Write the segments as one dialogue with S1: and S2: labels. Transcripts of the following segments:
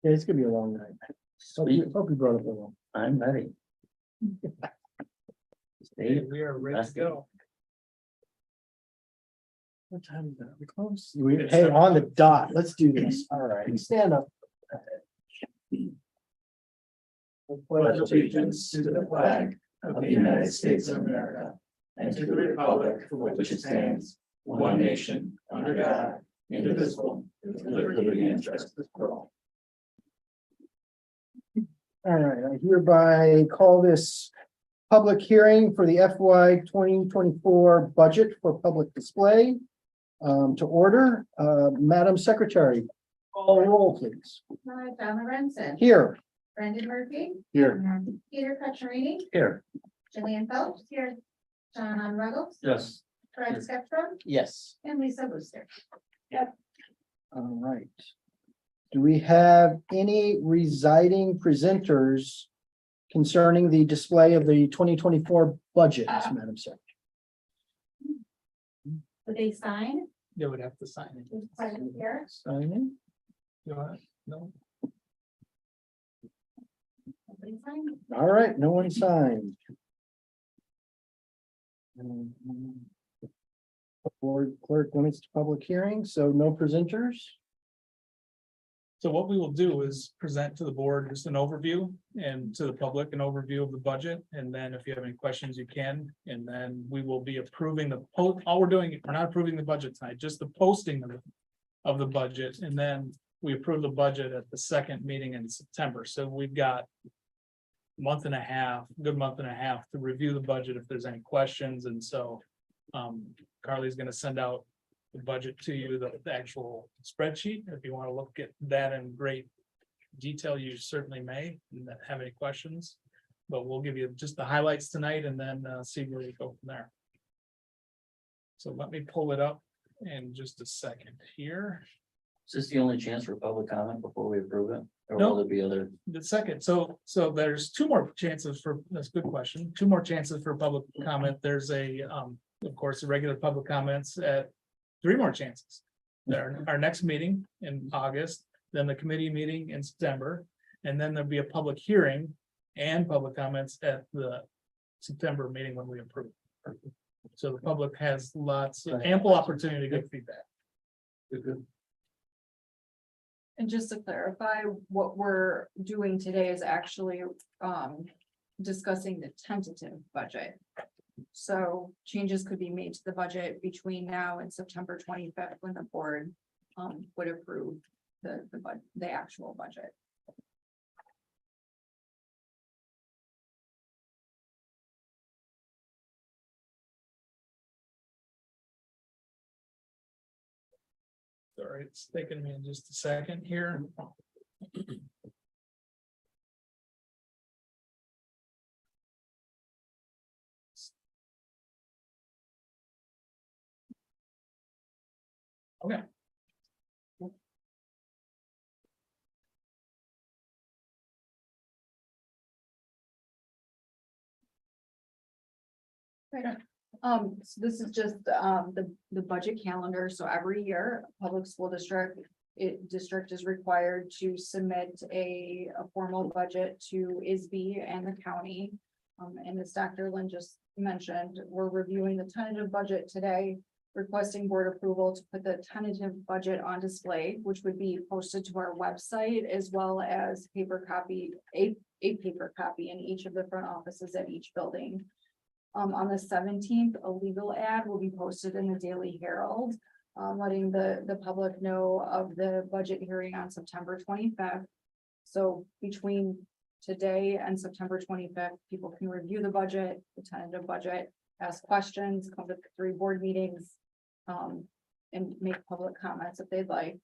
S1: Yeah, it's gonna be a long night.
S2: Sweet,
S1: Hope you brought up a long.
S2: I'm ready. Stay.
S3: We are ready to go.
S1: What time is that? We close? Hey, on the dot. Let's do this.
S2: All right.
S1: Stand up.
S2: Pledge allegiance to the flag of the United States of America and to the republic for which it stands, one nation, under God, indivisible, with liberty and justice for all.
S1: All right, I hereby call this public hearing for the FY 2024 budget for public display to order. Madam Secretary, call roll, please.
S4: John Lorenzen.
S1: Here.
S4: Brendan Murphy.
S1: Here.
S4: Peter Cucciarini.
S2: Here.
S4: Jillian Phelps. Here. John Ruggles.
S2: Yes.
S4: Fred Skeptrum.
S1: Yes.
S4: And Lisa Booster.
S1: All right. Do we have any residing presenters concerning the display of the 2024 budget, Madam Secretary?
S4: Would they sign?
S3: They would have to sign it.
S4: Who's present here?
S1: Sign in.
S3: You want, no,
S4: Nobody signed?
S1: All right, no one signed. Board clerk limits to public hearing, so no presenters.
S3: so what we will do is present to the board just an overview and to the public an overview of the budget. And then if you have any questions, you can, and then we will be approving the all we're doing, we're not approving the budget tonight, just the posting of the budget. And then we approve the budget at the second meeting in September. So we've got month and a half, good month and a half to review the budget if there's any questions. And so Carly's gonna send out the budget to you, the actual spreadsheet. If you want to look at that in great detail, you certainly may and have any questions. But we'll give you just the highlights tonight and then see where we go from there. So let me pull it up in just a second here.
S2: Is this the only chance for public comment before we approve it? Or
S3: No.
S2: will there be other?
S3: The second, so there's two more chances for, that's a good question, two more chances for public comment. There's of course, the regular public comments at three more chances. Our next meeting in August, then the committee meeting in September, and then there'll be a public hearing and public comments at the September meeting when we approve. So the public has ample opportunity to give feedback.
S5: And just to clarify, what we're doing today is actually discussing the tentative budget. So changes could be made to the budget between now and September 25th, when the board would approve the actual budget.
S3: Sorry, it's taking me just a second here. Okay.
S5: So this is just the budget calendar. So every year, a public school district is required to submit a formal budget to ISB and the county. And as Dr. Lynn just mentioned, we're reviewing the tentative budget today, requesting board approval to put the tentative budget on display, which would be posted to our website, as well as a paper copy in each of the front offices at each building. On the 17th, a legal ad will be posted in the Daily Herald, letting the public know of the budget hearing on September 25th. So between today and September 25th, people can review the budget, the tentative budget, ask questions, come to 3 board meetings, and make public comments if they'd like.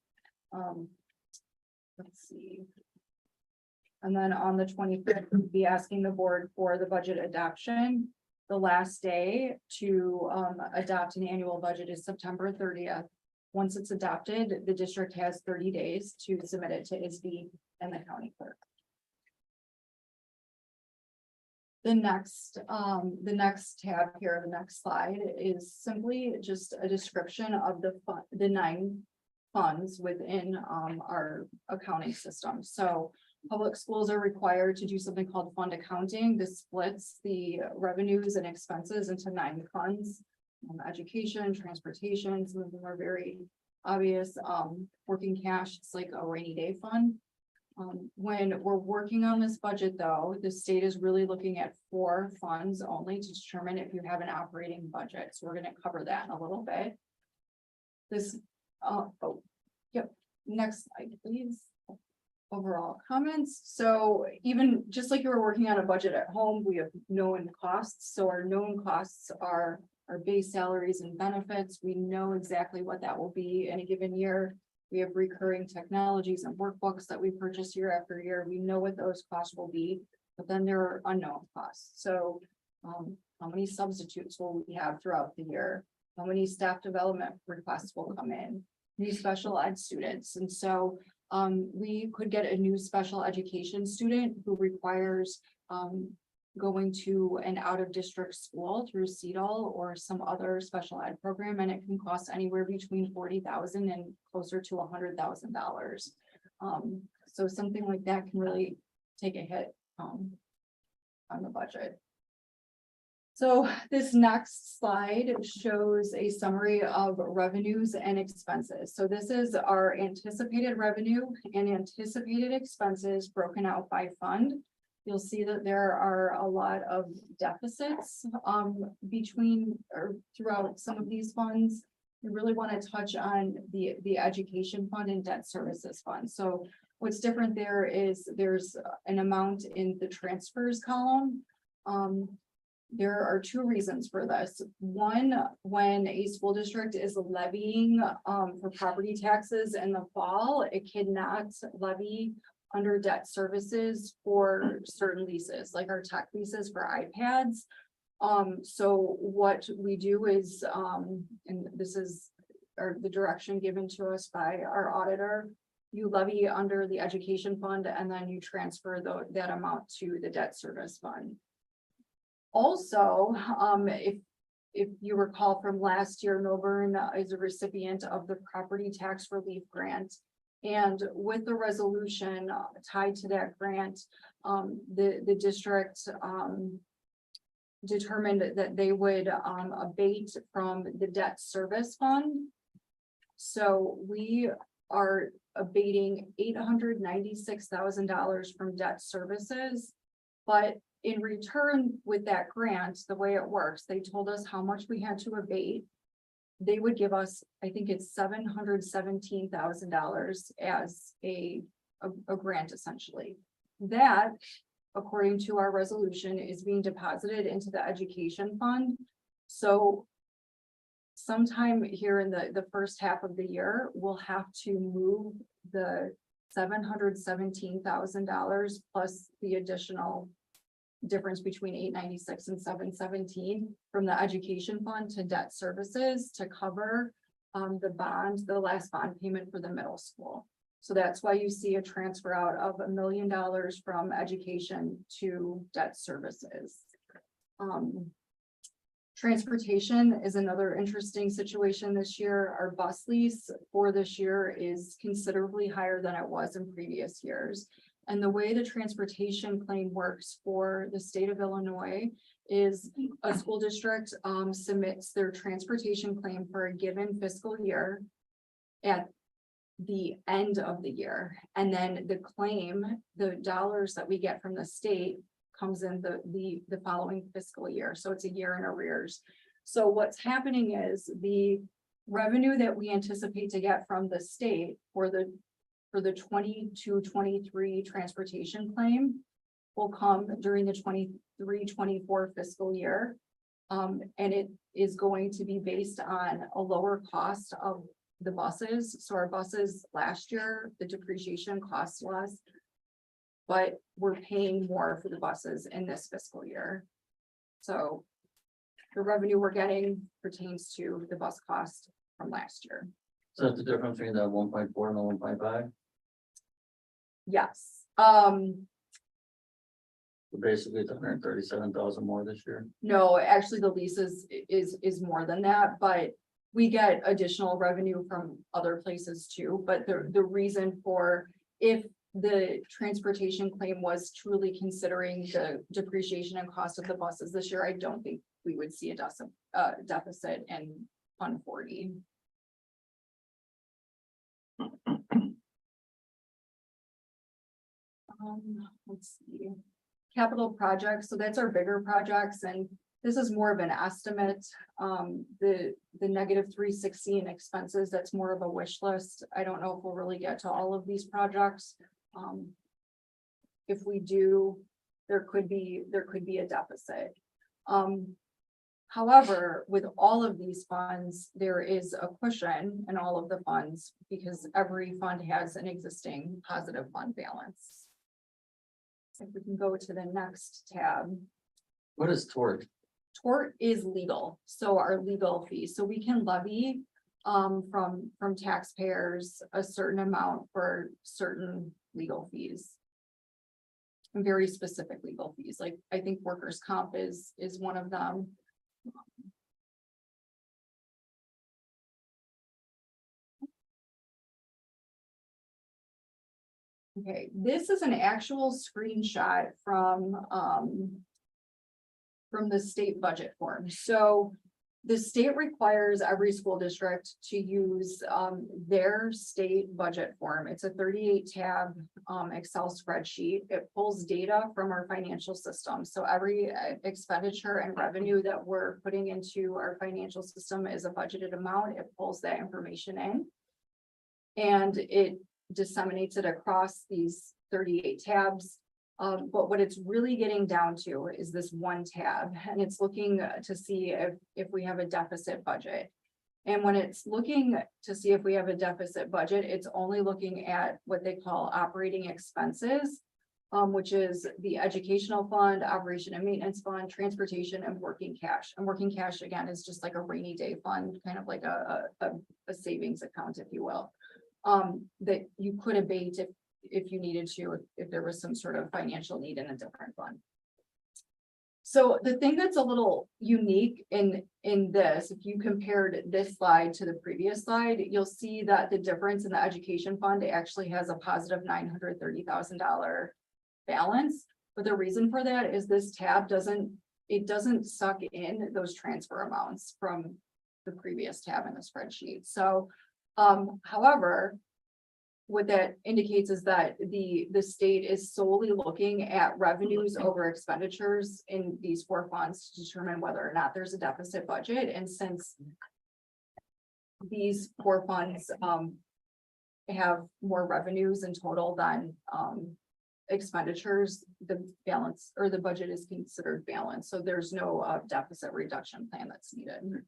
S5: Let's see. And then on the 25th, we'll be asking the board for the budget adoption. The last day to adopt an annual budget is September 30th. Once it's adopted, the district has 30 days to submit it to ISB and the county clerk. The next tab here, the next slide, is simply just a description of the 9 funds within our accounting system. So public schools are required to do something called fund accounting. This splits the revenues and expenses into 9 funds. Education, transportation, some of them are very obvious. Working cash, it's like a rainy day fund. When we're working on this budget, though, the state is really looking at 4 funds only to determine if you have an operating budget. So we're gonna cover that in a little bit. This, yep, next slide, please. Overall comments. So even just like you were working on a budget at home, we have known costs. So our known costs are our base salaries and benefits. We know exactly what that will be in a given year. We have recurring technologies and workbooks that we purchase year after year. We know what those costs will be, but then there are unknown costs. So how many substitutes will we have throughout the year? How many staff development requests will come in? New special ed students. And so we could get a new special education student who requires going to an out-of-district school through CEDAL or some other special ed program, and it can cost anywhere between $40,000 and closer to $100,000. So something like that can really take a hit on the budget. So this next slide shows a summary of revenues and expenses. So this is our anticipated revenue and anticipated expenses broken out by fund. You'll see that there are a lot of deficits between or throughout some of these funds. We really want to touch on the education fund and debt services fund. So what's different there is there's an amount in the transfers column. There are 2 reasons for this. One, when a school district is levying for property taxes in the fall, it cannot levy under debt services for certain leases, like our tech leases for iPads. So what we do is, and this is the direction given to us by our auditor, you levy under the education fund and then you transfer that amount to the debt service fund. Also, if you recall from last year, Millburn is a recipient of the property tax relief grant. And with the resolution tied to that grant, the district determined that they would abate from the debt service fund. So we are abating $896,000 from debt services, but in return with that grant, the way it works, they told us how much we had to abate. They would give us, I think it's $717,000 as a grant essentially. That, according to our resolution, is being deposited into the education fund. So sometime here in the first half of the year, we'll have to move the $717,000 plus the additional difference between 896 and 717 from the education fund to debt services to cover the last bond payment for the middle school. So that's why you see a transfer out of $1 million from education to debt services. Transportation is another interesting situation this year. Our bus lease for this year is considerably higher than it was in previous years. And the way the transportation claim works for the state of Illinois is a school district submits their transportation claim for a given fiscal year at the end of the year. And then the claim, the dollars that we get from the state comes in the following fiscal year. So it's a year in arrears. So what's happening is the revenue that we anticipate to get from the state for the 22-23 transportation claim will come during the 23-24 fiscal year. And it is going to be based on a lower cost of the buses. So our buses last year, the depreciation cost less, but we're paying more for the buses in this fiscal year. So the revenue we're getting pertains to the bus cost from last year.
S2: So that's the difference between the 1.4 and the 1.5?
S5: Yes.
S2: Basically, it's 137,000 more this year.
S5: No, actually the lease is more than that, but we get additional revenue from other places too, but the reason for, if the transportation claim was truly considering the depreciation and cost of the buses this year, I don't think we would see a deficit in Fund 40. Let's see, capital projects, so that's our bigger projects, and this is more of an estimate. The -360 in expenses, that's more of a wish list. I don't know if we'll really get to all of these projects. If we do, there could be a deficit. However, with all of these funds, there is a cushion in all of the funds because every fund has an existing positive fund balance. If we can go to the next tab.
S2: What is tort?
S5: Tort is legal, so our legal fees, so we can levy from taxpayers a certain amount for certain legal fees. And very specific legal fees, like I think workers' comp is one of them. Okay, this is an actual screenshot from the state budget form. So the state requires every school district to use their state budget form. It's a 38 tab Excel spreadsheet. It pulls data from our financial system. So every expenditure and revenue that we're putting into our financial system is a budgeted amount. It pulls that information in. And it disseminates it across these 38 tabs. But what it's really getting down to is this one tab, and it's looking to see if we have a deficit budget. And when it's looking to see if we have a deficit budget, it's only looking at what they call operating expenses, which is the educational fund, operation and maintenance fund, transportation, and working cash. And working cash, again, is just like a rainy day fund, kind of like a savings account, if you will, that you could abate if you needed to, if there was some sort of financial need in a different fund. So the thing that's a little unique in this, if you compared this slide to the previous slide, you'll see that the difference in the education fund actually has a positive $930,000 balance. But the reason for that is this tab doesn't suck in those transfer amounts from the previous tab in the spreadsheet. So, however, what that indicates is that the state is solely looking at revenues over expenditures in these four funds to determine whether or not there's a deficit budget. And since these four funds have more revenues in total than expenditures, the balance or the budget is considered balanced. So there's no deficit reduction plan that's needed.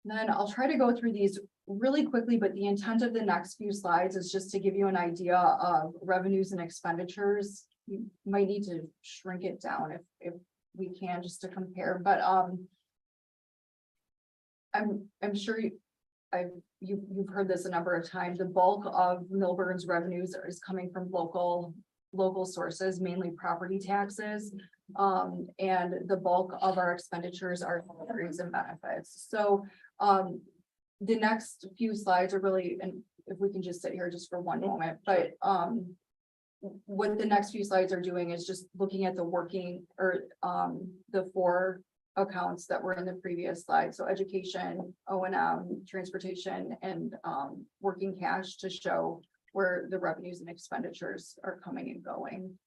S5: Then I'll try to go through these really quickly, but the intent of the next few slides is just to give you an idea of revenues and expenditures. You might need to shrink it down if we can, just to compare, but I'm sure you've heard this a number of times. The bulk of Millburn's revenues is coming from local sources, mainly property taxes. And the bulk of our expenditures are salaries and benefits. So the next few slides are really, and if we can just sit here just for one moment, but what the next few slides are doing is just looking at the working or the four accounts that were in the previous slide. So education, O&M, transportation, and working cash to show where the revenues and expenditures are coming and going.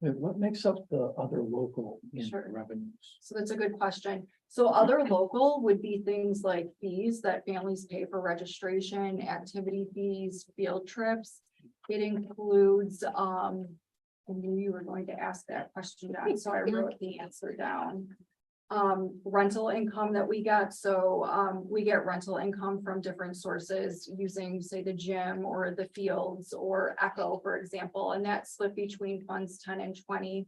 S1: What makes up the other local
S5: Sure.
S1: revenues?
S5: So that's a good question. So other local would be things like fees that families pay for registration, activity fees, field trips. It includes, I knew you were going to ask that question, John, so I wrote the answer down. Rental income that we get. So we get rental income from different sources using, say, the gym or the fields or Echo, for example, and that's split between funds 10 and 20.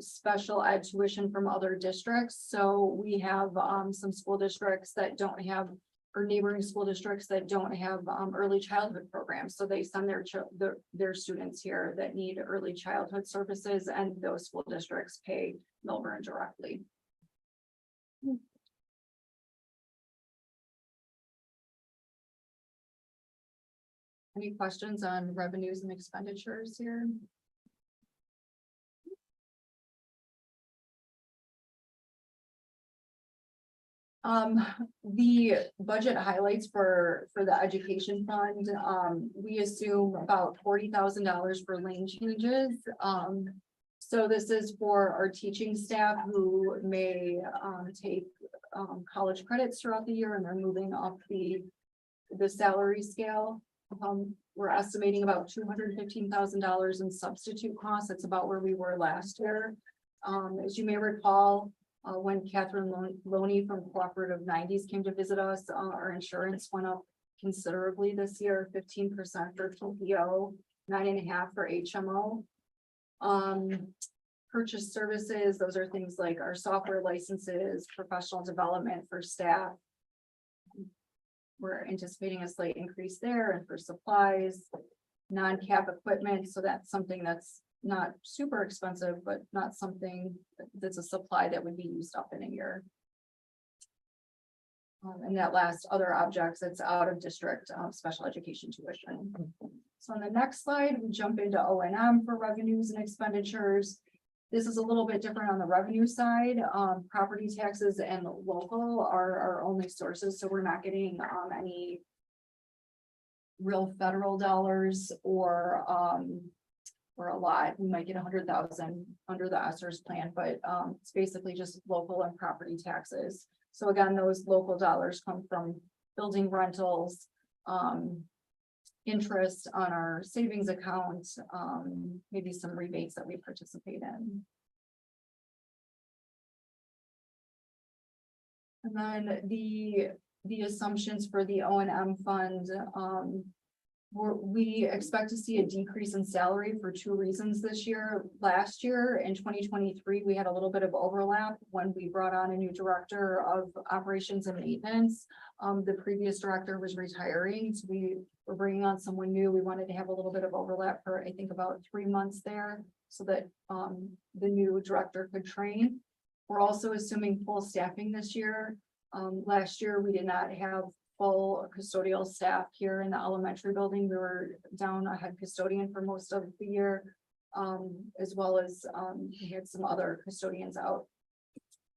S5: Special ed tuition from other districts. So we have some school districts that don't have, or neighboring school districts that don't have early childhood programs. So they send their students here that need early childhood services, and those school districts pay Millburn directly. Any questions on revenues and expenditures here? The budget highlights for the education fund, we assume about $40,000 for lane changes. So this is for our teaching staff who may, take, college credits throughout the year and they're moving up the salary scale. We're estimating about $215,000 in substitute costs. That's about where we were last year. As you may recall, when Catherine Loney from Cooperative 90s came to visit us, our insurance went up considerably this year, 15% for PPO, 9.5% for HMO. Purchase services, those are things like our software licenses, professional development for staff. We're anticipating a slight increase there, and for supplies, non-cap equipment, so that's something that's not super expensive, but not something that's a supply that would be used up in a year. And that last other objects, that's out of district special education tuition. So on the next slide, we jump into O&M for revenues and expenditures. This is a little bit different on the revenue side. Property taxes and local are our only sources, so we're not getting any real federal dollars or a lot. We might get 100,000 under the ESSER's plan, but it's basically just local and property taxes. So again, those local dollars come from building rentals, interest on our savings account, maybe some rebates that we participate in. And then the assumptions for the O&M fund, we expect to see a decrease in salary for two reasons this year. Last year in 2023, we had a little bit of overlap when we brought on a new director of operations and maintenance. The previous director was retiring, so we were bringing on someone new. We wanted to have a little bit of overlap for, I think, about 3 months there, so that the new director could train. We're also assuming full staffing this year. Last year, we did not have full custodial staff here in the elementary building. We were down a head custodian for most of the year, as well as we had some other custodians out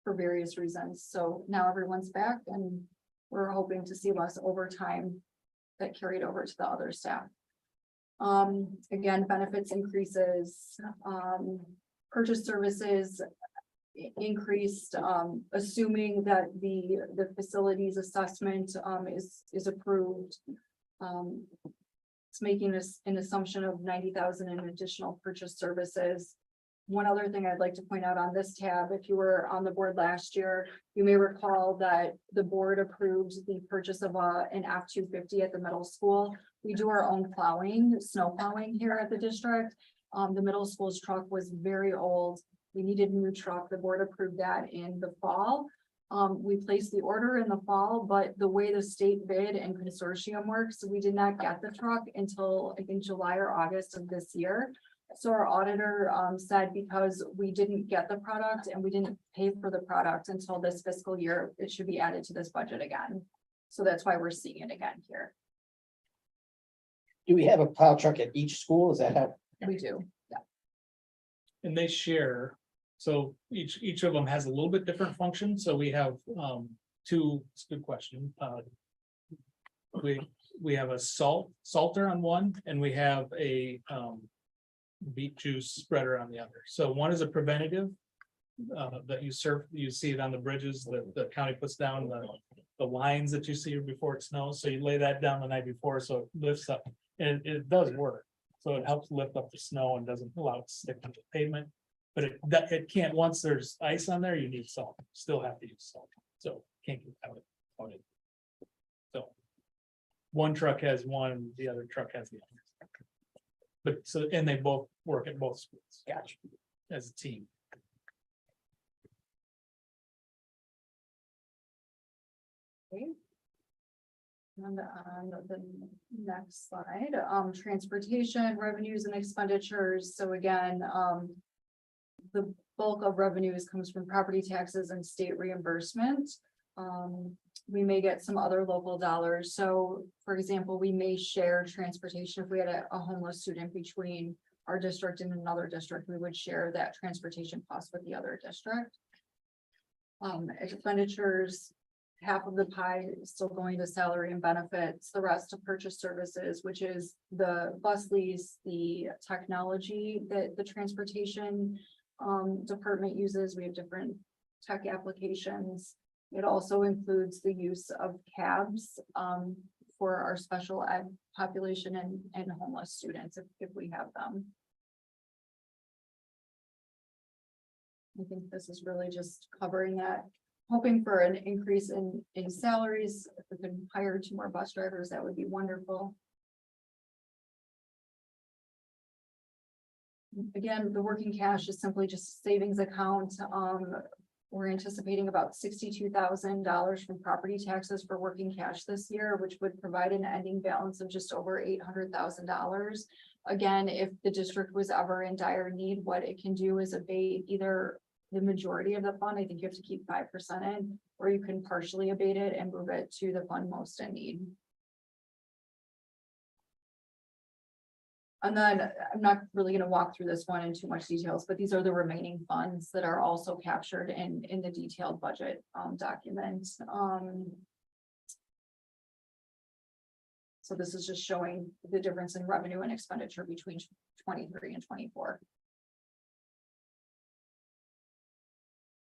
S5: for various reasons. So now everyone's back, and we're hoping to see less overtime that carried over to the other staff. Again, benefits increases, purchase services increased, assuming that the facilities assessment is approved. It's making this an assumption of 90,000 in additional purchase services. One other thing I'd like to point out on this tab, if you were on the board last year, you may recall that the board approved the purchase of an F-250 at the middle school. We do our own plowing, snow plowing here at the district. The middle school's truck was very old. We needed a new truck. The board approved that in the fall. We placed the order in the fall, but the way the state bid and consortium works, we did not get the truck until I think July or August of this year. So our auditor said because we didn't get the product and we didn't pay for the product until this fiscal year, it should be added to this budget again. So that's why we're seeing it again here.
S6: Do we have a plow truck at each school? Is that how?
S5: We do.
S3: And they share, so each of them has a little bit different function, so we have two, it's a good question. We have a salter on one, and we have a beet juice spreader on the other. So one is a preventative that you see it on the bridges that the county puts down, the lines that you see before it snows. So you lay that down the night before, so it lifts up, and it does work. So it helps lift up the snow and doesn't allow it to stick to the pavement. But it can't, once there's ice on there, you need salt, still have to use salt, so can't get out of it. So one truck has one, the other truck has the other. But so, and they both work at both schools. Gotcha. As a team.
S5: Okay. And on the next slide, transportation revenues and expenditures. So again, the bulk of revenues comes from property taxes and state reimbursement. we may get some other local dollars. So for example, we may share transportation. If we had a homeless student between our district and another district, we would share that transportation cost with the other district. Expenditures, half of the pie is still going to salary and benefits, the rest to purchase services, which is the bus lease, the technology that the transportation department uses. We have different tech applications. It also includes the use of cabs for our special ed population and homeless students if we have them. I think this is really just covering that, hoping for an increase in salaries. If we could hire 2 more bus drivers, that would be wonderful. Again, the working cash is simply just a savings account. We're anticipating about $62,000 from property taxes for working cash this year, which would provide an ending balance of just over $800,000. Again, if the district was ever in dire need, what it can do is abate either the majority of the fund. I think you have to keep 5% in, or you can partially abate it and move it to the fund most in need. And then I'm not really going to walk through this one in too much details, but these are the remaining funds that are also captured in the detailed budget document. So this is just showing the difference in revenue and expenditure between 23 and 24.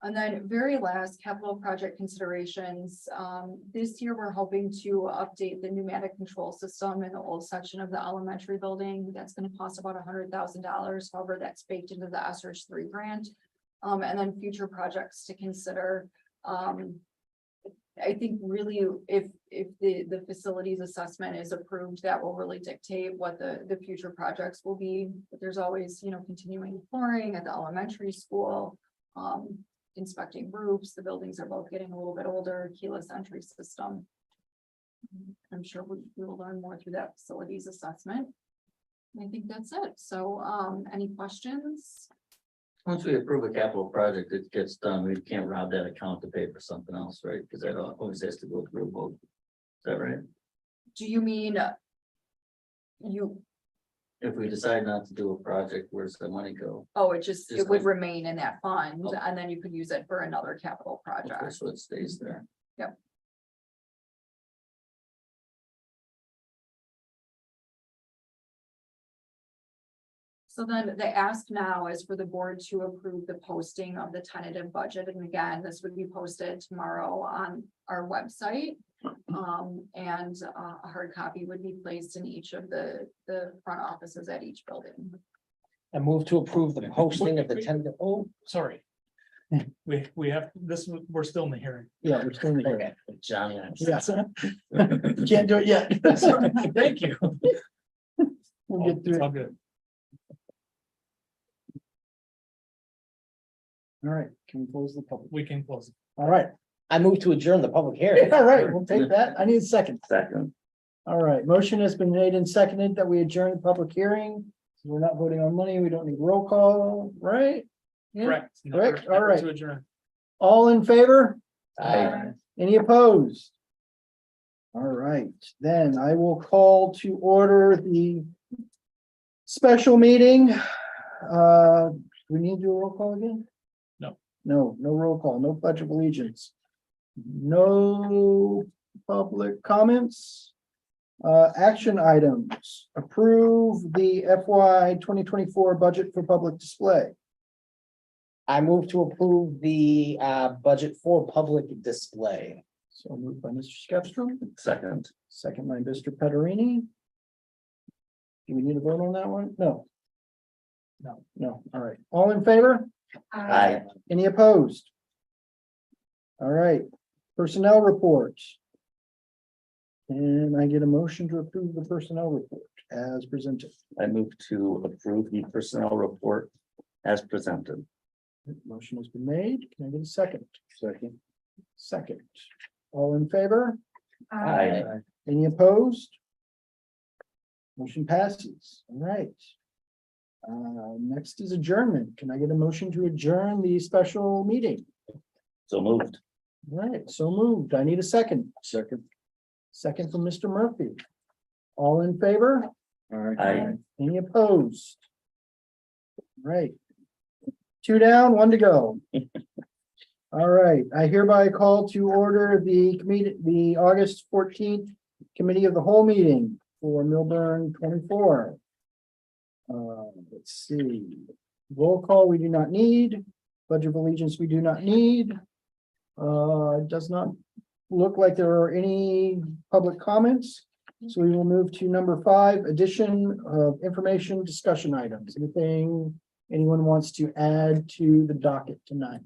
S5: And then very last, capital project considerations. This year, we're hoping to update the pneumatic control system in the old section of the elementary building. That's going to cost about $100,000. However, that's baked into the ESSER 3 grant. And then future projects to consider. I think really if the facilities assessment is approved, that will really dictate what the future projects will be. But there's always, continuing flooring at the elementary school. Inspecting roofs. The buildings are both getting a little bit older, keyless entry system. I'm sure we will learn more through that facilities assessment. I think that's it. So any questions?
S2: Once we approve a capital project, it gets done. We can't rob that account to pay for something else, right? Because that always has to go through a vote. Is that right?
S5: Do you mean
S2: If we decide not to do a project, where's the money go?
S5: oh, it would
S2: like-
S5: remain in that fund
S2: Oh.
S5: and then you could use it for another capital
S2: Okay,
S5: project.
S2: so it stays there.
S5: Yep. So then the ask now is for the board to approve the posting of the tentative budget. And again, this would be posted tomorrow on our website. And a hard copy would be placed in each of the front offices at each building.
S6: I move to approve the posting of the tentative. Oh,
S3: Sorry. We have this, we're still in the hearing.
S1: Yeah, we're still in the hearing.
S6: okay.
S2: Johnny.
S1: Yes. Can't do it yet.
S3: Thank you.
S1: We'll get
S3: It's
S1: through
S3: all
S1: it.
S3: good.
S1: All right, can we close the public?
S3: We can close it.
S1: All right,
S6: I move to adjourn the public hearing.
S1: all right, we'll take that. I need a second.
S2: Second.
S1: All right, motion has been made and seconded that we adjourn the public hearing. We're not voting on money. We don't need roll call, right? Yeah.
S3: Correct.
S1: Correct, all
S3: Never
S1: right.
S3: to adjourn.
S1: All in favor?
S6: Aye.
S1: Any opposed? All right, then I will call to order the special meeting. Do we need to do a roll call again?
S3: No.
S1: No roll call, no pledge of allegiance. No public comments. Action items, approve the FY 2024 budget for public display.
S6: I move to approve the budget for public display.
S1: So moved by Mr. Skepstrom,
S2: Second.
S1: second by Mr. Pederini. Do we need a vote on that one? No. No, all right, all in favor?
S2: Aye.
S1: Any opposed? All right, personnel reports. And I get a motion to approve the personnel report as presented.
S2: I move to approve the personnel report as presented.
S1: Motion has been made. Can I get a second? Second. All in favor?
S2: Aye.
S1: Any opposed? Motion passes. All right. Next is adjournment. Can I get a motion to adjourn the special meeting?
S2: So moved.
S1: Right, so moved. I need a second.
S2: Second.
S1: Second from Mr. Murphy. All in favor?
S2: Aye.
S1: Any opposed? Right. Two down, one to go. All right, I hereby call to order the committee, the August 14th Committee of the Whole meeting for Millburn 24. Let's see. Roll call, we do not need. Pledge of allegiance, we do not need. It does not look like there are any public comments. So we will move to number 5, addition of information discussion items. Anything anyone wants to add to the docket tonight?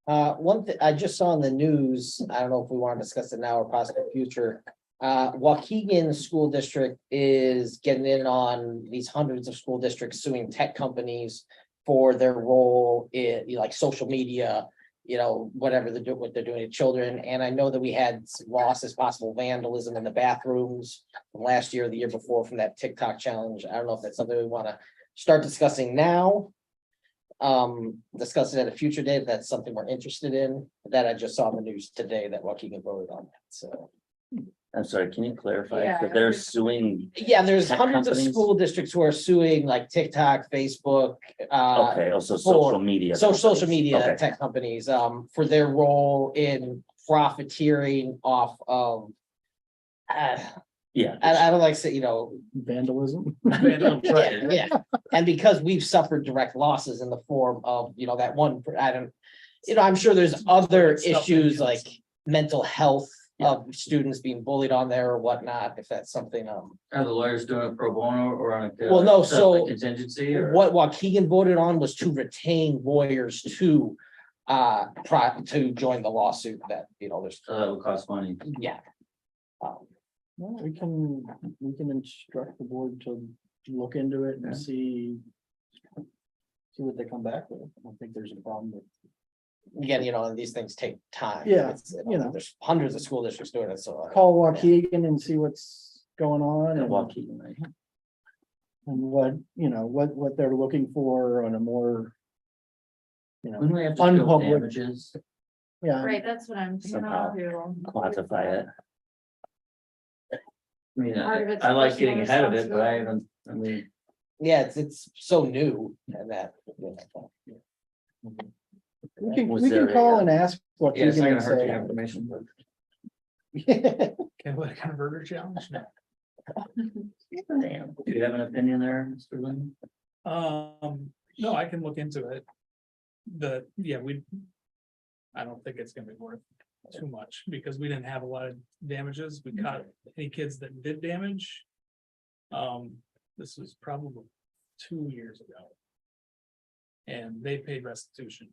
S6: One thing I just saw in the news, I don't know if we want to discuss it now or possibly future. Waukegan School District is getting in on these hundreds of school districts suing tech companies for their role in like social media, whatever they're doing, what they're doing to children. And I know that we had some losses, possible vandalism in the bathrooms from last year or the year before from that TikTok challenge. I don't know if that's something we want to start discussing now. Discuss it at a future date. If that's something we're interested in. That I just saw in the news today that Waukegan voted on that. So
S2: I'm sorry, can you clarify?
S5: Yeah.
S2: That they're suing,
S6: yeah, there's
S2: Tech
S6: hundreds of
S2: companies?
S6: school districts who are suing like TikTok, Facebook,
S2: okay, also social media.
S6: social
S2: companies.
S6: media
S2: Okay.
S6: tech companies, for their role in profiteering off of.
S2: Yeah.
S6: I don't like to say,
S1: Vandalism?
S6: yeah, and because we've suffered direct losses in the form of, that one, I'm sure there's other issues like mental health of students being bullied on there or whatnot, if that's something,
S7: Are the lawyers doing it pro bono or on a?
S6: Well, no, so
S7: Contingency or?
S6: what Waukegan voted on was to retain lawyers to to join the lawsuit that, there's,
S7: So that would cost money.
S6: yeah.
S1: Well, we can instruct the board to look into it
S7: Yeah.
S1: and see what they come back with. I don't think there's a problem with.
S6: Again, and these things take time.
S1: Yeah,
S6: It's,
S1: there's
S6: hundreds of school districts doing it, so.
S1: Call Waukegan and see what's going on and
S2: Waukegan, right?
S1: what they're looking for on a more.
S7: Wouldn't we have to show
S1: Unpublic.
S7: damages?
S1: Yeah,
S4: Right, that's what I'm thinking
S2: Somehow.
S4: of too.
S2: Quantify it.
S7: I mean,
S4: Part of it's
S7: I like
S4: personal
S7: getting ahead of it, but I haven't, I mean,
S6: Yeah, it's so new and that.
S1: we can
S2: Was there
S1: call
S2: a,
S1: and ask
S7: yeah, it's not
S1: Waukegan
S7: gonna
S1: and
S7: hurt to
S1: say.
S7: have information, but.
S3: Can we converter challenge? No.
S2: Damn.
S7: Do you have an opinion there, Mr. Lynn?
S3: No, I can look into it. I don't think it's gonna be worth too much because we didn't have a lot of damages. We caught any kids that did damage. This was probably 2 years ago. And they paid restitution.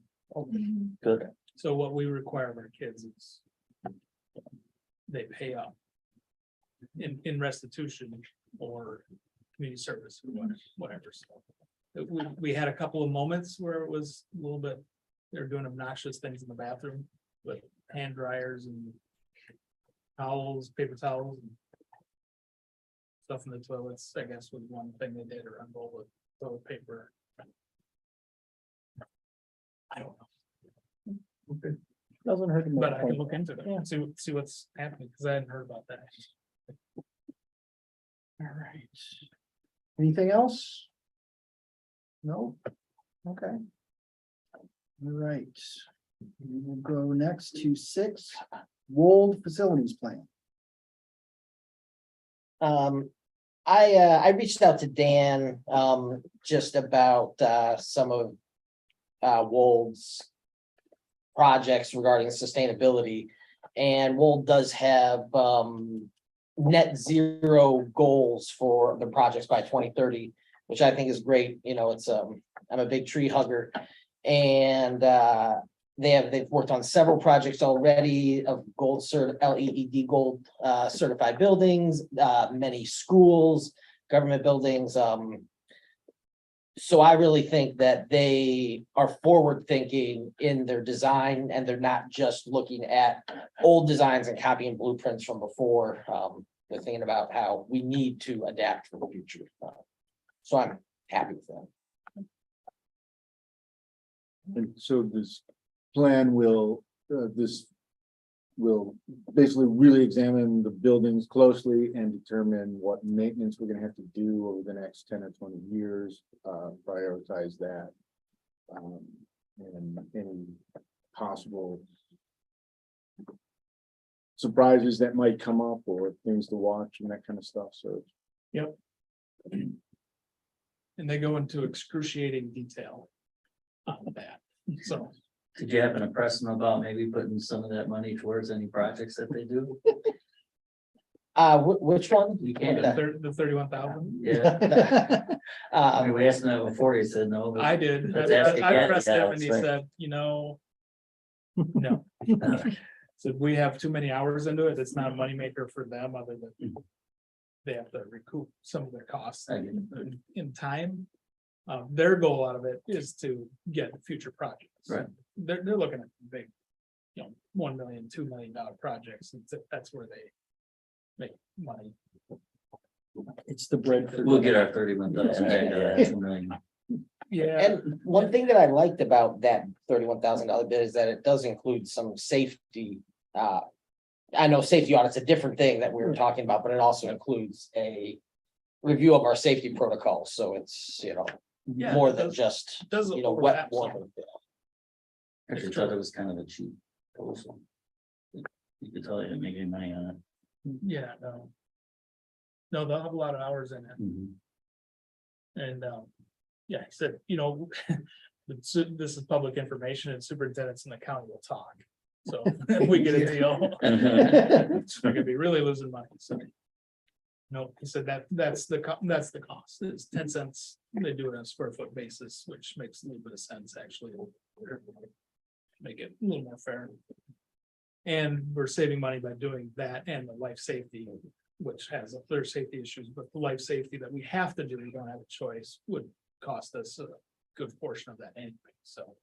S2: Good.
S3: So what we require of our kids is they pay up in restitution or community service or whatever. So we had a couple of moments where it was a little bit, they're doing obnoxious things in the bathroom with hand dryers and towels, paper towels and stuff in the toilets, I guess was one thing they did, or unroll with toilet paper. I don't know,
S1: Doesn't hurt. to
S3: but I can
S1: know.
S3: look into it, and see what's happening, because I hadn't heard about that.
S1: All right. Anything else? No? Okay. All right. We will go next to 6, Wold Facilities Plan.
S6: I reached out to Dan, just about, some of, Wold's projects regarding sustainability. And Wold does have, net zero goals for the projects by 2030, which I think is great. It's, I'm a big tree hugger. And, they've worked on several projects already of LEED gold certified buildings, many schools, government buildings. So I really think that they are forward thinking in their design and they're not just looking at old designs and copying blueprints from before. They're thinking about how we need to adapt for the future. So I'm happy with that.
S8: And so this plan will this will basically really examine the buildings closely and determine what maintenance we're gonna have to do over the next 10 or 20 years, prioritize that. And any possible surprises that might come up or things to watch and that kind of stuff, so.
S3: And they go into excruciating detail on that, so.
S7: Did you happen to press them about maybe putting some of that money towards any projects that they do?
S6: Which one?
S7: You
S3: The
S7: can't.
S3: 31,000,
S7: Yeah, I mean,
S6: Um,
S7: we asked him that before, he said no. but-
S3: I did,
S7: Let's ask
S3: I
S7: again.
S3: pressed
S7: Yeah,
S3: him and he
S7: that's right.
S3: said, no. So we have too many hours into it, it's not a moneymaker for them, other than they have to recoup some of their costs
S7: I get it.
S3: in time. Their goal out of it is to get future projects.
S7: Right.
S3: They're looking at big, $1 million, $2 million projects, and that's where they make money.
S1: It's the bread for.
S7: We'll get our 31,000 back to that 2 million.
S3: Yeah,
S6: And one thing that I liked about that $31,000 bid is that it does include some safety. I know safety audit's a different thing that we were talking about, but it also includes a review of our safety protocols, so it's,
S3: yeah,
S6: more
S3: it
S6: than
S3: does-
S6: just,
S3: it does
S6: wet
S3: overlap some.
S6: water.
S7: Actually thought it was kind of a cheap proposal. You could tell they didn't make any money on it.
S3: Yeah, no. No, they'll have a lot of hours in it,
S7: Mhm.
S3: and, yeah, he said, this is public information, and superintendents in the county will talk. So if we get a deal, we're gonna be really losing money, so. No, he said that's the cost, it's 10 cents, they do it on a square foot basis, which makes a little bit of sense, actually. Make it a little more fair. And we're saving money by doing that and the life safety, which has other safety issues, but the life safety that we have to do, we don't have a choice, would cost us a good portion of that anyway, so.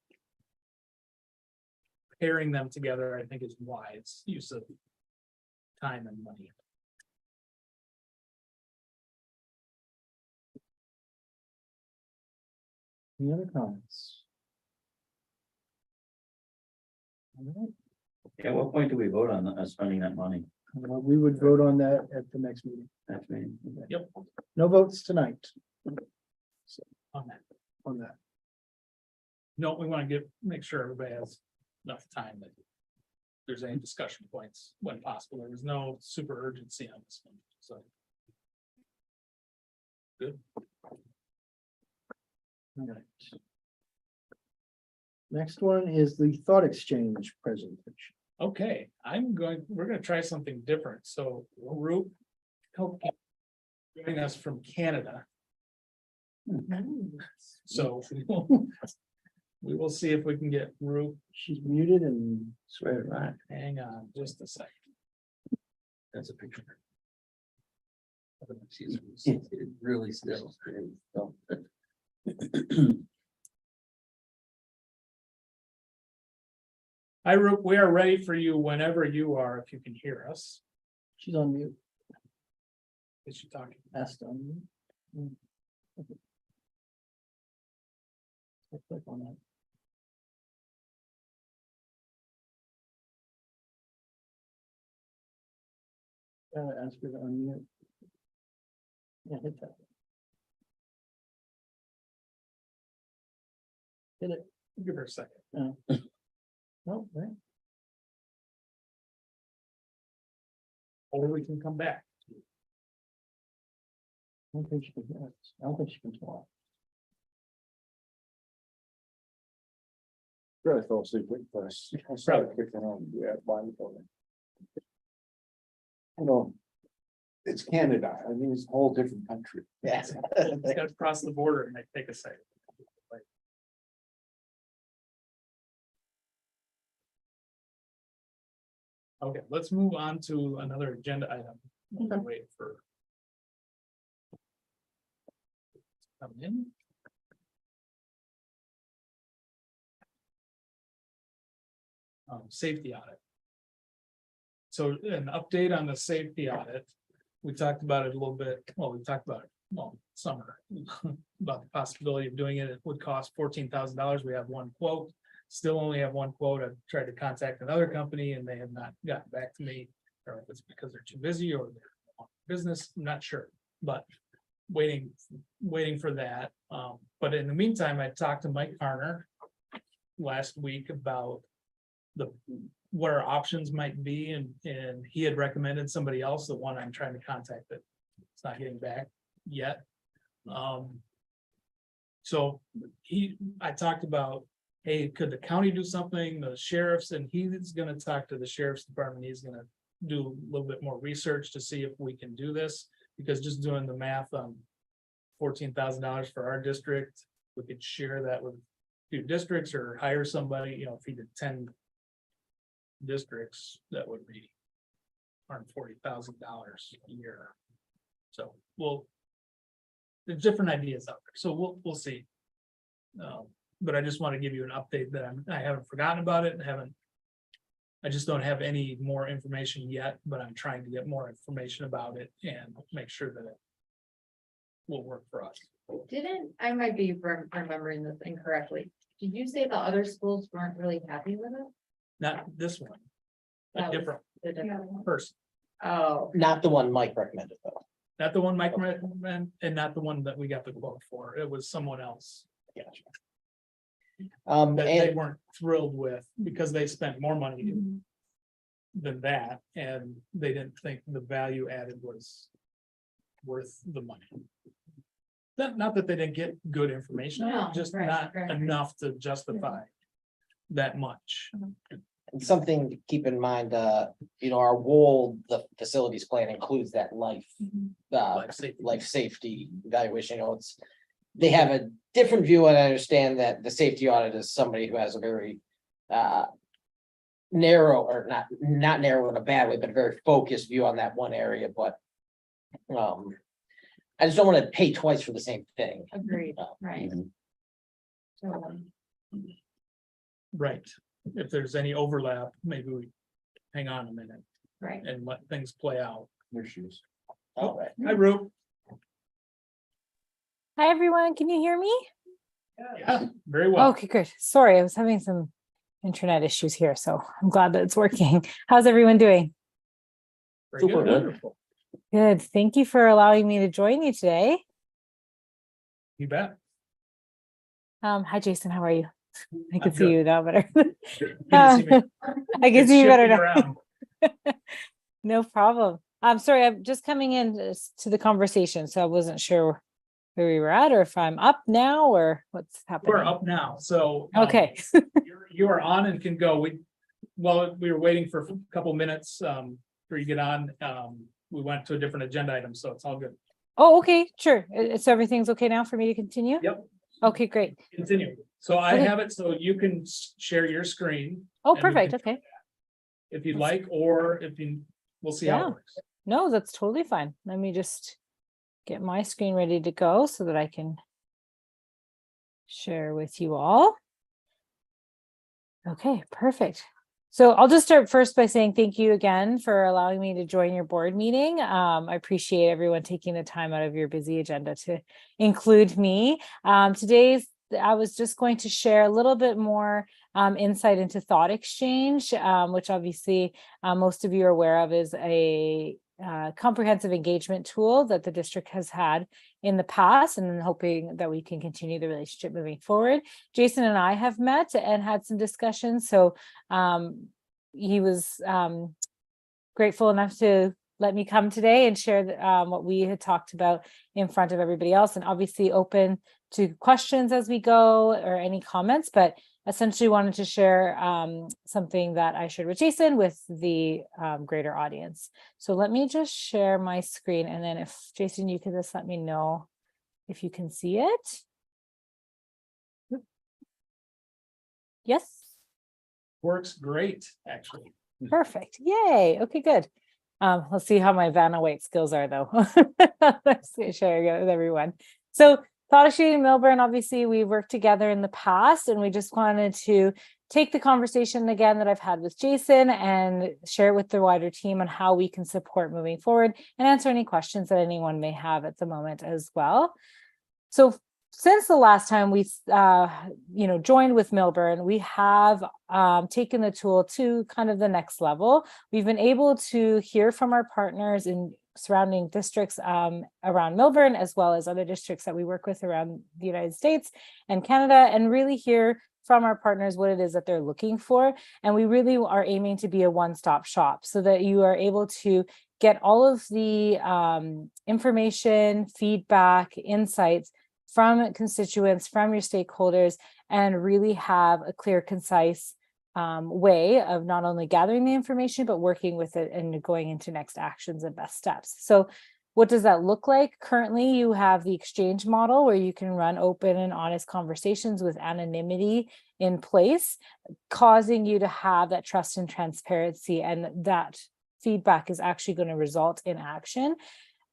S3: Pairing them together, I think, is wise use of time and money.
S1: Any other comments? All right,
S7: At what point do we vote on spending that money?
S1: we would vote on that at the next meeting.
S7: That's me.
S3: Yep,
S1: No votes tonight
S3: on that.
S1: on that.
S3: No, we want to make sure everybody has enough time that. If there's any discussion points when possible, there was no super urgency on this one, so. Good.
S1: All right. Next one is the thought exchange presentation.
S3: Okay, we're gonna try something different, so Roop. Joining us from Canada, so. We will see if we can get Roop,
S1: She's muted and
S7: Swear to God,
S3: hang on just a second.
S7: that's a picture. She's really still.
S3: Hi, Roop, we are ready for you whenever you are, if you can hear us.
S1: she's on mute.
S3: Is she talking?
S1: Asked on mute. I'll click on that. Ask her to unmute. Yeah, hit that. Hit it.
S3: Give her a second.
S1: No, right?
S3: Or we can come back.
S1: I don't think she can hear us. I don't think she can talk.
S8: Really fell asleep waiting for us. I started kicking on, yeah, blindfolded. It's Canada. I mean, it's a whole different country.
S6: Yeah.
S3: It's got to cross the border and they take a second. Okay, let's move on to another agenda item. Wait for. Come in. Safety audit. So an update on the safety audit. We talked about it a little bit, well, we talked about it, summer. About the possibility of doing it. It would cost $14,000. We have one quote. Still only have one quote. I've tried to contact another company and they have not gotten back to me. Or if it's because they're too busy or they're on business, I'm not sure, but waiting for that. But in the meantime, I talked to Mike Carner last week about what our options might be, and he had recommended somebody else, the one I'm trying to contact, but it's not getting back yet. So I talked about, hey, could the county do something, the sheriffs, and he's gonna talk to the sheriff's department, he's gonna do a little bit more research to see if we can do this, because just doing the math on $14,000 for our district, we could share that with a few districts or hire somebody, you know, if he did 10 districts, that would be $140,000 a year. So there's different ideas out there, so we'll see. But I just want to give you an update that I haven't forgotten about it and I just don't have any more information yet, but I'm trying to get more information about it and make sure that it will work for us.
S9: I might be remembering this incorrectly. Did you say the other schools weren't really happy with it?
S3: Not this one, a
S9: That was
S3: different
S9: the different-
S3: person,
S9: Oh,
S6: Not the one Mike recommended though.
S3: not the one Mike recommended and not the one that we got the quote for. It was someone else
S6: Gotcha.
S3: that they
S6: And
S3: weren't thrilled with because they spent more money than that, and they didn't think the value added was worth the money. Not that they didn't get good information,
S9: No,
S3: just
S9: right,
S3: not
S9: right.
S3: enough to justify that much.
S6: something to keep in mind, our WOLD, the facilities plan includes that life
S3: Life safety.
S6: life safety evaluation, they have a different view, and I understand that the safety audit is somebody who has a very narrow, or not narrow in a bad way, but a very focused view on that one area, but I just don't want to pay twice for the same thing.
S9: agreed, right. So,
S3: Right, if there's any overlap, maybe we hang on a minute
S9: right.
S3: and let things play out.
S8: Their shoes.
S6: All right.
S3: Hi, Rue.
S10: Hi, everyone. Can you hear me?
S3: Yeah, very well.
S10: Okay, good. Sorry, I was having some internet issues here, so I'm glad that it's working. How's everyone doing?
S3: Very
S6: Super good.
S3: Wonderful.
S10: Good. Thank you for allowing me to join you today.
S3: You bet.
S10: Hi, Jason. How are you? I can
S3: I'm
S10: see
S3: good.
S10: you now better.
S3: Good to see me.
S10: I can
S3: It's
S10: see you better
S3: shifting
S10: now.
S3: around.
S10: No problem. I'm sorry. I'm just coming in to the conversation, so I wasn't sure where we were at, or if I'm up now, or what's happening.
S3: We're up now, so.
S10: Okay.
S3: You are on and can go. We were waiting for a couple minutes for you to get on. We went to a different agenda item, so it's all good.
S10: Oh, okay. Sure. So everything's okay now for me to continue?
S3: Yep.
S10: Okay, great.
S3: Continue. So I
S10: Okay.
S3: have it so you can share your screen
S10: Oh,
S3: And we
S10: perfect.
S3: can-
S10: Okay.
S3: if you'd like, or we'll see how
S10: Yeah.
S3: it works.
S10: No, that's totally fine. Let me just get my screen ready to go so that I can share with you all. Okay, perfect. So I'll just start first by saying thank you again for allowing me to join your board meeting. I appreciate everyone taking the time out of your busy agenda to include me. I was just going to share a little bit more insight into Thought Exchange, which obviously most of you are aware of is a comprehensive engagement tool that the district has had in the past, and hoping that we can continue the relationship moving forward. Jason and I have met and had some discussions, so he was grateful enough to let me come today and share what we had talked about in front of everybody else, and obviously open to questions as we go or any comments, but essentially wanted to share something that I shared with Jason with the greater audience. So let me just share my screen, and then if Jason, you could just let me know if you can see it. Yes.
S3: Works great, actually.
S10: Perfect. Yay. Okay, good. Let's see how my Vanna White skills are though. Let's share it with everyone. So Thought Exchange and Millburn, obviously we worked together in the past, and we just wanted to take the conversation again that I've had with Jason and share it with the wider team on how we can support moving forward and answer any questions that anyone may have at the moment as well. So since the last time we joined with Millburn, we have taken the tool to kind of the next level. We've been able to hear from our partners in surrounding districts around Millburn, as well as other districts that we work with around the United States and Canada, and really hear from our partners what it is that they're looking for. And we really are aiming to be a one-stop shop so that you are able to get all of the information, feedback, insights from constituents, from your stakeholders, and really have a clear, concise way of not only gathering the information, but working with it and going into next actions and best steps. So what does that look like? Currently, you have the exchange model where you can run open and honest conversations with anonymity in place, causing you to have that trust and transparency, and that feedback is actually going to result in action.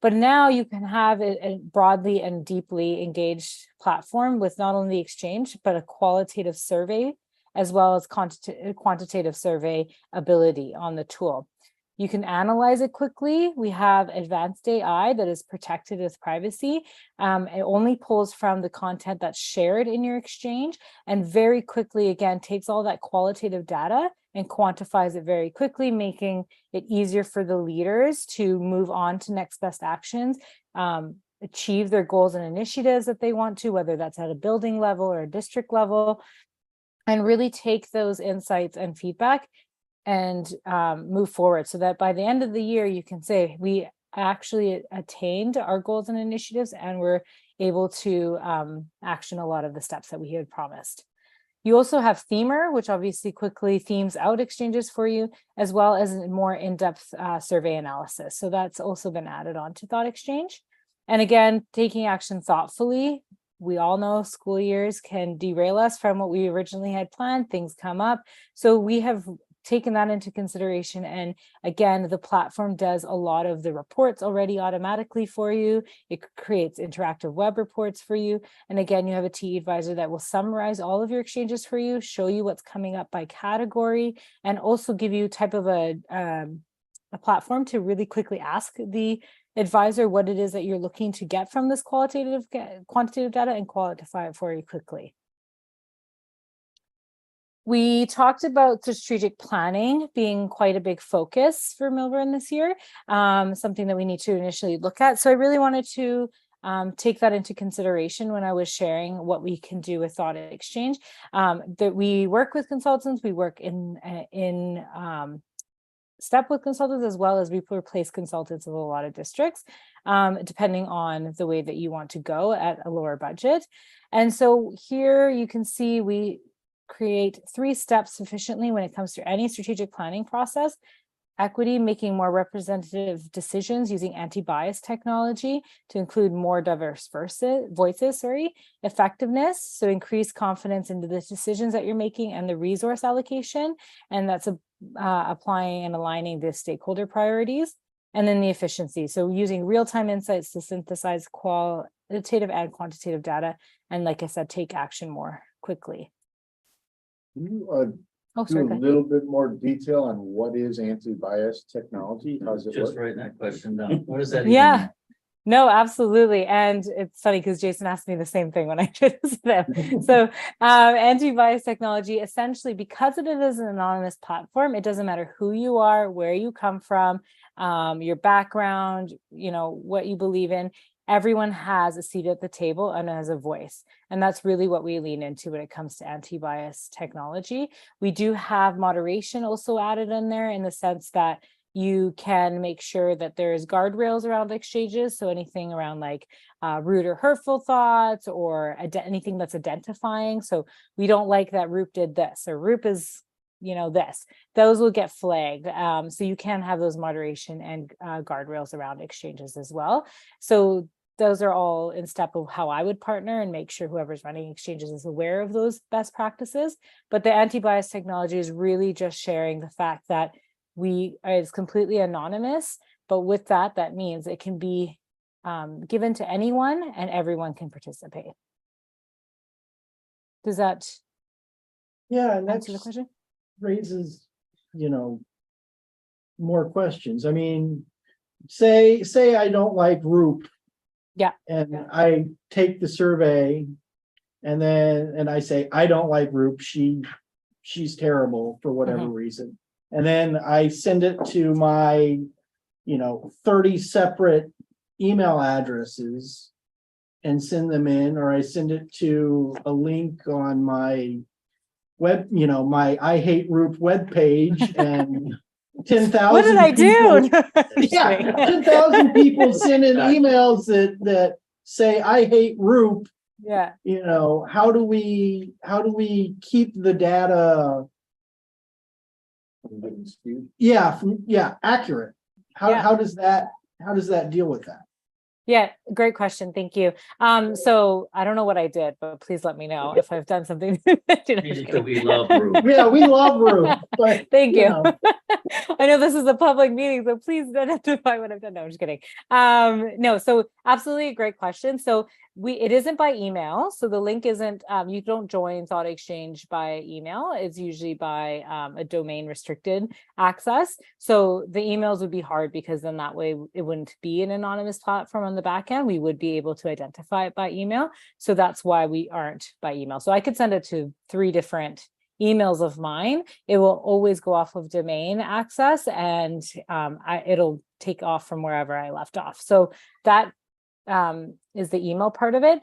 S10: But now you can have a broadly and deeply engaged platform with not only the exchange, but a qualitative survey, as well as quantitative survey ability on the tool. You can analyze it quickly. We have advanced AI that is protected with privacy. It only pulls from the content that's shared in your exchange, and very quickly, again, takes all that qualitative data and quantifies it very quickly, making it easier for the leaders to move on to next best actions, achieve their goals and initiatives that they want to, whether that's at a building level or a district level, and really take those insights and feedback and move forward so that by the end of the year, you can say, we actually attained our goals and initiatives, and we're able to action a lot of the steps that we had promised. You also have Themer, which obviously quickly themes out exchanges for you, as well as a more in-depth survey analysis. So that's also been added on to Thought Exchange. And again, taking action thoughtfully. We all know school years can derail us from what we originally had planned. Things come up. So we have taken that into consideration. And again, the platform does a lot of the reports already automatically for you. It creates interactive web reports for you. And again, you have a TE advisor that will summarize all of your exchanges for you, show you what's coming up by category, and also give you type of a platform to really quickly ask the advisor what it is that you're looking to get from this quantitative data and quantify it for you quickly. We talked about strategic planning being quite a big focus for Millburn this year, something that we need to initially look at. So I really wanted to take that into consideration when I was sharing what we can do with Thought Exchange. That we work with consultants, we work in step with consultants, as well as we replace consultants with a lot of districts, depending on the way that you want to go at a lower budget. And so here you can see we create 3 steps sufficiently when it comes to any strategic planning process. Equity, making more representative decisions using anti-bias technology to include more diverse voices. Effectiveness, so increase confidence into the decisions that you're making and the resource allocation, and that's applying and aligning the stakeholder priorities. And then the efficiency, so using real-time insights to synthesize qualitative and quantitative data, and like I said, take action more quickly.
S8: Can you do a
S10: Sorry.
S8: little bit more detail on what is anti-bias technology? How's it
S7: Just
S8: work?
S7: write that question down. What does that even
S10: Yeah.
S7: mean?
S10: No, absolutely. And it's funny because Jason asked me the same thing when I did this with him. So anti-bias technology, essentially, because it is an anonymous platform, it doesn't matter who you are, where you come from, your background, what you believe in. Everyone has a seat at the table and has a voice. And that's really what we lean into when it comes to anti-bias technology. We do have moderation also added in there, in the sense that you can make sure that there's guardrails around exchanges. So anything around like rude or hurtful thoughts, or anything that's identifying. So we don't like that Roop did this, or Roop is this, those will get flagged. So you can have those moderation and guardrails around exchanges as well. So those are all in step of how I would partner and make sure whoever's running exchanges is aware of those best practices. But the anti-bias technology is really just sharing the fact that it's completely anonymous, but with that means it can be given to anyone and everyone can participate. Does that
S1: And
S10: answer the
S1: that
S10: question?
S1: raises, more questions. I mean, say I don't like Roop And I take the survey. And I say, I don't like Roop, she's terrible for whatever reason. And then I send it to my, 30 separate email addresses. And send them in, or I send it to a link on my web, my I Hate Roop webpage and 10,000.
S10: What did I do?
S1: Yeah, 10,000 people send in emails that say, I hate Roop.
S10: Yeah.
S1: How do we keep the data? Accurate. How does that deal with that?
S10: Yeah, great question. Thank you. So I don't know what I did, but please let me know if I've done something.
S7: We love Roop.
S1: Yeah, we love Roop, but
S10: Thank you.
S1: know.
S10: I know this is a public meeting, so please don't identify what I've done. No, I'm just kidding. No, so absolutely a great question. So it isn't by email. So the link isn't, you don't join Thought Exchange by email. It's usually by a domain restricted access. So the emails would be hard because then that way it wouldn't be an anonymous platform on the back end. We would be able to identify it by email. So that's why we aren't by email. So I could send it to 3 different emails of mine. It will always go off of domain access, and it'll take off from wherever I left off. So that is the email part of it.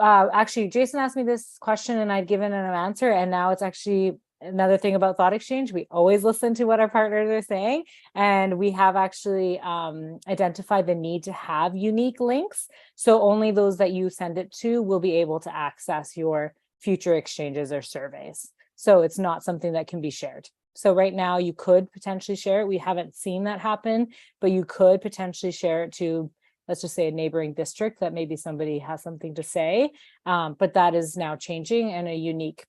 S10: Actually, Jason asked me this question and I'd given an answer, and now it's actually another thing about Thought Exchange. We always listen to what our partners are saying, and we have actually identified the need to have unique links. So only those that you send it to will be able to access your future exchanges or surveys. So it's not something that can be shared. So right now you could potentially share it. We haven't seen that happen, but you could potentially share it to, let's just say, a neighboring district that maybe somebody has something to say. But that is now changing, and a unique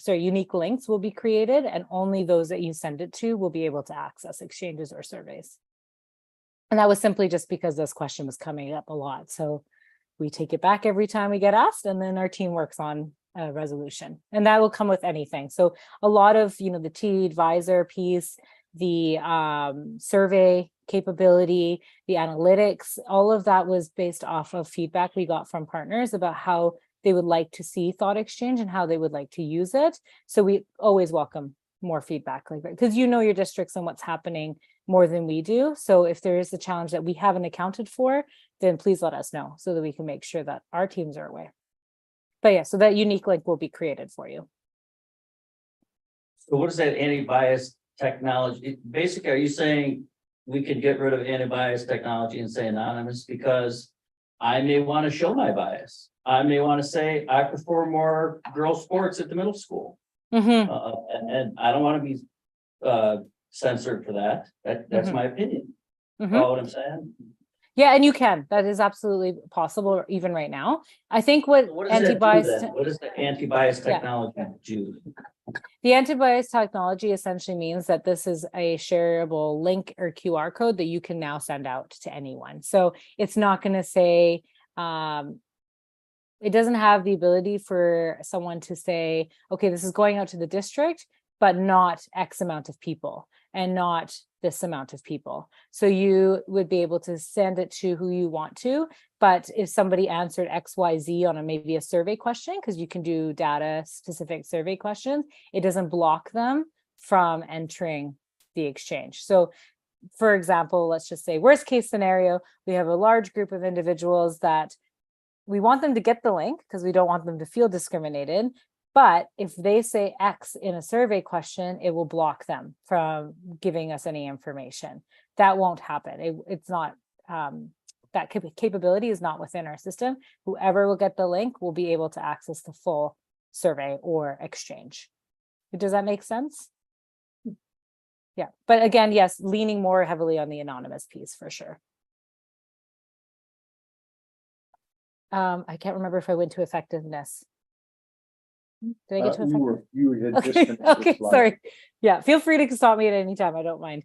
S10: unique links will be created, and only those that you send it to will be able to access exchanges or surveys. And that was simply just because this question was coming up a lot. So we take it back every time we get asked, and then our team works on a resolution, and that will come with anything. So a lot of, the T advisor piece, the survey capability, the analytics, all of that was based off of feedback we got from partners about how they would like to see Thought Exchange and how they would like to use it. So we always welcome more feedback like that, because your districts and what's happening more than we do. So if there is a challenge that we haven't accounted for, then please let us know so that we can make sure that our teams are aware. But yeah, so that unique link will be created for you.
S7: So what is that anti-bias technology? Basically, are you saying we could get rid of anti-bias technology and say anonymous? Because I may want to show my bias. I may want to say I prefer more girls' sports at the middle school. And I don't want to be censored for that. That's my opinion. Follow what I'm saying?
S10: Yeah, and you can. That is absolutely possible, even right now. I think what
S7: What does
S10: anti-bias
S7: that do then? What does the anti-bias technology do?
S10: The anti-bias technology essentially means that this is a shareable link or QR code that you can now send out to anyone. So it's not going to say, it doesn't have the ability for someone to say, okay, this is going out to the district, but not X amount of people and not this amount of people. So you would be able to send it to who you want to, but if somebody answered XYZ on maybe a survey question, because you can do data specific survey questions, it doesn't block them from entering the exchange. So for example, let's just say worst case scenario, we have a large group of individuals that we want them to get the link because we don't want them to feel discriminated. But if they say X in a survey question, it will block them from giving us any information. That won't happen. It's not, that capability is not within our system. Whoever will get the link will be able to access the full survey or exchange. Does that make sense? Yeah, but again, yes, leaning more heavily on the anonymous piece for sure. I can't remember if I went to effectiveness. Did I get to effectiveness? Okay, sorry. Yeah, feel free to stop me at any time. I don't mind.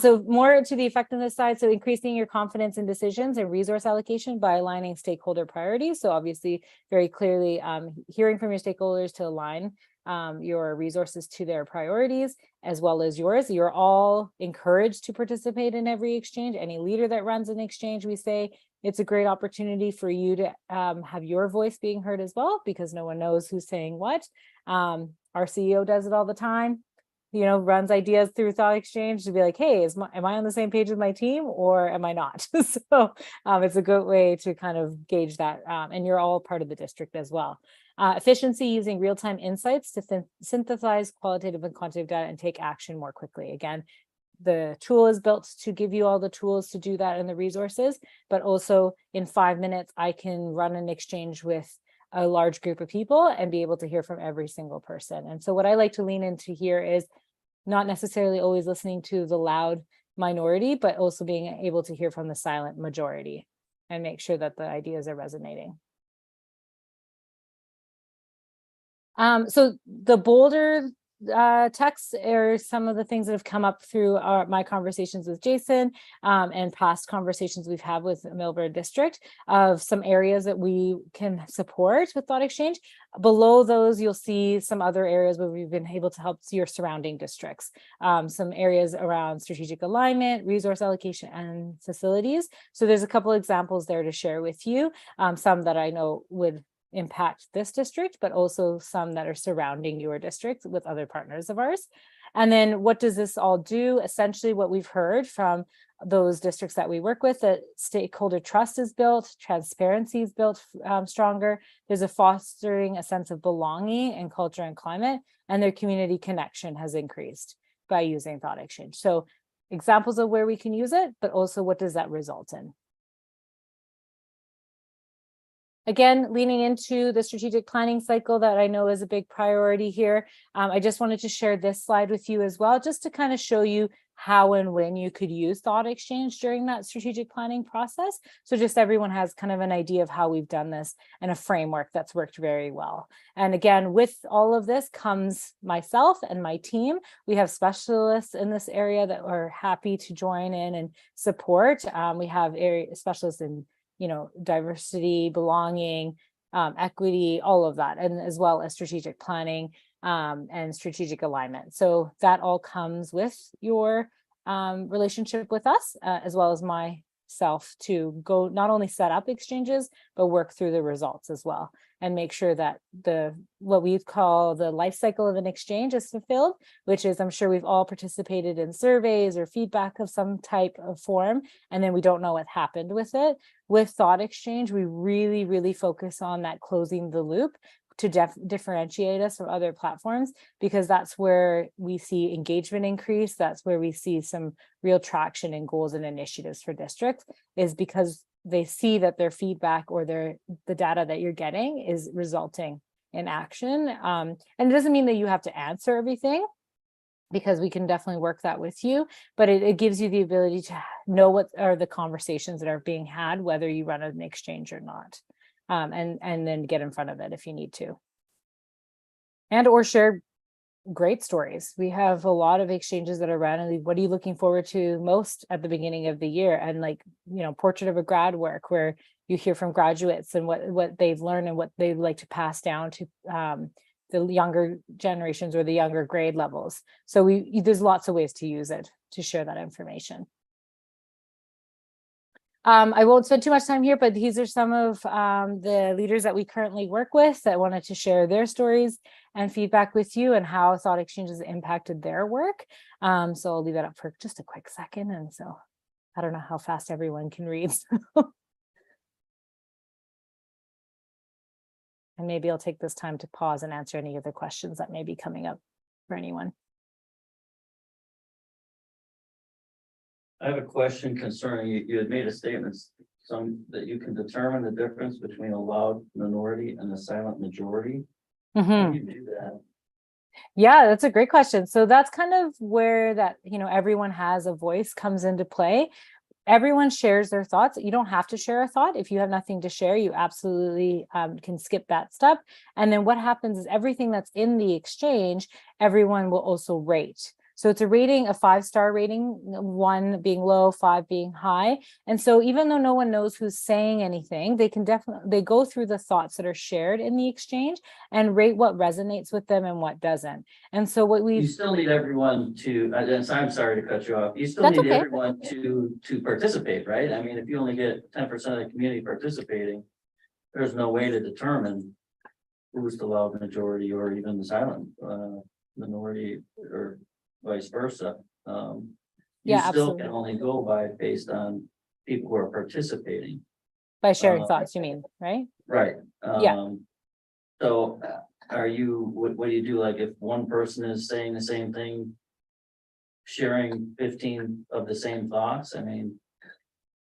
S10: So more to the effectiveness side. So increasing your confidence in decisions and resource allocation by aligning stakeholder priorities. So obviously, very clearly hearing from your stakeholders to align your resources to their priorities as well as yours. You're all encouraged to participate in every exchange. Any leader that runs an exchange, we say, it's a great opportunity for you to have your voice being heard as well, because no one knows who's saying what. Our CEO does it all the time, runs ideas through thought exchange to be like, hey, am I on the same page with my team or am I not? So it's a good way to kind of gauge that. And you're all part of the district as well. Efficiency, using real-time insights to synthesize qualitative and quantitative data and take action more quickly. Again, the tool is built to give you all the tools to do that and the resources, but also in 5 minutes, I can run an exchange with a large group of people and be able to hear from every single person. And so what I like to lean into here is not necessarily always listening to the loud minority, but also being able to hear from the silent majority and make sure that the ideas are resonating. So the bolder texts are some of the things that have come up through my conversations with Jason and past conversations we've had with Millburn District of some areas that we can support with thought exchange. Below those, you'll see some other areas where we've been able to help your surrounding districts. Some areas around strategic alignment, resource allocation, and facilities. So there's a couple examples there to share with you, some that I know would impact this district, but also some that are surrounding your district with other partners of ours. And then what does this all do? Essentially, what we've heard from those districts that we work with, that stakeholder trust is built, transparency is built stronger. There's a fostering a sense of belonging in culture and climate, and their community connection has increased by using thought exchange. So examples of where we can use it, but also what does that result in? Again, leaning into the strategic planning cycle that I know is a big priority here. I just wanted to share this slide with you as well, just to kind of show you how and when you could use thought exchange during that strategic planning process. So just everyone has kind of an idea of how we've done this and a framework that's worked very well. And again, with all of this comes myself and my team. We have specialists in this area that are happy to join in and support. We have area specialists in diversity, belonging, equity, all of that, and as well as strategic planning and strategic alignment. So that all comes with your relationship with us, as well as myself, to go not only set up exchanges, but work through the results as well, and make sure that what we call the life cycle of an exchange is fulfilled, which is, I'm sure we've all participated in surveys or feedback of some type of form, and then we don't know what happened with it. With thought exchange, we really, really focus on that closing the loop to differentiate us from other platforms, because that's where we see engagement increase. That's where we see some real traction in goals and initiatives for districts, is because they see that their feedback or the data that you're getting is resulting in action. And it doesn't mean that you have to answer everything, because we can definitely work that with you, but it gives you the ability to know what are the conversations that are being had, whether you run an exchange or not, and then get in front of it if you need to. And or share great stories. We have a lot of exchanges that are run. What are you looking forward to most at the beginning of the year? And portrait of a grad work, where you hear from graduates and what they've learned and what they'd like to pass down to the younger generations or the younger grade levels. So there's lots of ways to use it to share that information. I won't spend too much time here, but these are some of the leaders that we currently work with that wanted to share their stories and feedback with you and how thought exchanges impacted their work. So I'll leave that up for just a quick second. And so I don't know how fast everyone can read. And maybe I'll take this time to pause and answer any other questions that may be coming up for anyone.
S7: I have a question concerning, you had made a statement, that you can determine the difference between a loud minority and a silent majority. How do you do that?
S10: Yeah, that's a great question. So that's kind of where that, everyone has a voice comes into play. Everyone shares their thoughts. You don't have to share a thought. If you have nothing to share, you absolutely can skip that step. And then what happens is everything that's in the exchange, everyone will also rate. So it's a rating, a 5-star rating, 1 being low, 5 being high. And so even though no one knows who's saying anything, they can definitely, they go through the thoughts that are shared in the exchange and rate what resonates with them and what doesn't. And so what
S7: You
S10: we,
S7: still need everyone to, I'm sorry to cut you off, you still
S10: That's
S7: need
S10: okay.
S7: everyone to participate, right? I mean, if you only get 10% of the community participating, there's no way to determine who's the loud majority or even the silent minority or vice versa. You
S10: Yeah,
S7: still
S10: absolutely.
S7: can only go by based on people who are participating.
S10: By sharing
S7: Uh,
S10: thoughts, you mean, right?
S7: Right.
S10: Yeah.
S7: So are you, what do you do? Like if one person is saying the same thing, sharing 15 of the same thoughts? I mean.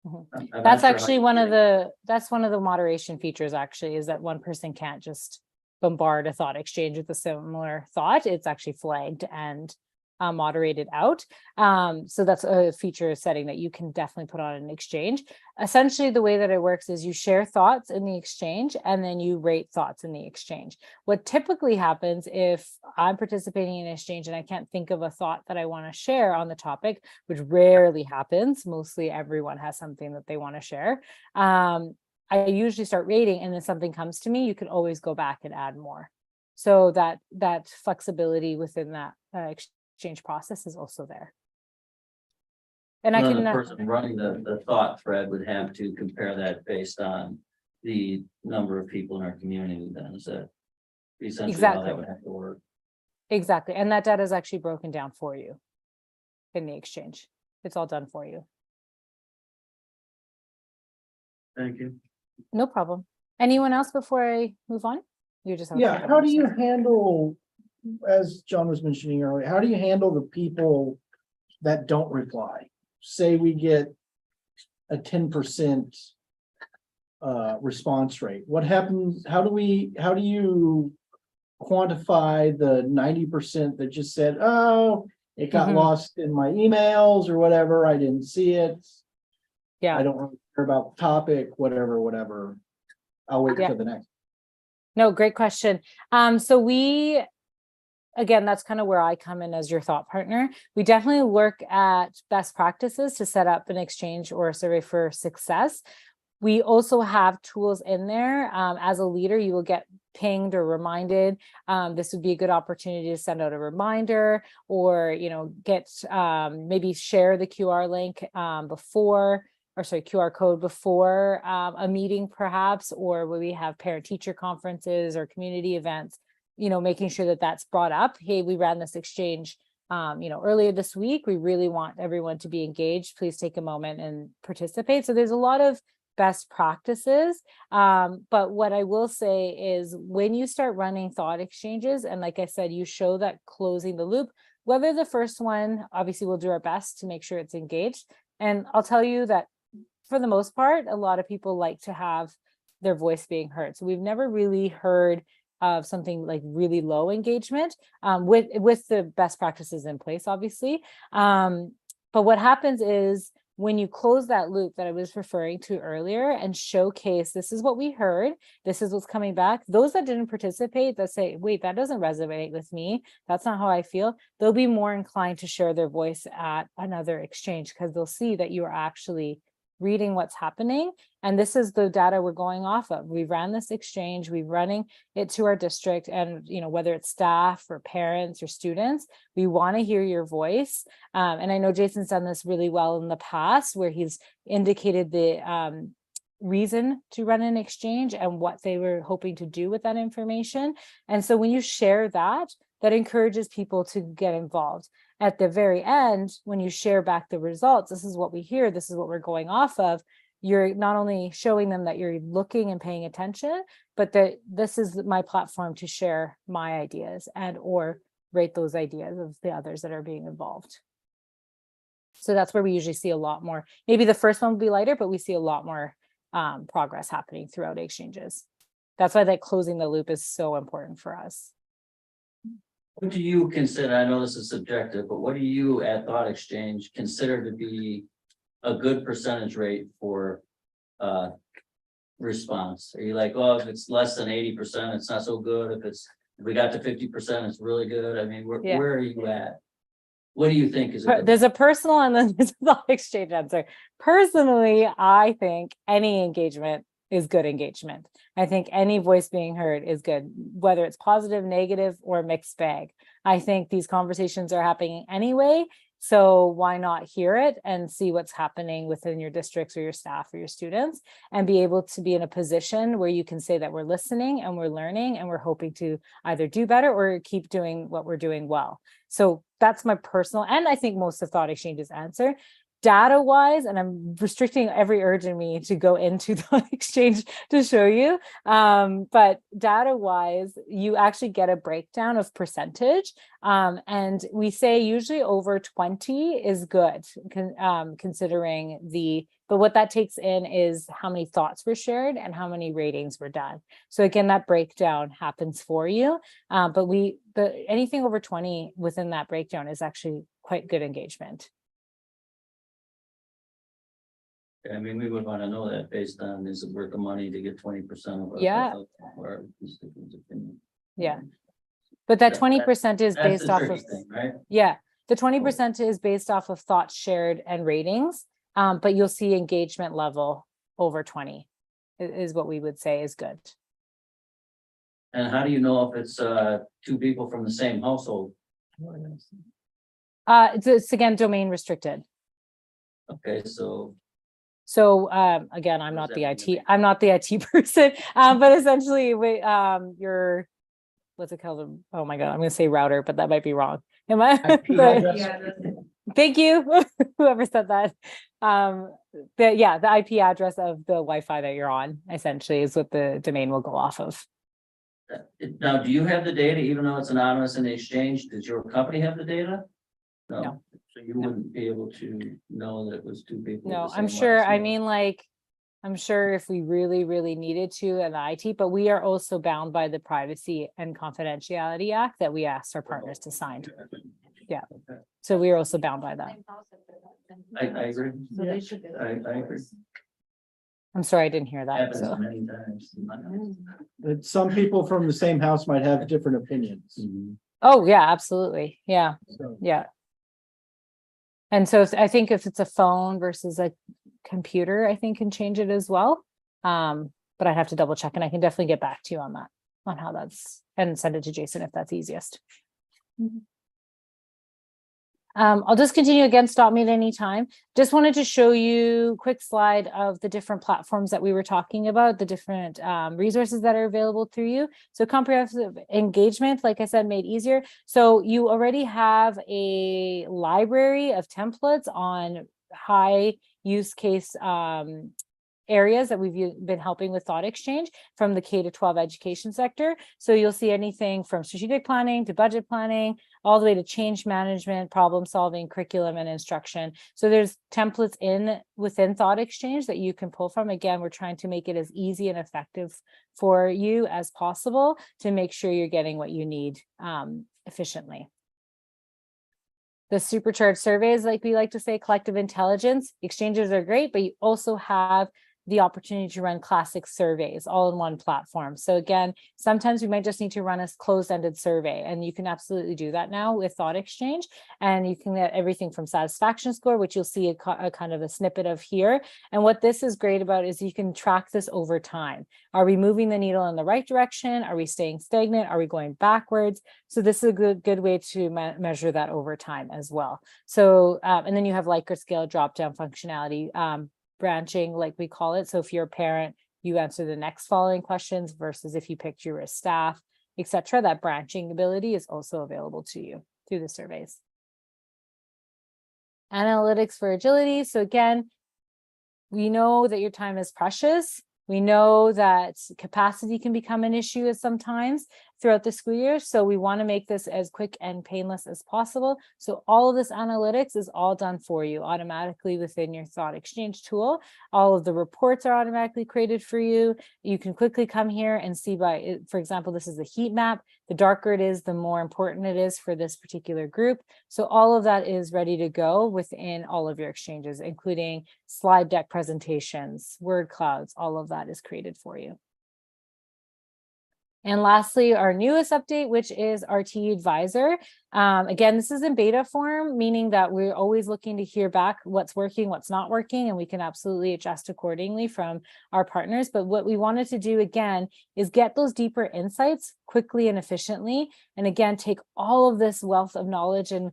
S10: Mhm.
S7: I'm not
S10: That's
S7: sure how
S10: actually
S7: you
S10: one
S7: do
S10: of
S7: it.
S10: that's one of the moderation features actually, is that one person can't just bombard a thought exchange with a similar thought. It's actually flagged and moderated out. So that's a feature setting that you can definitely put on an exchange. Essentially, the way that it works is you share thoughts in the exchange and then you rate thoughts in the exchange. What typically happens if I'm participating in an exchange and I can't think of a thought that I want to share on the topic, which rarely happens, mostly everyone has something that they want to share. I usually start rating, and then something comes to me, you can always go back and add more. So that flexibility within that exchange process is also there. And I
S7: Then
S10: can
S7: the person running the thought thread would have to compare that based on the number of people in our community. Then is that essentially how that
S10: exactly,
S7: would have to work?
S10: exactly. And that data is actually broken down for you in the exchange. It's all done for you.
S7: Thank you.
S10: No problem. Anyone else before I move on? You just have a
S1: Yeah,
S10: couple
S1: how
S10: more
S1: do you
S10: slides.
S1: handle, as John was mentioning earlier, how do you handle the people that don't reply? Say we get a 10% response rate. What happens? How do you quantify the 90% that just said, oh, it got
S10: Mhm.
S1: lost in my emails or whatever, I didn't see it.
S10: Yeah.
S1: I don't really care about the topic, whatever. I'll wait
S10: Yeah.
S1: for the next.
S10: No, great question. So we, again, that's kind of where I come in as your thought partner. We definitely work at best practices to set up an exchange or a survey for success. We also have tools in there. As a leader, you will get pinged or reminded. This would be a good opportunity to send out a reminder, or get maybe share the QR link QR code before a meeting perhaps, or when we have parent teacher conferences or community events, making sure that that's brought up. Hey, we ran this exchange earlier this week. We really want everyone to be engaged. Please take a moment and participate. So there's a lot of best practices. But what I will say is when you start running thought exchanges, and like I said, you show that closing the loop, whether the first one, obviously we'll do our best to make sure it's engaged. And I'll tell you that for the most part, a lot of people like to have their voice being heard. So we've never really heard of something like really low engagement with the best practices in place, obviously. But what happens is when you close that loop that I was referring to earlier and showcase, this is what we heard, this is what's coming back, those that didn't participate, that say, wait, that doesn't resonate with me, that's not how I feel, they'll be more inclined to share their voice at another exchange because they'll see that you are actually reading what's happening. And this is the data we're going off of. We ran this exchange, we're running it to our district, and whether it's staff or parents or students, we want to hear your voice. And I know Jason's done this really well in the past, where he's indicated the reason to run an exchange and what they were hoping to do with that information. And so when you share that, that encourages people to get involved. At the very end, when you share back the results, this is what we hear, this is what we're going off of, you're not only showing them that you're looking and paying attention, but that this is my platform to share my ideas and or rate those ideas of the others that are being involved. So that's where we usually see a lot more. Maybe the first one will be lighter, but we see a lot more progress happening throughout exchanges. That's why that closing the loop is so important for us.
S7: What do you consider, I know this is subjective, but what do you at Thought Exchange consider to be a good percentage rate for response? Are you like, oh, if it's less than 80%, it's not so good. If we got to 50%, it's really good. I mean, where are you at? What do you think is? a good
S10: There's a personal and then there's a thought exchange answer. Personally, I think any engagement is good engagement. I think any voice being heard is good, whether it's positive, negative, or mixed bag. I think these conversations are happening anyway. So why not hear it and see what's happening within your districts or your staff or your students, and be able to be in a position where you can say that we're listening and we're learning and we're hoping to either do better or keep doing what we're doing well. So that's my personal, and I think most of Thought Exchange's answer. Data wise, and I'm restricting every urge in me to go into Thought Exchange to show you. But data wise, you actually get a breakdown of percentage. And we say usually over 20 is good, considering but what that takes in is how many thoughts were shared and how many ratings were done. So again, that breakdown happens for you. But anything over 20 within that breakdown is actually quite good engagement.
S7: I mean, we would want to know that based on, is it worth the money to get 20% of our.
S10: Yeah.
S7: of our constituents' opinion?
S10: Yeah. But that
S7: That-
S10: 20% is
S7: That's
S10: based
S7: the
S10: off
S7: tricky
S10: of,
S7: thing, right?
S10: yeah, the 20% is based off of thoughts shared and ratings. But you'll see engagement level over 20 is what we would say is good.
S7: And how do you know if it's two people from the same household?
S10: It's again, domain restricted.
S7: Okay, so
S10: So again, I'm
S7: What
S10: not
S7: does
S10: the
S7: that
S10: IT,
S7: mean?
S10: I'm not the IT person, but essentially your, what's it called? Oh my God, I'm gonna say router, but that might be wrong. Am I?
S1: IP
S10: But-
S1: address.
S10: Thank you, whoever said that. The IP address of the Wi-Fi that you're on essentially is what the domain will go off of.
S7: now, do you have the data, even though it's anonymous in the exchange? Does your company have the data?
S10: No.
S7: So you wouldn't be able to know that it was two people. with
S10: No,
S7: the
S10: I'm
S7: same
S10: sure,
S7: last
S10: I
S7: name?
S10: mean, like, I'm sure if we really, really needed to in the IT, but we are also bound by the Privacy and Confidentiality Act that we asked our partners to sign. Yeah. So we are also bound by that.
S7: I agree.
S9: So they should. do that.
S7: I agree.
S10: I'm sorry, I didn't hear that.
S7: Happens
S10: So,
S7: many times. in my house.
S1: That some people from the same house might have different opinions.
S10: oh, yeah, absolutely. Yeah,
S1: So,
S10: yeah. And so I think if it's a phone versus a computer, I think can change it as well. But I'd have to double check, and I can definitely get back to you on that, on how that's, and send it to Jason if that's easiest. I'll just continue again, stop me at any time. Just wanted to show you a quick slide of the different platforms that we were talking about, the different resources that are available through you. So comprehensive engagement, like I said, made easier. So you already have a library of templates on high use case areas that we've been helping with Thought Exchange from the K-12 education sector. So you'll see anything from strategic planning to budget planning, all the way to change management, problem solving, curriculum, and instruction. So there's templates within Thought Exchange that you can pull from. Again, we're trying to make it as easy and effective for you as possible to make sure you're getting what you need efficiently. The supercharged surveys, like we like to say, collective intelligence, exchanges are great, but you also have the opportunity to run classic surveys all in one platform. So again, sometimes we might just need to run a closed-ended survey, and you can absolutely do that now with Thought Exchange. And you can get everything from satisfaction score, which you'll see a kind of a snippet of here. And what this is great about is you can track this over time. Are we moving the needle in the right direction? Are we staying stagnant? Are we going backwards? So this is a good way to measure that over time as well. So, and then you have Likert scale drop-down functionality, branching, like we call it. So if you're a parent, you answer the next following questions versus if you picked your staff, etc. That branching ability is also available to you through the surveys. Analytics for agility. So again, we know that your time is precious. We know that capacity can become an issue at sometimes throughout the school year. So we want to make this as quick and painless as possible. So all of this analytics is all done for you automatically within your Thought Exchange tool. All of the reports are automatically created for you. You can quickly come here and see by, for example, this is a heat map. The darker it is, the more important it is for this particular group. So all of that is ready to go within all of your exchanges, including slide deck presentations, word clouds, all of that is created for you. And lastly, our newest update, which is RT Advisor. Again, this is in beta form, meaning that we're always looking to hear back what's working, what's not working, and we can absolutely adjust accordingly from our partners. But what we wanted to do again is get those deeper insights quickly and efficiently. And again, take all of this wealth of knowledge and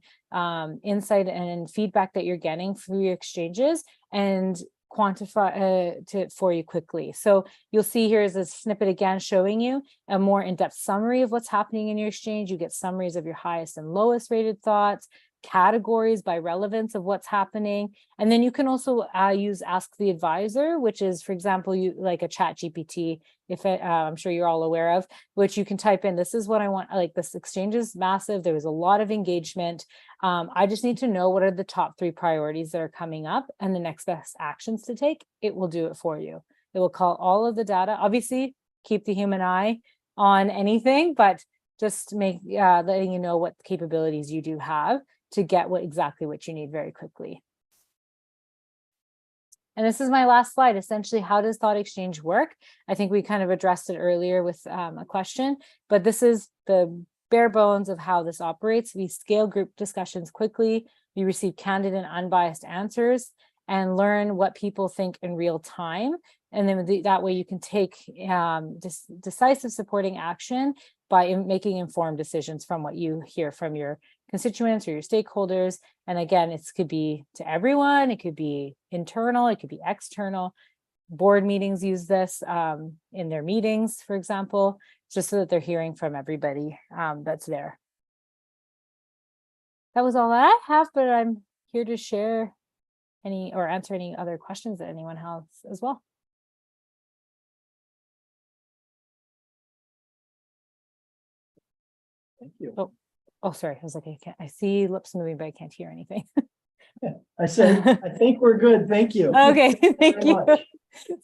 S10: insight and feedback that you're getting through your exchanges and quantify for you quickly. So you'll see here is a snippet again showing you a more in-depth summary of what's happening in your exchange. You get summaries of your highest and lowest rated thoughts, categories by relevance of what's happening. And then you can also use Ask the Advisor, which is, for example, you like a chat GPT, if I'm sure you're all aware of, which you can type in, this is what I want, like this exchange is massive. There was a lot of engagement. I just need to know what are the top 3 priorities that are coming up and the next best actions to take. It will do it for you. It will call all of the data. Obviously, keep the human eye on anything, but just letting you know what capabilities you do have to get exactly what you need very quickly. And this is my last slide. Essentially, how does Thought Exchange work? I think we kind of addressed it earlier with a question, but this is the bare bones of how this operates. We scale group discussions quickly. We receive candid and unbiased answers and learn what people think in real time. And then that way you can take decisive supporting action by making informed decisions from what you hear from your constituents or your stakeholders. And again, it could be to everyone, it could be internal, it could be external. Board meetings use this in their meetings, for example, just so that they're hearing from everybody that's there. That was all I have, but I'm here to share any or answer any other questions that anyone has as well.
S1: Thank you.
S10: Oh, sorry. I was like, I see lips moving, but I can't hear anything.
S1: I said, I think we're good. Thank you.
S10: Okay, thank
S1: Very
S10: you.
S1: much.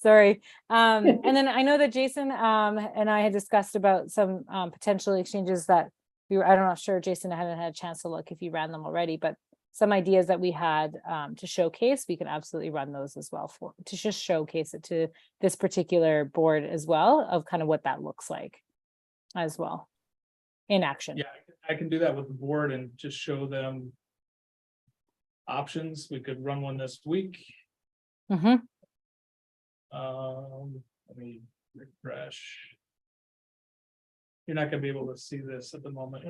S10: Sorry. And then I know that Jason and I had discussed about some potential exchanges that I'm not sure, Jason, I haven't had a chance to look if you ran them already, but some ideas that we had to showcase, we can absolutely run those as well to just showcase it to this particular board as well of kind of what that looks like as well in action.
S3: Yeah, I can do that with the board and just show them options. We could run one this week.
S10: Mm-hmm.
S3: Let me refresh. You're not gonna be able to see this at the moment.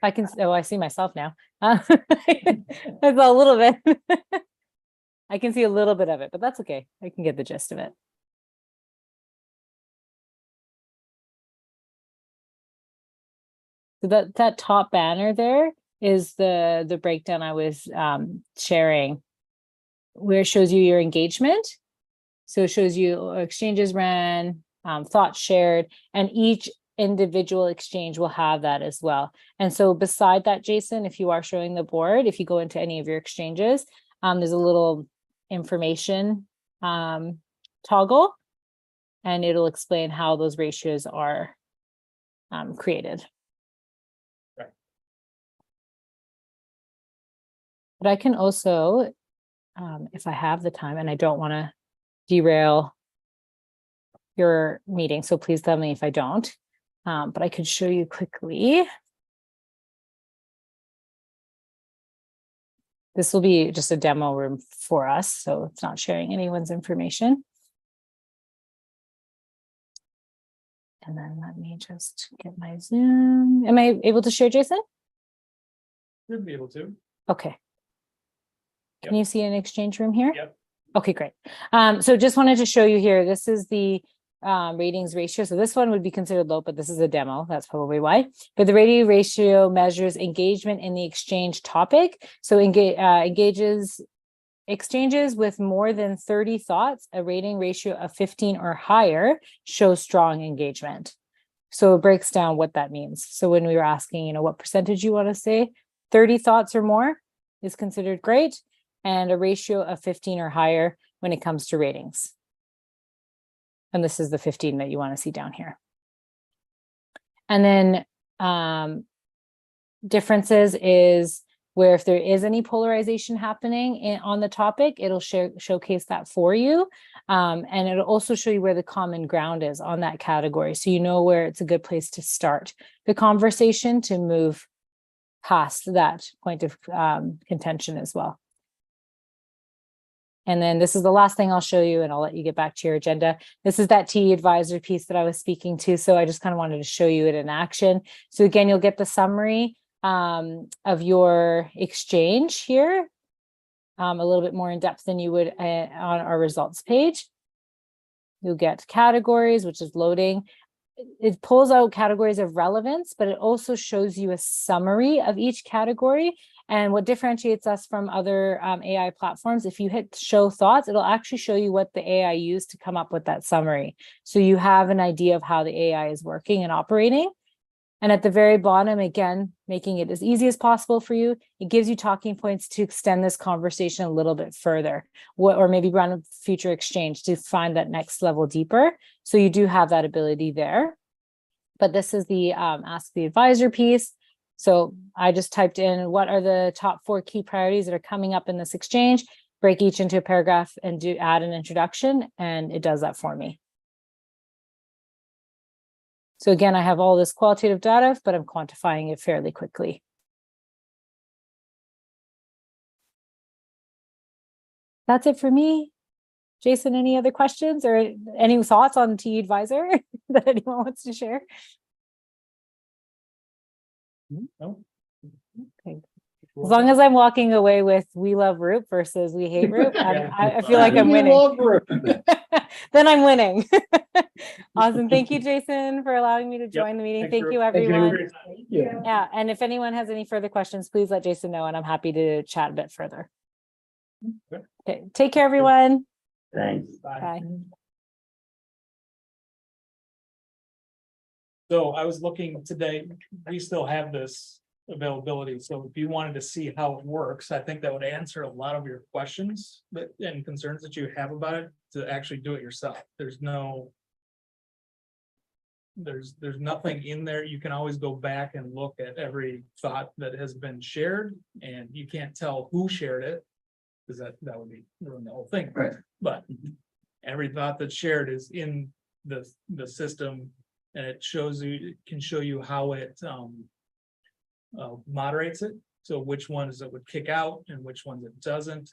S10: I can, oh, I see myself now. It's a little bit. I can see a little bit of it, but that's okay. I can get the gist of it. So that top banner there is the breakdown I was sharing, where it shows you your engagement. So it shows you exchanges ran, thoughts shared, and each individual exchange will have that as well. And so beside that, Jason, if you are showing the board, if you go into any of your exchanges, there's a little information toggle, and it'll explain how those ratios are created.
S3: Right.
S10: But I can also, if I have the time, and I don't want to derail your meeting, so please tell me if I don't, but I could show you quickly. This will be just a demo room for us, so it's not sharing anyone's information. And then let me just get my Zoom. Am I able to share, Jason?
S3: Should be able to.
S10: Okay. Can
S3: Yep.
S10: you see an exchange room here?
S3: Yep.
S10: Okay, great. So just wanted to show you here, this is the ratings ratio. So this one would be considered low, but this is a demo. That's probably why. But the rating ratio measures engagement in the exchange topic. So exchanges with more than 30 thoughts, a rating ratio of 15 or higher shows strong engagement. So it breaks down what that means. So when we were asking, what percentage you want to say, 30 thoughts or more is considered great, and a ratio of 15 or higher when it comes to ratings. And this is the 15 that you want to see down here. And then differences is where if there is any polarization happening on the topic, it'll showcase that for you. And it'll also show you where the common ground is on that category. So you know where it's a good place to start the conversation to move past that point of contention as well. And then this is the last thing I'll show you, and I'll let you get back to your agenda. This is that TE advisor piece that I was speaking to. So I just kind of wanted to show you it in action. So again, you'll get the summary of your exchange here, a little bit more in depth than you would on our results page. You'll get categories, which is loading. It pulls out categories of relevance, but it also shows you a summary of each category. And what differentiates us from other AI platforms, if you hit show thoughts, it'll actually show you what the AI used to come up with that summary. So you have an idea of how the AI is working and operating. And at the very bottom, again, making it as easy as possible for you, it gives you talking points to extend this conversation a little bit further, or maybe run a future exchange to find that next level deeper. So you do have that ability there. But this is the Ask the Advisor piece. So I just typed in what are the top 4 key priorities that are coming up in this exchange, break each into a paragraph and add an introduction, and it does that for me. So again, I have all this qualitative data, but I'm quantifying it fairly quickly. That's it for me. Jason, any other questions or any thoughts on TE Advisor that anyone wants to share?
S3: No.
S10: Okay. As long as I'm walking away with we love Roop versus we hate Roop, I feel like I'm winning. Then I'm winning. Awesome. Thank you, Jason, for allowing me to join the meeting. Thank you, everyone. Yeah. And if anyone has any further questions, please let Jason know, and I'm happy to chat a bit further. Okay. Take care, everyone.
S7: Thanks.
S10: Bye.
S3: So I was looking today, we still have this availability. So if you wanted to see how it works, I think that would answer a lot of your questions and concerns that you have about it, to actually do it yourself. There's nothing in there. You can always go back and look at every thought that has been shared, and you can't tell who shared it, because that would be ruin the whole thing.
S7: Right.
S3: But every thought that's shared is in the system, and it shows you, it can show you how it moderates it. So which ones it would kick out and which ones it doesn't.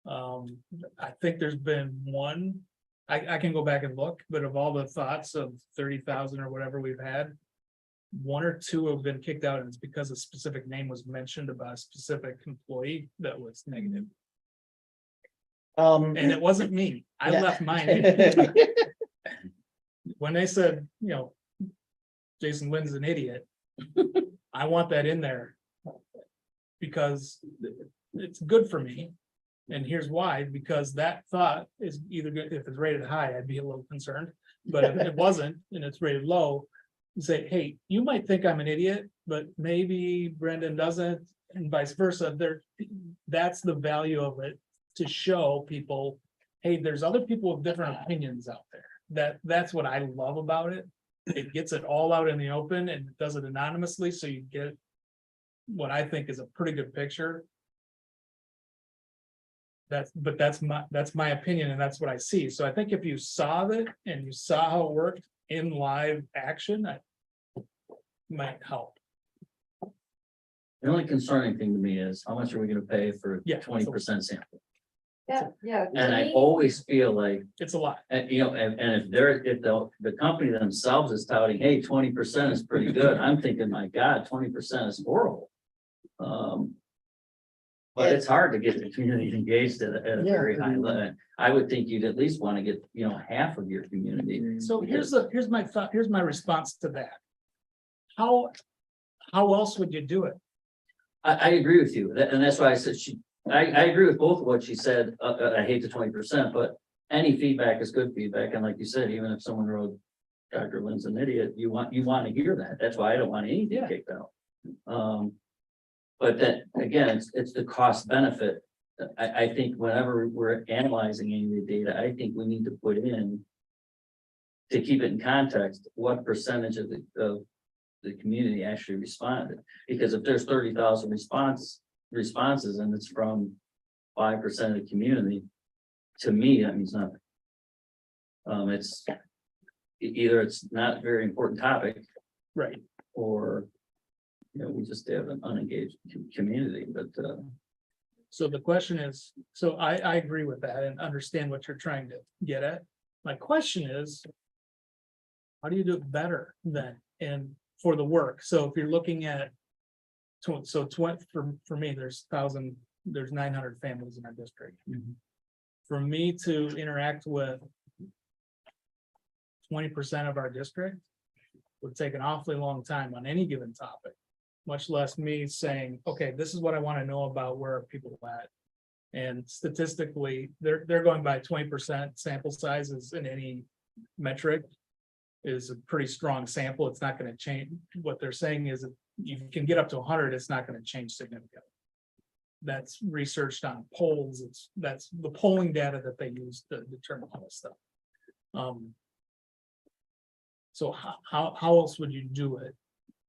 S3: I think there's been one, I can go back and look, but of all the thoughts of 30,000 or whatever we've had, 1 or 2 have been kicked out, and it's because a specific name was mentioned about a specific employee that was negative. And it wasn't me. I left mine in. When they said, Jason Lynn's an idiot, I want that in there because it's good for me. And here's why, because that thought is either good. If it's rated high, I'd be a little concerned, but if it wasn't and it's rated low, you say, hey, you might think I'm an idiot, but maybe Brendan doesn't, and vice versa. That's the value of it, to show people, hey, there's other people with different opinions out there. That's what I love about it. It gets it all out in the open and it does it anonymously, so you get what I think is a pretty good picture. That's my opinion, and that's what I see. So I think if you saw it and you saw how it worked in live action, that might help.
S7: The only concerning thing to me is how much are we gonna pay for 20% sample?
S5: Yeah.
S7: And I always feel like,
S3: It's a lot.
S7: and if the company themselves is touting, hey, 20% is pretty good, I'm thinking, my God, 20% is horrible. But it's hard to get the community engaged at a very high level. I would think you'd at least want to get, half of your community.
S3: So here's my thought, here's my response to that. How else would you do it?
S7: I agree with you, and that's why I said I agree with both of what she said. I hate the 20%, but any feedback is good feedback. And like you said, even if someone wrote Dr. Lynn's an idiot, you want to hear that. That's why I don't want anything kicked out. But that, again, it's the cost benefit. I think whenever we're analyzing any of the data, I think we need to put in, to keep it in context, what percentage of the community actually responded. Because if there's 30,000 response responses and it's from 5% of the community, to me, that means nothing. It's either it's not a very important topic,
S3: Right.
S7: or, we just have an unengaged community, but,
S3: So the question is, so I agree with that and understand what you're trying to get at. My question is, how do you do it better then, and for the work? So if you're looking at for me, there's 900 families in our district. For me to interact with 20% of our district would take an awfully long time on any given topic. Much less me saying, okay, this is what I want to know about where are people at. And statistically, they're going by 20% sample sizes in any metric is a pretty strong sample. It's not going to change. What they're saying is if you can get up to 100, it's not going to change significantly. That's researched on polls. That's the polling data that they use to determine all this stuff. So how else would you do it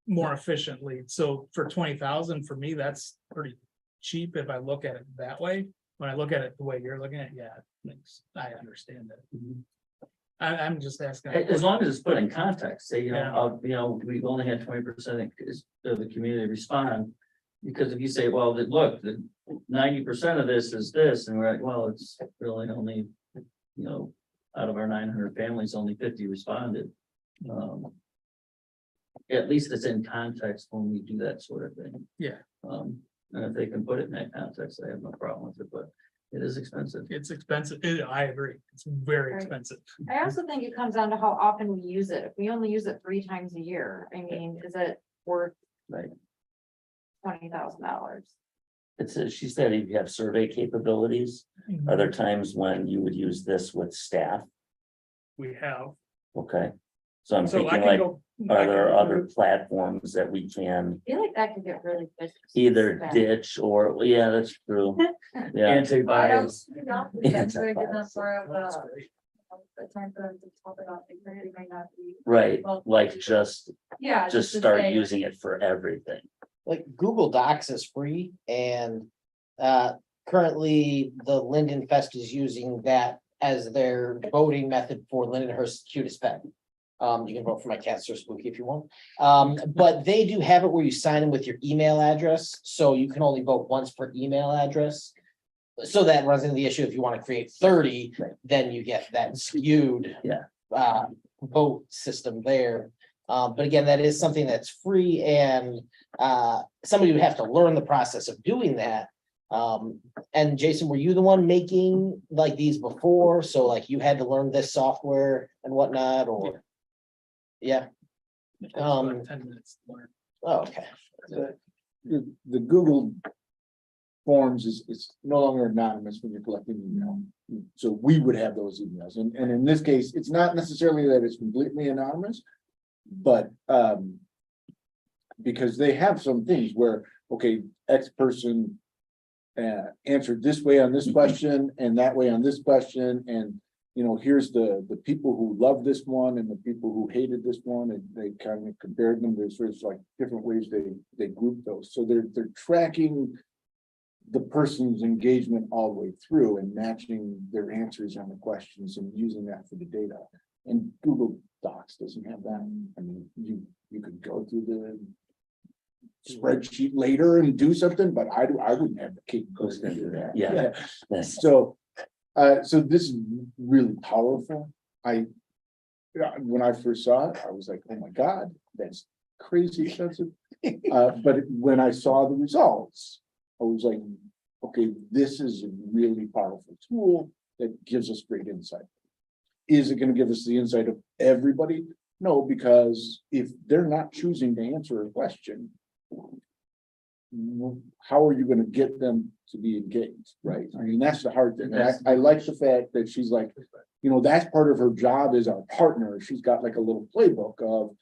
S3: more efficiently? So for 20,000, for me, that's pretty cheap if I look at it that way. When I look at it the way you're looking at it, yeah, I understand that. I'm just asking.
S7: as long as it's put in context, say, we've only had 20% of the community respond. Because if you say, well, look, the 90% of this is this, and we're like, well, it's really only, out of our 900 families, only 50 responded. At least it's in context when we do that sort of thing.
S3: Yeah.
S7: And if they can put it in that context, I have no problem with it, but it is expensive.
S3: It's expensive. I agree. It's very
S5: Right.
S3: expensive.
S5: I also think it comes down to how often we use it. If we only use it 3 times a year, I mean, is it worth
S7: Right.
S5: $20,000?
S2: She said if you have survey capabilities, are there times when you would use this with staff?
S3: We have.
S2: Okay. So I'm
S3: So I
S2: thinking
S3: can
S2: like,
S3: go.
S2: are there other platforms that we can
S5: I feel like that could get really busy.
S2: either ditch or, yeah, that's true. Yeah,
S7: Anti-bias.
S5: The time for them to talk about things that they might not be.
S2: right, like just
S5: Yeah.
S2: start using it for everything.
S6: Like Google Docs is free and currently the Linden Fest is using that as their voting method for Lindenhurst's cutest pet. You can vote for my cat, Sir Spooky, if you want. But they do have it where you sign in with your email address, so you can only vote once per email address. So that runs into the issue if you want to create 30, then you get that skewed vote system there. But again, that is something that's free and somebody would have to learn the process of doing that. And Jason, were you the one making like these before? So like you had to learn this software and whatnot, or? Yeah.
S3: It takes about 10 minutes to learn.
S6: Oh, okay.
S8: The Google Forms is no longer anonymous when you're collecting email. So we would have those emails. And in this case, it's not necessarily that it's completely anonymous, but because they have some things where, okay, X person answered this way on this question and that way on this question. And, here's the people who love this one and the people who hated this one, and they kind of compared them. There's like different ways they group those. So they're tracking the person's engagement all the way through and matching their answers on the questions and using that for the data. And Google Docs doesn't have that. I mean, you could go through the spreadsheet later and do something, but I wouldn't have the capability to do that.
S2: Yeah. Yes.
S8: So this is really powerful. When I first saw it, I was like, oh my God, that's crazy expensive. But when I saw the results, I was like, okay, this is a really powerful tool that gives us great insight. Is it going to give us the insight of everybody? No, because if they're not choosing to answer a question, how are you going to get them to be engaged, right? I mean, that's the hard thing. I like the fact that she's like, that's part of her job as our partner. She's got like a little playbook of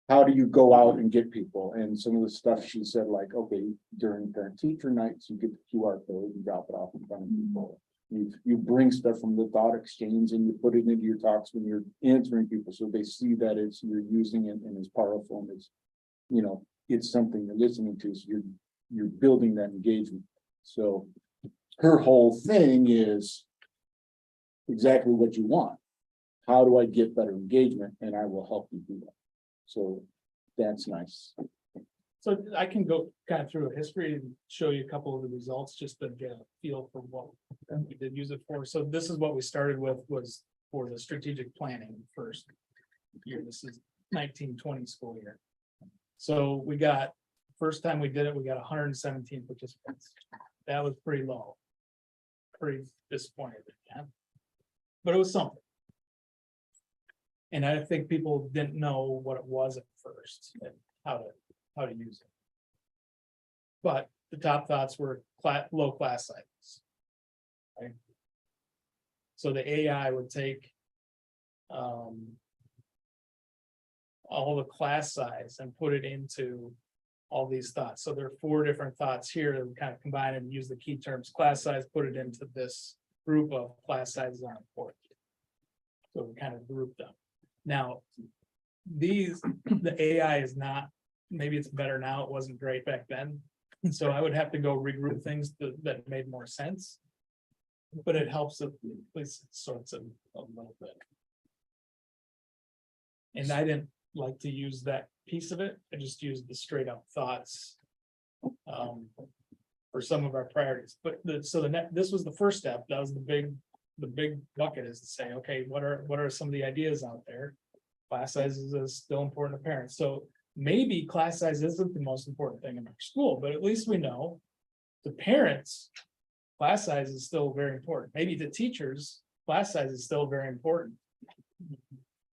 S8: how do you go out and get people? And some of the stuff she said, like, okay, during parent teacher nights, you get the QR code and drop it off in front of people. You bring stuff from the thought exchange and you put it into your talks when you're answering people, so they see that you're using it and it's powerful and it's something you're listening to. So you're building that engagement. So her whole thing is exactly what you want. How do I get better engagement? And I will help you do that. So that's nice.
S3: So I can go kind of through a history and show you a couple of the results, just to get a feel for what we did use it for. So this is what we started with, was for the strategic planning first year. This is 1920 school year. So we got, first time we did it, we got 117 participants. That was pretty low. Pretty disappointed, yeah. But it was something. And I think people didn't know what it was at first and how to use it. But the top thoughts were low class sizes. Right? So the AI would take all the class size and put it into all these thoughts. So there are 4 different thoughts here that we kind of combine and use the key terms: class size, put it into this group of class sizes are important. So we kind of group them. Now, the AI is not, maybe it's better now, it wasn't great back then. So I would have to go regroup things that made more sense. But it helps, at least it sorts of a little bit. And I didn't like to use that piece of it. I just used the straight up thoughts for some of our priorities. But this was the first step. That was the big bucket, is to say, okay, what are some of the ideas out there? Class sizes is still important to parents. So maybe class size isn't the most important thing in our school, but at least we know the parents, class size is still very important. Maybe the teachers, class size is still very important.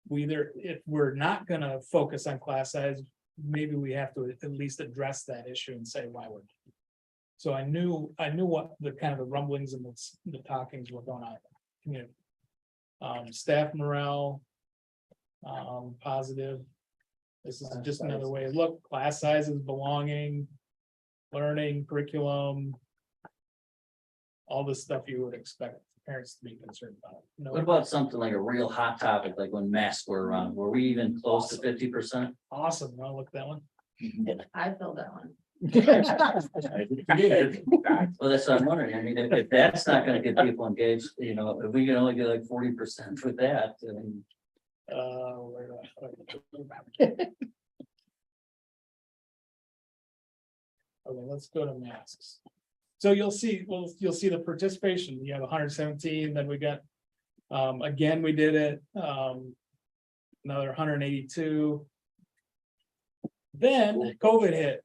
S3: If we're not gonna focus on class size, maybe we have to at least address that issue and say why we're. So I knew what the kind of the rumblings and the talkings were going on in the community. Staff morale, positive. This is just another way to look. Class sizes, belonging, learning, curriculum, all the stuff you would expect parents to be concerned about.
S7: What about something like a real hot topic, like when masks were around? Were we even close to 50%?
S3: Awesome. I'll look at that one.
S9: I filled that one.
S7: Well, that's what I'm wondering. I mean, if that's not gonna get people engaged, if we can only get like 40% with that, I mean.
S3: Where do I- Okay, let's go to masks. So you'll see the participation. You have 117, then we got, again, we did it, another 182. Then COVID hit,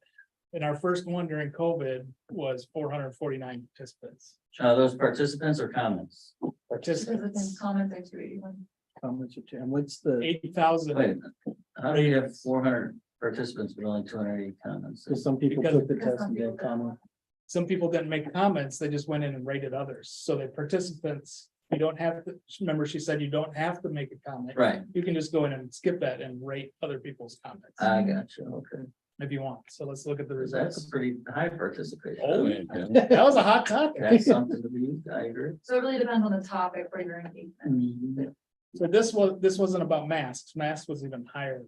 S3: and our first one during COVID was 449 participants.
S7: Those participants or comments?
S3: Participants,
S9: Comments are 281.
S1: Comments are 10. What's the,
S3: 8,000.
S7: Wait a minute. How do you have 400 participants but only 280 comments?
S1: because some people
S3: Because-
S1: took the test and didn't comment.
S3: Some people didn't make comments, they just went in and rated others. So the participants, you don't have to, remember, she said you don't have to make a comment.
S7: Right,
S3: You can just go in and skip that and rate other people's comments
S7: I got you, okay.
S3: if you want. So let's look at the
S7: That's
S3: results.
S7: a pretty high participation.
S3: Oh, that was a hot topic.
S7: That's something to be, I agree.
S9: So it really depends on the topic for your engagement.
S3: So this wasn't about masks. Masks was even higher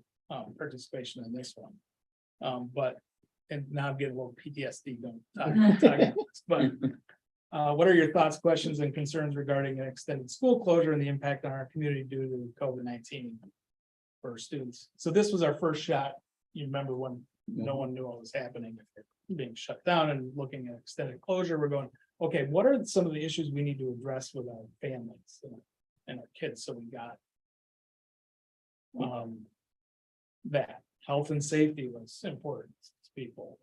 S3: participation than this one. But, and now I'm getting a little PTSD going. But what are your thoughts, questions, and concerns regarding an extended school closure and the impact on our community due to COVID-19 for students? So this was our first shot. You remember when no one knew what was happening, being shut down and looking at extended closure, we're going, okay, what are some of the issues we need to address with our families and our kids? So we got that health and safety was important to people.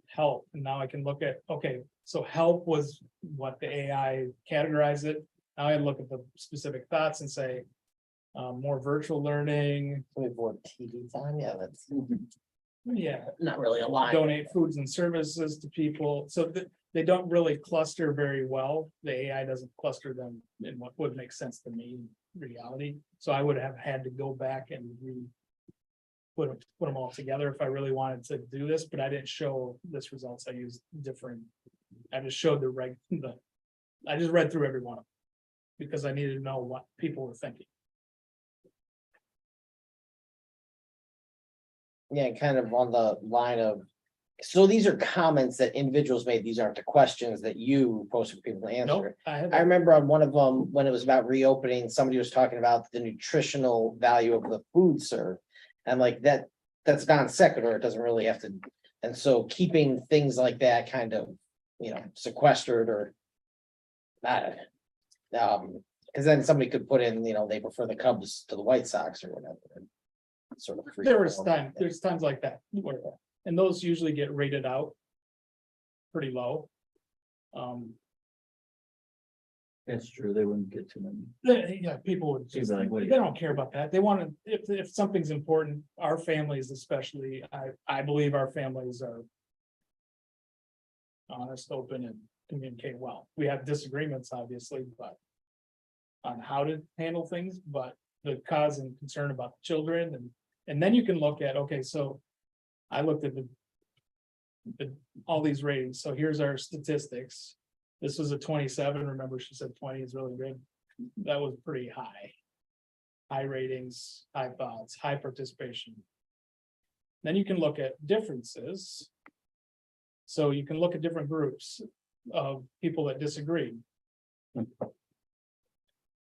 S3: Health, and now I can look at, okay, so health was what the AI categorized it. Now I look at the specific thoughts and say, more virtual learning,
S6: With more TV time, yeah, that's
S3: yeah,
S6: not really a line.
S3: donate foods and services to people, so they don't really cluster very well. The AI doesn't cluster them in what would make sense to me in reality. So I would have had to go back and put them all together if I really wanted to do this, but I didn't show this results. I used different. I just showed I just read through every one of them because I needed to know what people were thinking.
S6: Yeah, kind of on the line of So these are comments that individuals made. These aren't the questions that you posted for people to
S3: Nope,
S6: answer.
S3: I have.
S6: I remember on one of them, when it was about reopening, somebody was talking about the nutritional value of the food served. And like that's non sequitur, it doesn't really have to, and so keeping things like that kind of, sequestered or. Not. Because then somebody could put in, they prefer the Cubs to the White Sox or whatever. Sort of.
S3: There's times like that, and those usually get rated out. Pretty low.
S7: It's true, they wouldn't get too many.
S3: Yeah, people would just,
S7: Exactly.
S3: they don't care about that. They want to, if something's important, our families especially, I believe our families are. Honest, open and communicate well. We have disagreements, obviously, but. On how to handle things, but the cause and concern about the children and then you can look at, okay, so. I looked at all these ratings, so here's our statistics. This was a 27, remember she said 20 is really good. That was pretty high. High ratings, high thoughts, high participation. Then you can look at differences. So you can look at different groups of people that disagree.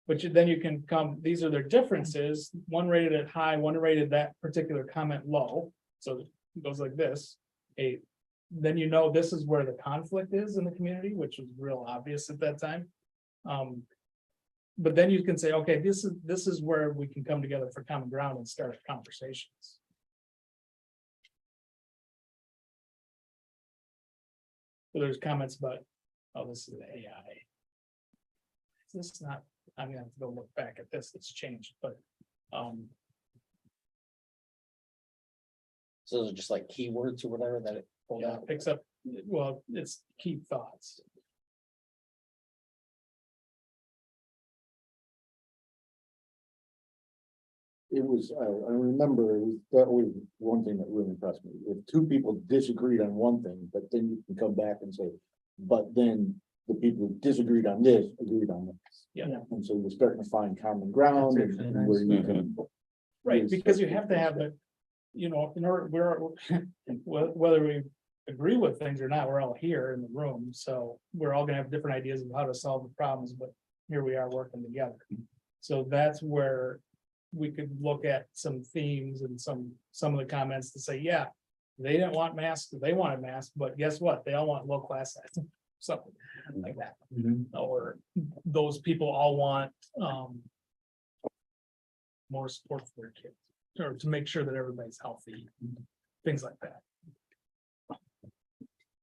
S3: But then you can these are their differences, one rated it high, one rated that particular comment low, so it goes like this. Then this is where the conflict is in the community, which was real obvious at that time. But then you can say, okay, this is where we can come together for common ground and start conversations. So there's comments about, oh, this is AI. This is not, I'm gonna have to go look back at this, it's changed, but
S6: So those are just like keywords or whatever that it pulled
S3: yeah,
S6: out.
S3: picks up, well, it's key thoughts.
S8: It was, I remember, that was one thing that really impressed me. If two people disagreed on one thing, but then you can come back and say, but then the people who disagreed on this, agreed on this.
S3: Yeah.
S8: And so you're starting to find common ground
S7: That's
S8: and
S7: actually
S8: where you
S7: nice.
S8: can.
S3: Right, because you have to have it, in order, whether we agree with things or not, we're all here in the room, so we're all gonna have different ideas of how to solve the problems, but here we are working together. So that's where we could look at some themes and some of the comments to say, yeah, they didn't want masks, they wanted masks, but guess what? They all want low class size, something like that. Or those people all want, more support for their kids, or to make sure that everybody's healthy, things like that.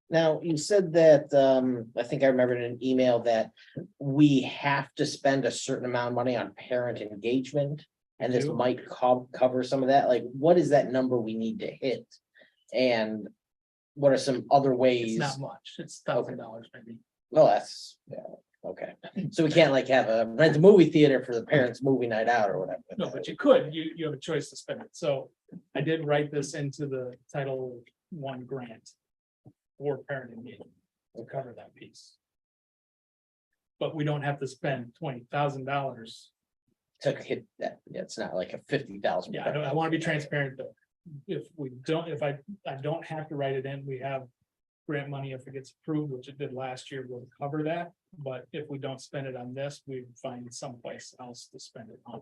S6: Now, you said that, I think I remembered in an email that we have to spend a certain amount of money on parent engagement. And this
S3: do.
S6: might cover some of that, like, what is that number we need to hit? And what are some other
S3: It's
S6: ways?
S3: not much, it's $1,000 maybe.
S6: Well, that's, yeah, okay, so we can't like have rent a movie theater for the parents' movie night out or whatever.
S3: No, but you could, you have a choice to spend it, so I did write this into the Title I grant. For parent engagement, to cover that piece. But we don't have to spend $20,000.
S6: To hit that, yeah, it's not like a 50,000.
S3: Yeah, I want to be transparent though. If we don't, if I don't have to write it in, we have grant money if it gets approved, which it did last year, will cover that. But if we don't spend it on this, we find someplace else to spend it on.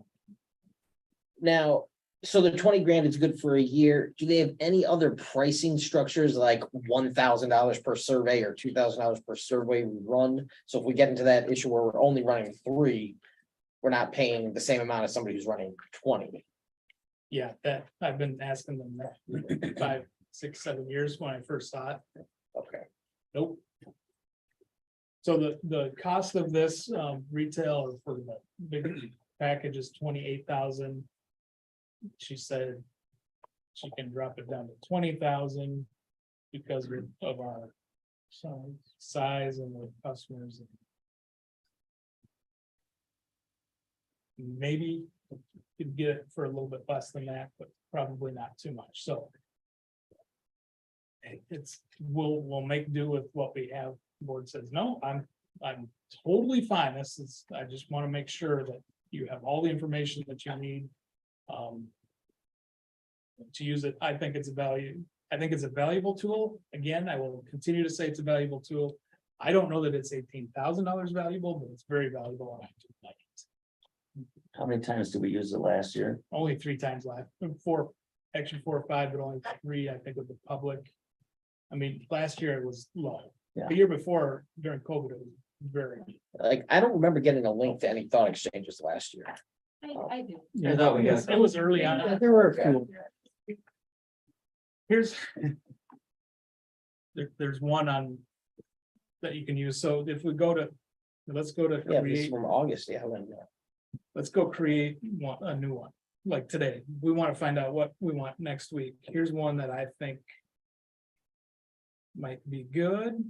S6: Now, so the 20 grand is good for a year. Do they have any other pricing structures like $1,000 per survey or $2,000 per survey we run? So if we get into that issue where we're only running 3, we're not paying the same amount as somebody who's running 20.
S3: Yeah, that I've been asking them that 5, 6, 7 years when I first saw it.
S6: Okay.
S3: Nope. So the cost of this retail for the big package is 28,000. She said she can drop it down to 20,000 because of our size and the customers. Maybe could get it for a little bit less than that, but probably not too much. So we'll make do with what we have. The board says, no, I'm totally fine. I just want to make sure that you have all the information that you need. To use it, I think it's a value I think it's a valuable tool. Again, I will continue to say it's a valuable tool. I don't know that it's $18,000 valuable, but it's very valuable. And I do like it.
S7: How many times did we use it last year?
S3: Only 3 times last, 4, actually 4 or 5, but only 3, I think, with the public. I mean, last year it was low.
S7: Yeah.
S3: The year before, during COVID, it was very.
S6: Like, I don't remember getting a link to any thought exchanges last year.
S9: I do.
S7: I thought we got.
S3: It was early on.
S1: There were a few.
S3: Here's. There's one on. That you can use. So if we go to, let's go to
S6: Yeah, this is
S3: create,
S6: from August, yeah, when,
S3: let's go create one, a new one. Like today, we want to find out what we want next week. Here's one that I think. Might be good.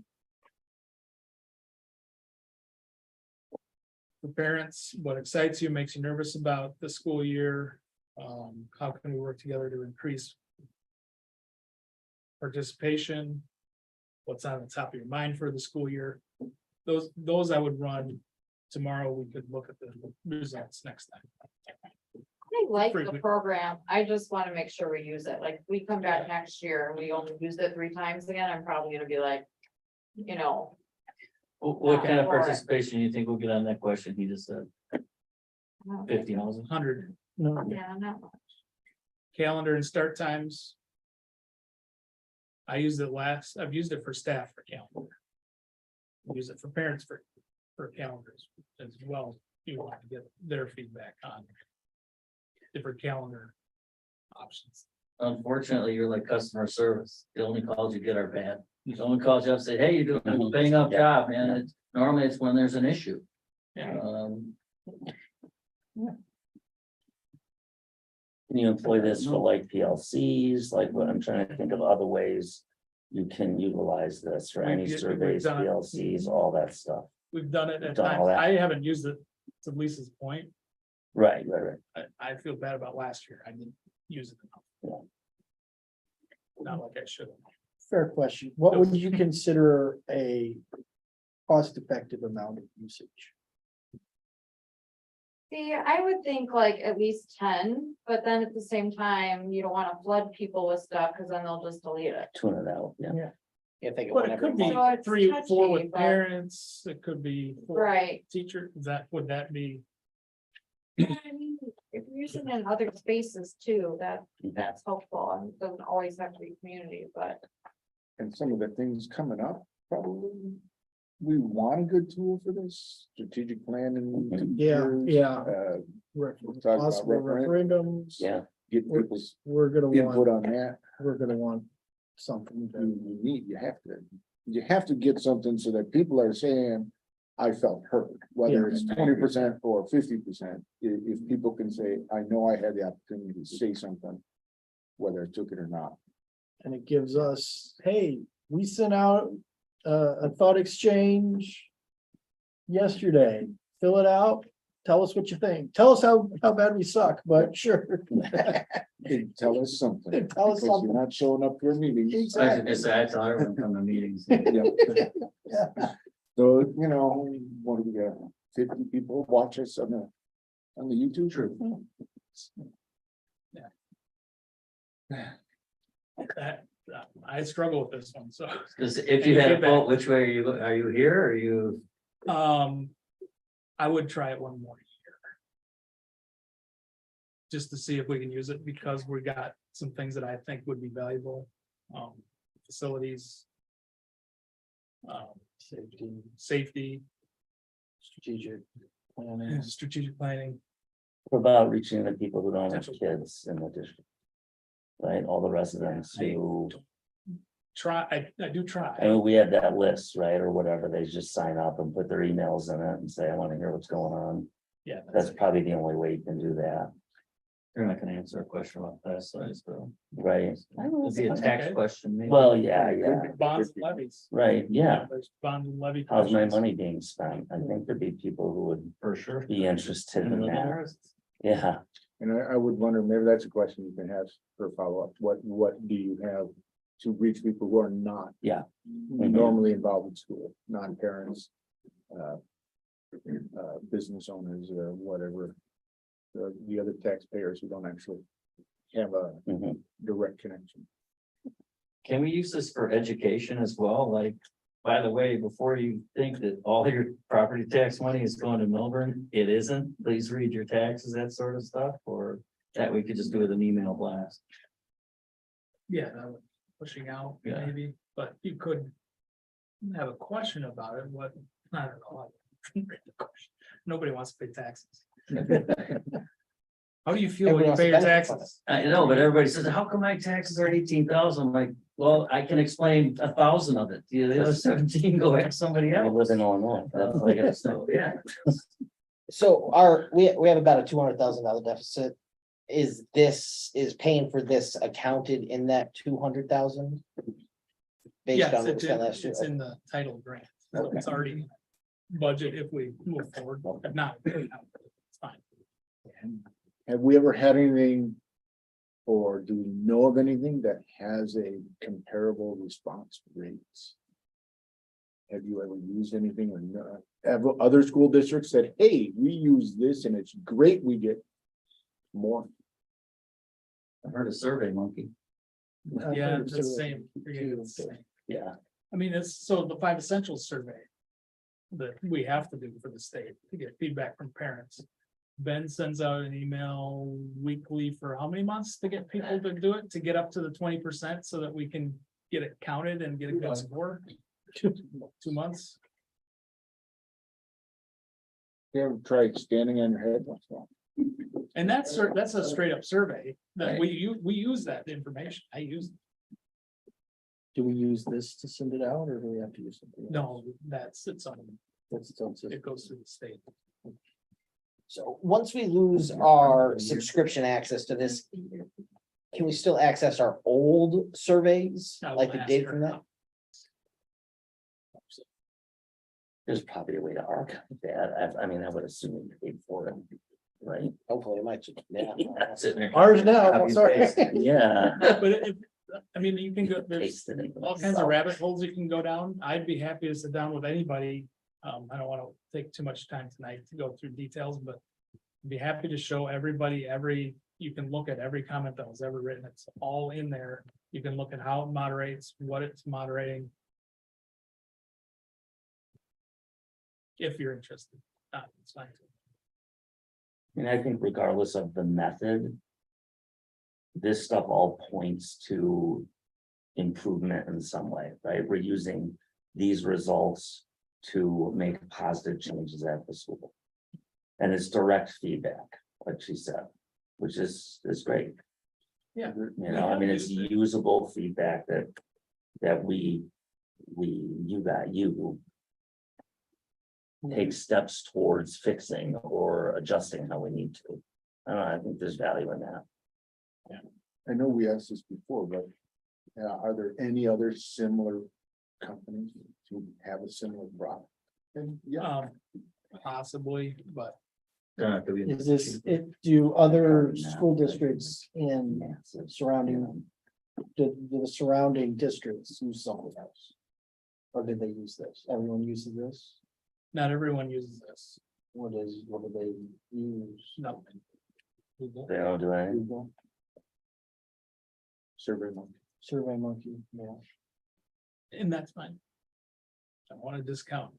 S3: For parents, what excites you, makes you nervous about the school year? How can we work together to increase participation? What's on the top of your mind for the school year? Those I would run tomorrow. We could look at the results next time.
S9: I like the
S3: Frequent.
S9: program. I just want to make sure we use it. Like, if we come back next year and we only use it 3 times again, I'm probably gonna be like, you know.
S7: What kind of
S9: For it.
S7: participation you think we'll get on that question? He just said
S9: I don't-
S7: 50,000.
S3: 100
S1: No,
S9: Yeah, not much.
S3: calendar and start times. I've used it for staff for calendar. Use it for parents for calendars as well. You want to get their feedback on. Different calendar options.
S7: Unfortunately, you're like customer service. The only calls you get are bad. Someone calls you up and say, hey, you're doing a bang up job, man. Normally it's when there's an issue.
S3: Yeah.
S2: Can you employ this for like PLCs, like what I'm trying to think of other ways you can utilize this for any
S3: We've
S2: surveys,
S3: done it.
S2: PLCs, all that stuff?
S3: We've done it at
S2: Done all
S3: times.
S2: that.
S3: I haven't used it to Lisa's point.
S2: Right.
S3: I feel bad about last year. I didn't use it enough. Not like I should have.
S1: fair question. What would you consider a cost-effective amount of usage?
S9: See, I would think like at least 10, but then at the same time, you don't want to flood people with stuff because then they'll just delete it.
S2: Tune it out, yeah.
S6: you think of
S3: But it
S6: whenever.
S3: could be
S9: So it's
S3: 3 or 4
S9: touchy,
S3: with
S9: but-
S3: parents. It could be 4
S9: Right.
S3: teacher. Would that be?
S9: I mean, if you're using it in other spaces too, that's helpful and it doesn't always have to be community, but.
S8: And some of the things coming up, probably. We want a good tool for this, strategic planning.
S1: Yeah.
S8: Talk about
S1: Possible referendums.
S2: Yeah.
S8: Get
S1: We're,
S8: people's
S1: we're gonna
S8: input
S1: want,
S8: on that.
S1: we're gonna want something to,
S8: You have to get something so that people are saying, I felt heard, whether it's 20% or 50%. If people can say, I know I had the opportunity to say something, whether I took it or not.
S1: and it gives us, hey, we sent out a thought exchange yesterday. Fill it out. Tell us what you think. Tell us how bad we suck, but sure.
S8: Tell us something.
S1: Tell us
S8: because
S1: something.
S8: You're not showing up for a meeting.
S1: Exactly.
S7: I tell everyone come to meetings.
S8: Yeah. So, what do we got? 50 people watch us on the YouTube? Sure.
S3: I struggle with this one, so.
S7: Because if you had a vote, which way are you here? Or are you?
S3: I would try it one more year. Just to see if we can use it, because we got some things that I think would be valuable, facilities. Safety,
S1: Strategic planning.
S3: strategic planning.
S2: What about reaching the people who don't have kids in the district? Right, all the residents who,
S3: I do
S2: I
S3: try.
S2: mean, we have that list, right, or whatever, they just sign up and put their emails in it and say, I want to hear what's going on.
S3: Yeah.
S2: That's probably the only way you can do that,
S7: You're not gonna answer a question about that size, though.
S2: right?
S7: It'd be a tax
S3: Okay.
S7: question, maybe.
S2: Well, yeah,
S3: Bonds and levies.
S2: right, yeah.
S3: There's bond and levy.
S2: How's my
S3: questions.
S2: money being spent? I think there'd be people who would
S7: For sure.
S2: be interested in that. Yeah,
S8: And I would wonder, maybe that's a question you can have for follow-up. What do you have to reach people who are not?
S2: Yeah.
S8: Normally involved in school, non-parents, business owners or whatever. The other taxpayers who don't actually have a
S2: Mhm.
S8: direct connection.
S7: can we use this for education as well? Like, by the way, before you think that all your property tax money is going to Millburn, it isn't. Please read your taxes, that sort of stuff, or that we could just do with an email blast.
S3: Yeah, that would pushing out
S7: Yeah.
S3: maybe, but you could have a question about it, what, I don't know. Nobody wants to pay taxes. How do you feel when you
S6: Everyone
S3: pay your
S6: wants to benefit from
S3: taxes?
S7: I know, but everybody says, how come my taxes are 18,000? I'm like, well, I can explain 1,000 of it. The other 17 go ask somebody
S2: I
S7: else.
S2: live in Illinois. That's like,
S7: So, yeah.
S6: So we have about a $200,000 deficit. Is paying for this accounted in that 200,000? Based
S3: Yes,
S6: on what we
S3: it's
S6: spent
S3: in,
S6: last year?
S3: it's in the title grant, so it's already budget if we move forward, if not, it's fine.
S8: Have we ever had anything? Or do we know of anything that has a comparable response rates? Have you ever used anything or not? Have other school districts said, hey, we use this and it's great, we get more?
S7: I heard a survey monkey.
S3: Yeah, it's the same. It's the same.
S7: Yeah.
S3: I mean, it's so the 5 essentials survey that we have to do for the state to get feedback from parents. Ben sends out an email weekly for how many months to get people to do it, to get up to the 20% so that we can get it counted and get a good score. 2 months.
S8: You ever tried standing on your head? What's wrong?
S3: And that's a straight up survey that we use that information. I use, it.
S1: Do we use this to send it out or do we have to use something? else?
S3: no, that's its own,
S1: That's its own system.
S3: it goes through the state.
S6: So once we lose our subscription access to this, can we still access our old surveys?
S3: I will
S6: Like the
S3: ask
S6: data
S3: her
S6: from that?
S3: now.
S2: there's probably a way to archive that. I mean, I would assume you paid for it, right?
S6: Hopefully it might, yeah.
S2: That's it.
S1: Ours now, I'm
S2: Copy
S1: sorry.
S2: paste it. Yeah.
S3: But if, I mean, you can go, there's
S2: Paste it in
S3: all kinds of
S2: myself.
S3: rabbit holes you can go down. I'd be happy to sit down with anybody. I don't want to take too much time tonight to go through details, but I'd be happy to show everybody you can look at every comment that was ever written. It's all in there. You can look at how it moderates, what it's moderating. If you're interested, it's fine.
S2: I mean, I think regardless of the method. This stuff all points to improvement in some way, right? We're using these results to make positive changes at the school. And it's direct feedback, like she said, which is great.
S3: Yeah.
S2: You know, I mean, it's usable feedback that you take steps towards fixing or adjusting how we need to. I don't know, I think there's value in that.
S8: I know we asked this before, but are there any other similar companies who have a similar product? And yeah,
S3: Possibly, but
S1: Is this, do other school districts in surrounding, do the surrounding districts use something else? Or did they use this? Everyone uses this?
S3: not everyone uses this.
S1: What do they use?
S3: Nothing. Google.
S2: They don't do anything.
S1: Google,
S8: survey monkey.
S1: Survey Monkey, yeah.
S3: And that's fine. I want to discount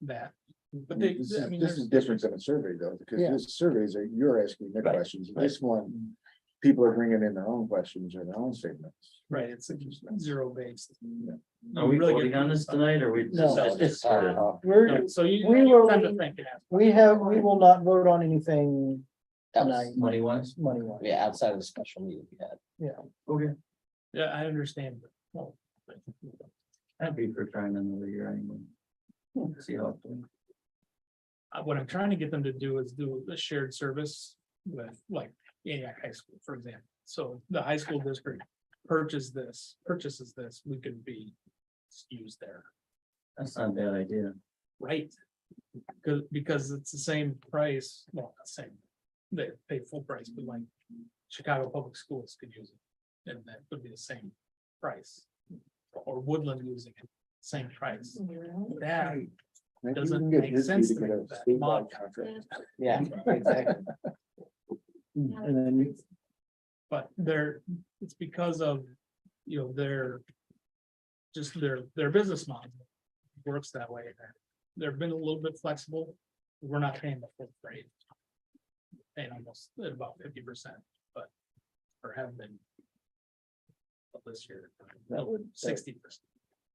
S3: that, but
S8: This
S3: I mean,
S8: is
S3: there's,
S8: different than a survey though, because
S1: Yeah.
S8: this surveys are, you're asking the
S2: Right,
S8: questions.
S2: right.
S8: This one, people are bringing in their own questions or their own statements.
S3: right, it's zero based.
S7: Are we
S3: Really
S7: voting
S3: good
S7: on this tonight or we?
S1: No.
S2: Just started.
S1: We're,
S3: So you
S1: We
S3: you
S1: will-
S3: have time to think. and ask.
S1: we will not vote on anything tonight,
S7: Money wise?
S1: money wise.
S6: Yeah, outside of the special meeting we had.
S7: Okay.
S3: Yeah, I understand. but, well,
S7: Happy for trying another year anyway. See how. it goes.
S3: What I'm trying to get them to do is do a shared service with like Antioch High School, for example. So the high school district purchases this, we could be used there,
S7: That's not a bad idea.
S3: right? Because it's the same price, well, not same, they pay full price, but like Chicago Public Schools could use it. And that would be the same price. Or Woodland using it, same price. That
S8: Maybe
S3: Doesn't
S8: we can get
S3: make
S8: Bisbee
S3: sense
S8: to
S3: to
S8: get
S3: me,
S8: a
S3: that
S8: statewide
S3: model.
S8: contract.
S6: Yeah, exactly.
S1: And then
S3: But it's because of you know, their business model works that way. They've been a little bit flexible. We're not paying the full freight. Paying almost at about 50%, but, or have been. This year,
S1: That would,
S3: 60%.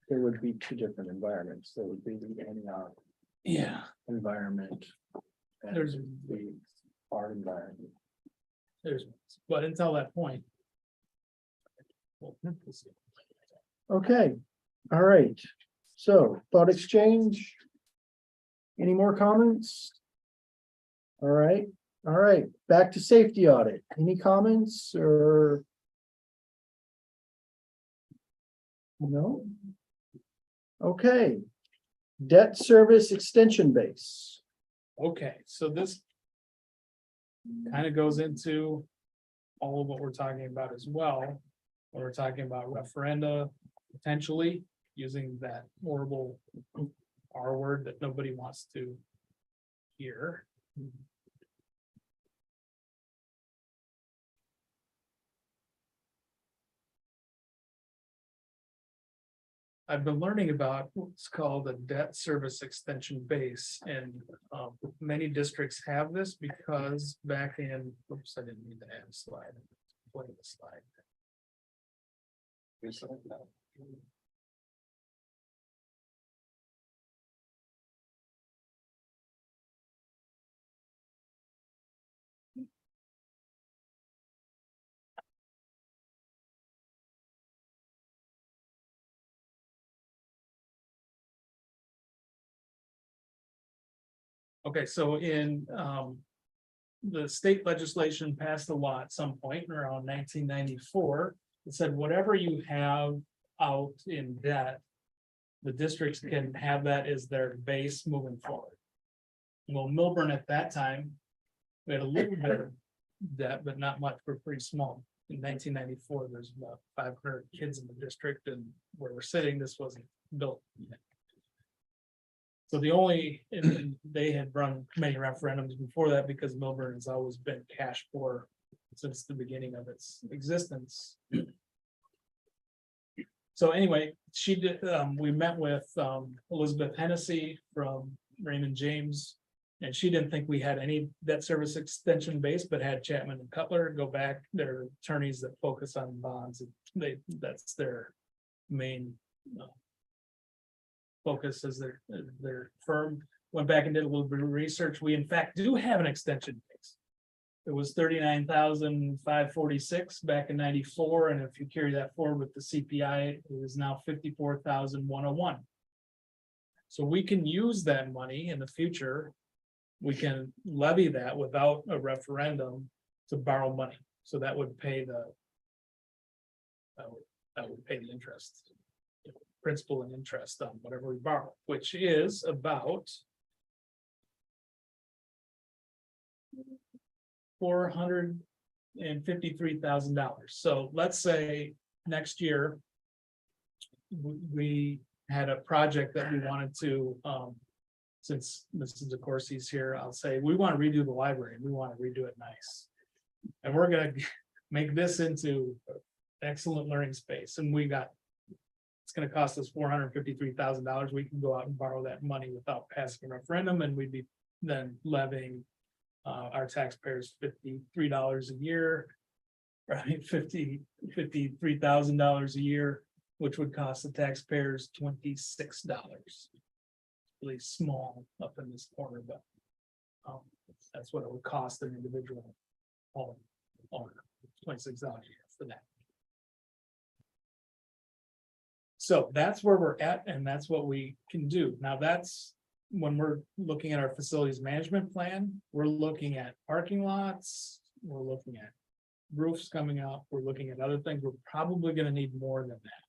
S1: there would be two different environments. There would be the NER
S3: Yeah.
S1: environment. And
S3: There's-
S1: the our environment.
S3: But until that point. We'll see.
S1: Okay, all right. So thought exchange. Any more comments? All right, back to safety audit. Any comments or? No? Okay. Debt service extension base.
S3: Okay, so this. Kind of goes into. All of what we're talking about as well. When we're talking about referenda, potentially using that horrible. R word that nobody wants to. Hear. I've been learning about what's called a debt service extension base, and many districts have this because back in, oops, I didn't mean to add a slide. Play the slide. Okay, so in the state legislation passed a law at some point around 1994. It said whatever you have out in debt, the districts can have that as their base moving forward. Well, Millburn at that time, we had a little bit of debt, but not much. We're pretty small. In 1994, there's about 500 kids in the district, and where we're sitting, this wasn't built yet. So the only, and they had run many referendums before that because Millburn has always been cash poor since the beginning of its existence. So anyway, she did, we met with Elizabeth Hennessy from Raymond James. And she didn't think we had any debt service extension base, but had Chapman and Cutler go back, their attorneys that focus on bonds. That's their main focus as their firm. Went back and did a little bit of research. We in fact do have an extension base. It was 39,546 back in 94, and if you carry that forward with the CPI, it is now 54,101. So we can use that money in the future. We can levy that without a referendum to borrow money. So that would pay the interest, principal and interest on whatever we borrow, which is about $453,000. So let's say next year we had a project that we wanted to, since Mrs. DeCourcy's here, I'll say, we want to redo the library and we want to redo it nice. And we're going to make this into excellent learning space. And it's going to cost us $453,000. We can go out and borrow that money without passing a referendum, and we'd be then levying our taxpayers $53 a year, right? $53,000 a year, which would cost the taxpayers $26. Really small up in this corner, but that's what it would cost an individual home owner, $26 a year for that. So that's where we're at, and that's what we can do. Now that's when we're looking at our facilities management plan, we're looking at parking lots, we're looking at roofs coming up, we're looking at other things. We're probably going to need more than that.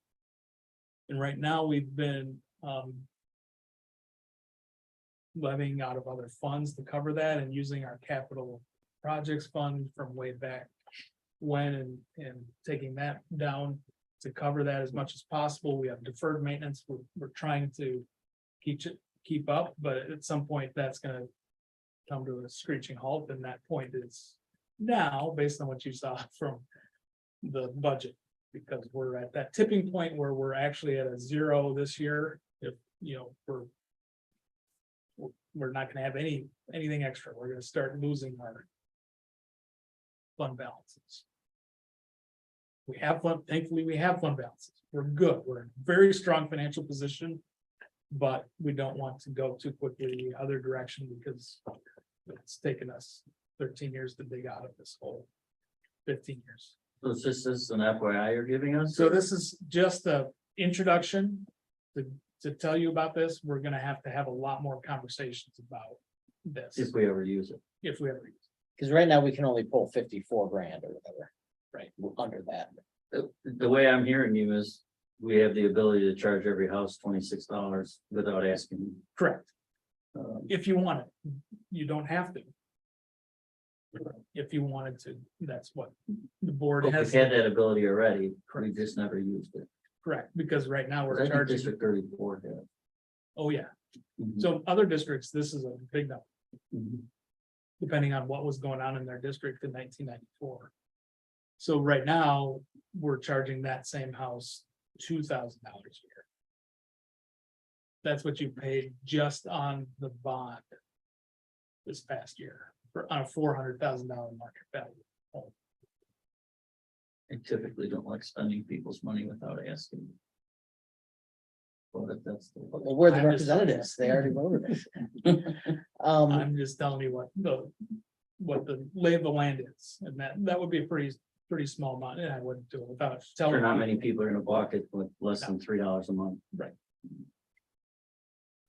S3: And right now we've been levying out of other funds to cover that and using our capital projects fund from way back when and taking that down to cover that as much as possible. We have deferred maintenance. We're trying to keep up, but at some point that's going to come to a screeching halt, and that point is now, based on what you saw from the budget. Because we're at that tipping point where we're actually at a zero this year, if, you know, we're not gonna have anything extra, we're gonna start losing our fund balances. We have fun, thankfully, we have fund balances, we're good, we're in a very strong financial position. But we don't want to go too quickly the other direction because it's taken us 13 years to dig out of this hole. 15 years.
S7: So is this an FYI you're giving us?
S3: So this is just a introduction to tell you about this. We're gonna have to have a lot more conversations about this
S7: If we ever use it.
S3: if we ever use it.
S6: Because right now we can only pull 54 grand or whatever.
S3: Right.
S6: Under that.
S7: The way I'm hearing you is we have the ability to charge every house $26 without asking.
S3: Correct.
S7: um,
S3: If you want it, you don't have to. If you wanted to, that's what the board
S7: But
S3: has.
S7: we've had that ability already, we
S3: Correct.
S7: just never used it.
S3: Correct, because right now
S7: I
S3: we're
S7: think
S3: charging,
S7: District 34 had.
S3: oh yeah,
S7: Mhm.
S3: so other districts, this is a big number,
S7: Mhm.
S3: depending on what was going on in their district in 1994. So right now, we're charging that same house $2,000 a year. That's what you paid just on the bond this past year, for on a $400,000 market value. home.
S7: I typically don't like spending people's money without asking. But if that's the.
S6: Well, we're the
S3: I'm just-
S6: representatives. They already voted it.
S3: I'm just telling you what the lay of the land is, and that would be a pretty small amount, and I wouldn't do it without telling.
S7: Sure, not
S3: you.
S7: many people are gonna walk it with less than $3 a month.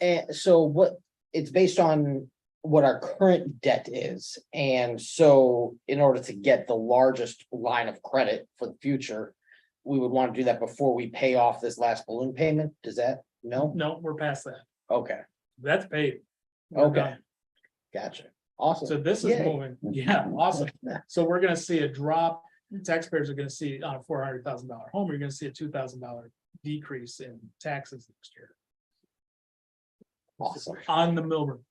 S6: And so what, it's based on what our current debt is. And so in order to get the largest line of credit for the future, we would want to do that before we pay off this last balloon payment. Does that, no?
S3: No, we're past that.
S6: Okay,
S3: That's paid. We're
S6: Okay.
S3: done.
S6: gotcha. Awesome.
S3: So this is
S6: Yay.
S3: moving, yeah, awesome. So we're gonna see a drop, taxpayers are gonna see on a $400,000 home, you're gonna see a $2,000 decrease in taxes next year
S6: Awesome.
S3: on the Millburn.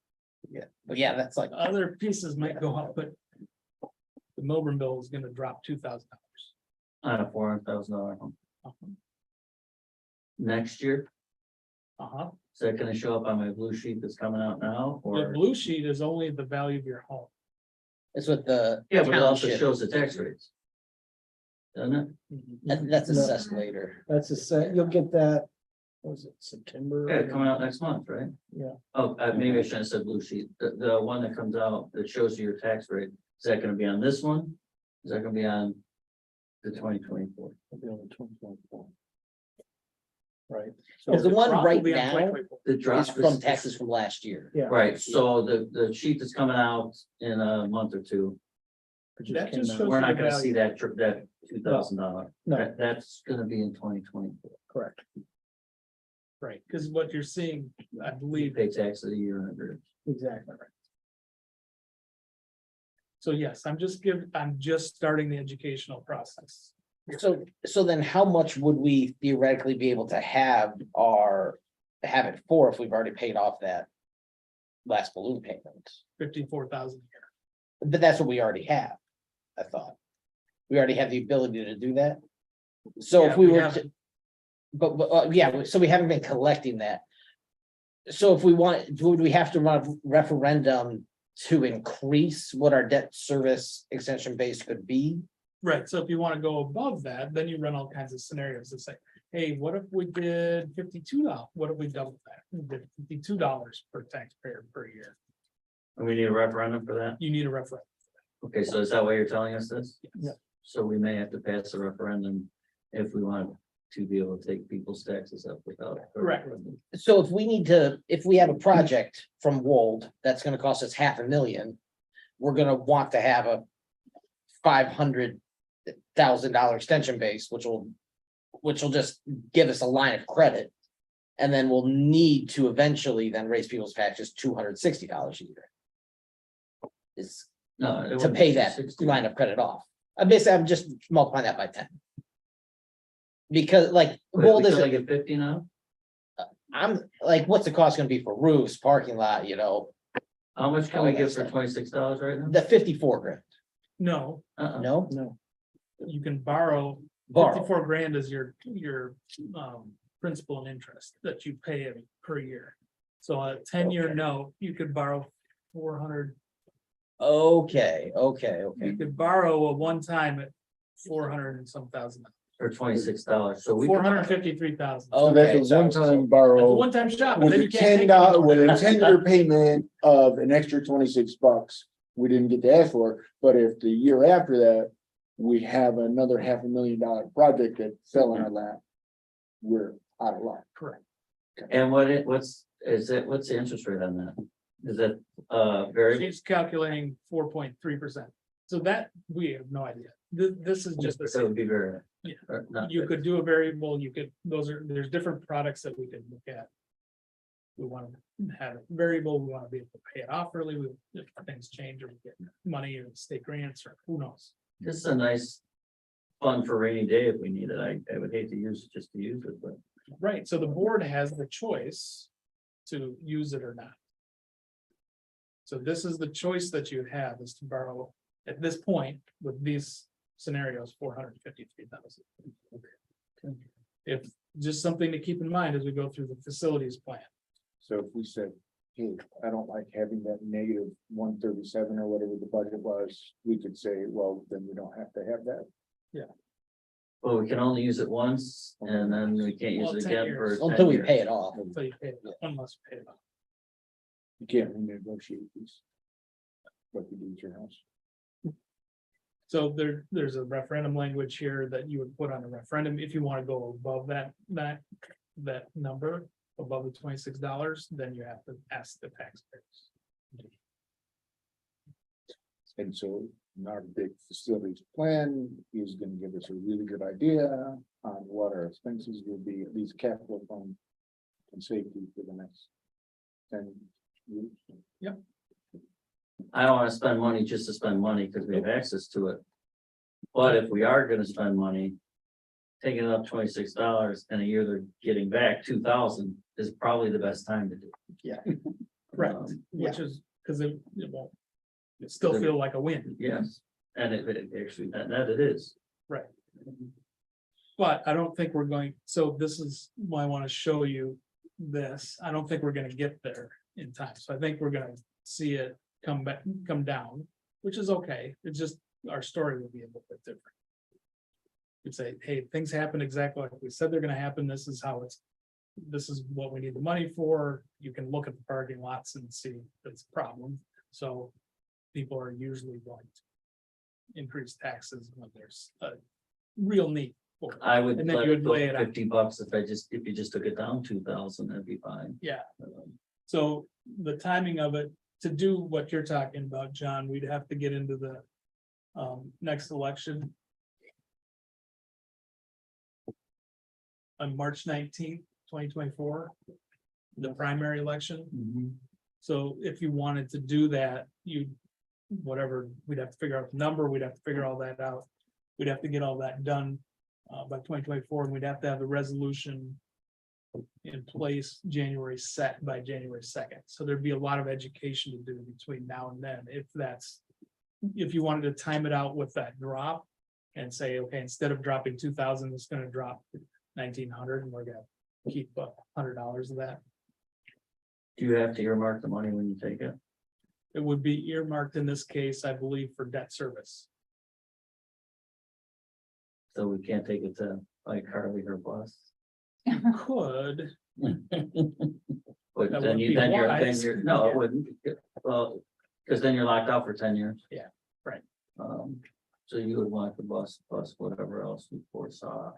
S6: But yeah, that's like,
S3: Other pieces might go up, but the Millburn bill is gonna drop $2,000.
S7: On a $400,000 home. Next year,
S3: Uh-huh.
S7: is that gonna show up on my blue sheet that's coming out now,
S3: The
S7: or?
S3: blue sheet is only the value of your home.
S6: it's what the.
S7: Yeah, but it also
S6: township-
S7: shows the tax rates. Doesn't it?
S6: That's assessed later.
S1: That's a set, you'll get that, what was it, September?
S7: Yeah, coming out next month, right?
S1: Yeah.
S7: Oh, maybe I shouldn't have said blue sheet. The one that comes out that shows you your tax rate, is that gonna be on this one? Is that gonna be on the 2024?
S1: It'll be on the 2024. Right.
S6: Because the one
S3: Drop will
S6: right
S3: be on
S6: now
S3: 2024.
S7: The drop
S6: is from taxes from last year.
S1: Yeah.
S7: Right, so the sheet that's coming out in a month or two,
S3: That just shows
S7: we're
S3: you
S7: not
S3: the
S7: gonna see
S3: value.
S7: that $2,000.
S1: No.
S7: That's gonna be in 2024.
S1: Correct.
S3: Right, because what you're seeing, I
S7: We
S3: believe,
S7: pay tax a year in arrears.
S1: Exactly right.
S3: so yes, I'm just starting the educational process.
S6: So then how much would we theoretically be able to have it for if we've already paid off that last balloon payment?
S3: 54,000 a year.
S6: But that's what we already have, I thought. We already have the ability to do that. So
S3: Yeah,
S6: if we
S3: we
S6: were
S3: have
S6: to, yeah, so we haven't been collecting that. So if we want, would we have to run a referendum to increase what our debt service extension base could be?
S3: Right, so if you want to go above that, then you run all kinds of scenarios to say, hey, what if we did $52? What if we doubled that? We did $52 per taxpayer per year.
S7: And we need a referendum for that?
S3: You need a referendum.
S7: Okay, so is that why you're telling us this?
S3: Yeah.
S7: So we may have to pass a referendum if we want to be able to take people's taxes up without. a
S3: Correct.
S7: referendum.
S6: So if we have a project from Wold that's gonna cost us $500,000, we're gonna want to have a $500,000 extension base, which will just give us a line of credit. And then we'll need to eventually then raise people's taxes $260 a year. Is
S7: No. it
S6: to
S7: wouldn't
S6: pay
S7: be
S6: that
S7: 60.
S6: line of credit off. I'm just multiplying that by 10. Because like,
S7: Wait,
S6: Wold
S7: we
S6: is,
S7: only get 50 now?
S6: I'm like, what's the cost gonna be for roofs, parking lot,
S7: How much can
S6: All
S7: we
S6: that
S7: get for
S6: stuff.
S7: $26 right now?
S6: the 54 grand,
S3: No,
S7: Uh-uh.
S6: no?
S1: No,
S3: you can borrow
S6: Borrow.
S3: 54 grand is your, principal and interest that you pay per year. So a 10-year
S6: Okay.
S3: note, you could borrow 400,
S6: Okay,
S3: you could borrow a one time at 400 and some thousand,
S7: Or $26, so we.
S3: 453,000.
S6: Oh,
S8: So that's
S6: Okay,
S8: a
S6: so-
S8: one-time
S3: It's a
S8: borrow
S3: one-time shot, but
S8: with
S3: then
S8: a
S3: you can't take
S8: $10,
S3: it
S8: with a
S3: anymore.
S8: 10-year payment of an extra $26. We didn't get to ask for, but if the year after that, we have another $500,000 project that fell in our lap, we're out of luck.
S3: Correct.
S7: And what's the interest rate on that? Is it, very,
S3: She's calculating 4.3%. So that, we have no idea. This is just,
S7: so it would be very.
S3: Yeah.
S7: or not
S3: you
S7: very-
S3: could do a variable, you could, there's different products that we could look at. We want to have it variable, we want to be able to pay it off early, if things change or we get money or state grants or who knows.
S7: This is a nice fund for rainy day if we need it. I would hate to use it just to use it, but.
S3: Right, so the board has the choice to use it or not. So this is the choice that you have, is to borrow at this point with these scenarios, 453,000. If, just something to keep in mind as we go through the facilities plan.
S8: So if we said, hey, I don't like having that negative 137 or whatever the budget was, we could say, well, then we don't have to have that.
S7: Well, we can only use it once and then we can't use
S3: Well,
S7: it
S3: 10
S7: again
S3: years.
S7: for. 10
S6: until we
S7: years.
S6: pay it off.
S3: So you pay it, unless you pay it off.
S8: You can't renegotiate these. What you do with your house.
S3: So there's a referendum language here that you would put on a referendum if you want to go above that number, above the $26, then you have to ask the taxpayers.
S8: And so our big facilities plan is gonna give us a really good idea on what our expenses will be, at least capital fund and safety for the next 10 years.
S7: I don't wanna spend money just to spend money because we have access to it. But if we are gonna spend money. Taking up $26 and a year they're getting back 2,000 is probably the best time to do.
S3: Correct, which is, because it won't. It still feel like a win,
S7: Yes, and it actually, that it is.
S3: right? But I don't think we're going, so this is why I want to show you this. I don't think we're gonna get there in time. So I think we're gonna see it come back, come down, which is okay. It's just our story will be a little bit different. You'd say, hey, things happen exactly like we said they're gonna happen. This is how this is what we need the money for. You can look at the parking lots and see that's a problem. So people are usually going to increase taxes when there's a real need for it.
S7: I would
S3: And then
S7: let
S3: you
S7: it
S3: would
S7: go
S3: lay it out.
S7: $50 if you just took it down 2,000, that'd be fine.
S3: Yeah. So the timing of it, to do what you're talking about, John, we'd have to get into the next election. On March 19th, 2024, the primary election.
S7: Mhm.
S3: So if you wanted to do that, whatever, we'd have to figure out the number, we'd have to figure all that out. We'd have to get all that done by 2024, and we'd have to have the resolution in place by January 2nd. So there'd be a lot of education to do between now and then, if you wanted to time it out with that drop and say, okay, instead of dropping 2,000, it's gonna drop 1,900, and we're gonna keep $100 of that.
S7: Do you have to earmark the money when you take it?
S3: It would be earmarked in this case, I believe, for debt service.
S7: So we can't take it to like Carly her bus.
S3: Could,
S7: But
S3: That
S7: then
S3: wouldn't
S7: you,
S3: be
S7: then you're,
S3: wise.
S7: no,
S3: Yeah.
S7: it wouldn't, well, because then you're locked out for 10 years.
S3: Yeah, right.
S7: So you would want the bus plus whatever else we foresaw.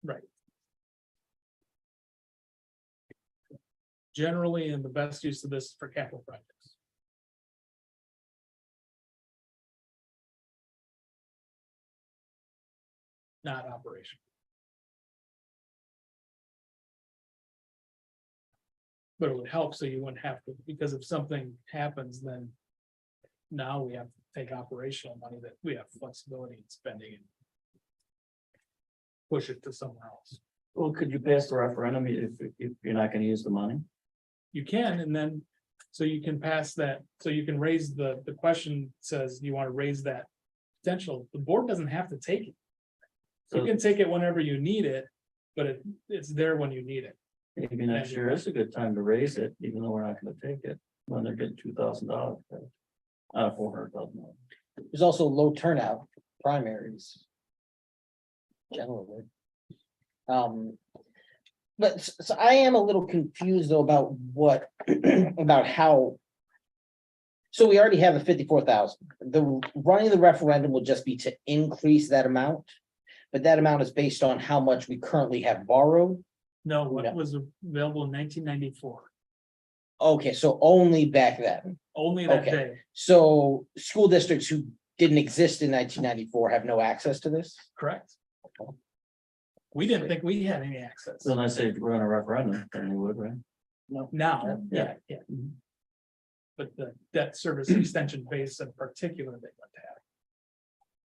S3: right. Generally, and the best use of this is for capital projects. Not operation. But it would help so you wouldn't have to, because if something happens, then now we have to take operational money that we have flexibility in spending and push it to somewhere else.
S7: Well, could you pass the referendum if you're not gonna use the money?
S3: You can, and then, so you can pass that, so you can raise the question says you want to raise that potential. The board doesn't have to take it. You
S7: So
S3: can take it whenever you need it, but it's there when you need it.
S7: maybe next year is a good time to raise it, even though we're not gonna take it, when they're getting $2,000. Out of $400,000.
S6: There's also low turnout for primaries. Generally. But so I am a little confused though about what, about how. So we already have the 54,000. The running the referendum will just be to increase that amount. But that amount is based on how much we currently have borrowed.
S3: No,
S6: No.
S3: what was available in 1994,
S6: Okay, so only back then.
S3: only that
S6: Okay.
S3: day,
S6: So school districts who didn't exist in 1994 have no access to this?
S3: correct? We didn't think we had any access.
S7: So unless they run a referendum, then they would, right?
S3: Now, yeah, yeah. But the debt service extension base in particular, they want to have.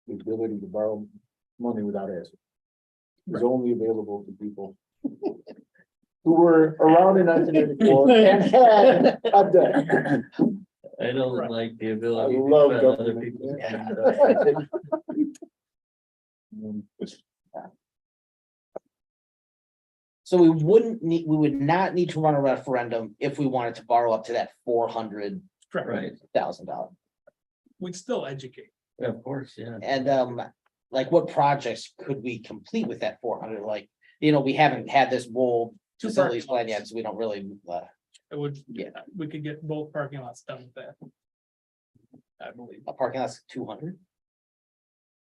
S8: The ability to borrow money without asking. Is only available to people. Who were around in 1984 and had a debt.
S7: I don't
S3: Right.
S7: like the
S8: I
S7: ability to
S8: love
S7: spend other
S8: government.
S7: people's money.
S6: So we wouldn't need, we would not need to run a referendum if we wanted to borrow up to that $400,000.
S3: Correct,
S7: Right,
S3: we'd still educate.
S7: yeah, of course, yeah.
S6: And like what projects could we complete with that 400? Like, we haven't had this Wold
S3: Two
S6: facilities
S3: parking
S6: plan yet,
S3: lots.
S6: so we don't really,
S3: It would,
S6: Yeah.
S3: we could get both parking lots done with that. I believe.
S6: a parking lot's 200.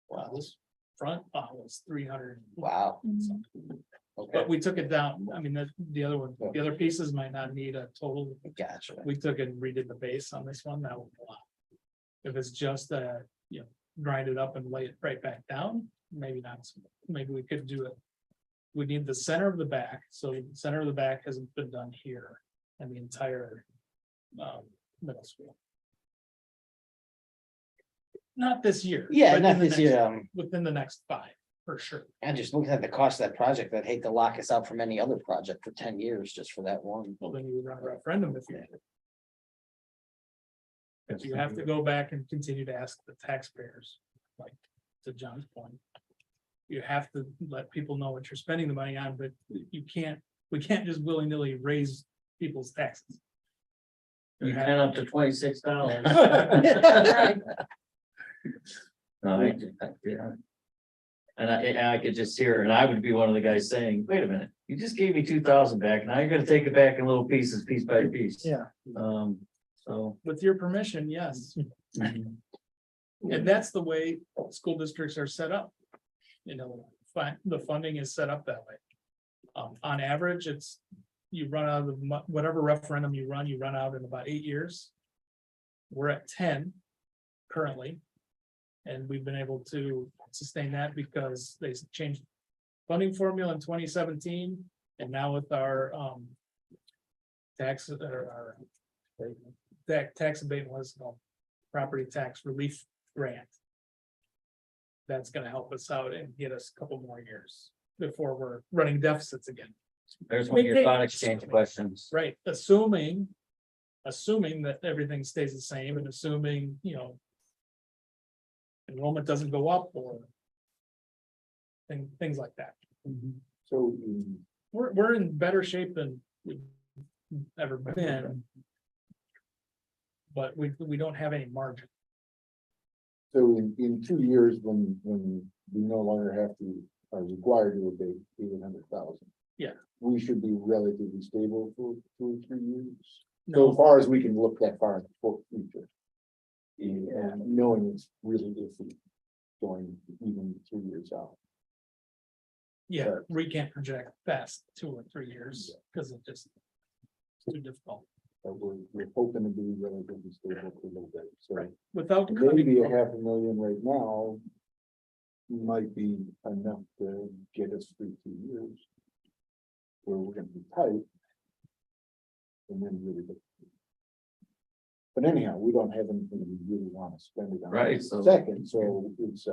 S3: Wow, this front was 300.
S6: Wow. Okay,
S3: But we took it down. I mean, the other one, the other pieces might not need a total.
S6: gotcha.
S3: We took and redid the base on this one. That would be a lot. If it's just grind it up and lay it right back down, maybe not. Maybe we could do it. We need the center of the back. So the center of the back hasn't been done here and the entire middle school. Not this year.
S6: Yeah,
S3: but
S6: not
S3: in the
S6: this
S3: next-
S6: year.
S3: Within the next 5, for sure.
S6: And just looking at the cost of that project, I'd hate to lock us out from any other project for 10 years just for that one.
S3: Well, then you would run a referendum if you had it. But you have to go back and continue to ask the taxpayers, like to John's point. You have to let people know what you're spending the money on, but we can't just willy-nilly raise people's taxes.
S7: You had up to $26. No, yeah. And I could just hear, and I would be one of the guys saying, wait a minute, you just gave me 2,000 back, now you're gonna take it back in little pieces, piece by piece.
S1: Yeah.
S7: So.
S3: With your permission, yes. And that's the way school districts are set up. The funding is set up that way. On average, you run out of whatever referendum you run out in about 8 years. We're at 10 currently. And we've been able to sustain that because they changed funding formula in 2017. And now with our tax or our tax abatement, what's it called, property tax relief grant. That's gonna help us out and get us a couple more years before we're running deficits again.
S7: There's one of your thought exchange questions.
S3: Right, assuming that everything stays the same and assuming, enrollment doesn't go up or things like that.
S8: So,
S3: We're in better shape than we've ever been. But we don't have any margin.
S8: so in 2 years, when we no longer have to, are required to abate 800,000.
S3: Yeah.
S8: We should be relatively stable for 2 or 3 years. So
S3: No,
S8: as far as we can look that far in the future. And knowing it's really iffy going even 3 years out.
S3: yeah, we can't project past 2 or 3 years because it's just too difficult.
S8: But we're hoping to be relatively stable for a little bit, so.
S3: Right. Without
S8: Maybe
S3: cutting,
S8: $500,000 right now. Might be enough to get us through 2 years. Where we're gonna be tight. And then really. But anyhow, we don't have anything we really wanna spend it on.
S7: Right, so-
S8: Second, so it's,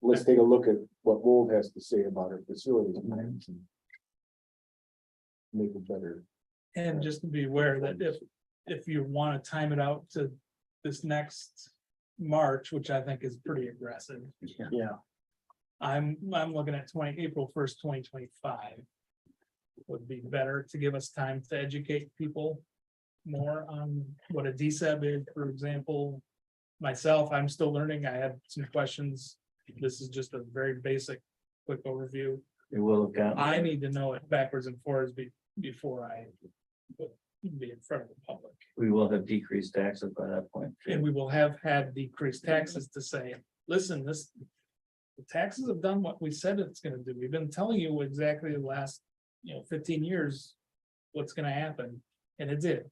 S8: let's take a look at what Wold has to say about our facilities plans and. Make it better.
S3: and just to be aware that if you want to time it out to this next March, which I think is pretty aggressive.
S1: Yeah.
S3: I'm looking at April 1st, 2025. Would be better to give us time to educate people more on what a DSAB is, for example. Myself, I'm still learning. I have some questions. This is just a very basic, quick overview.
S7: It will have gotten.
S3: I need to know it backwards and forwards before I be in front of the public.
S7: We will have decreased taxes by that point.
S3: And we will have had decreased taxes to say, listen, the taxes have done what we said it's gonna do. We've been telling you exactly the last, 15 years, what's gonna happen, and it did.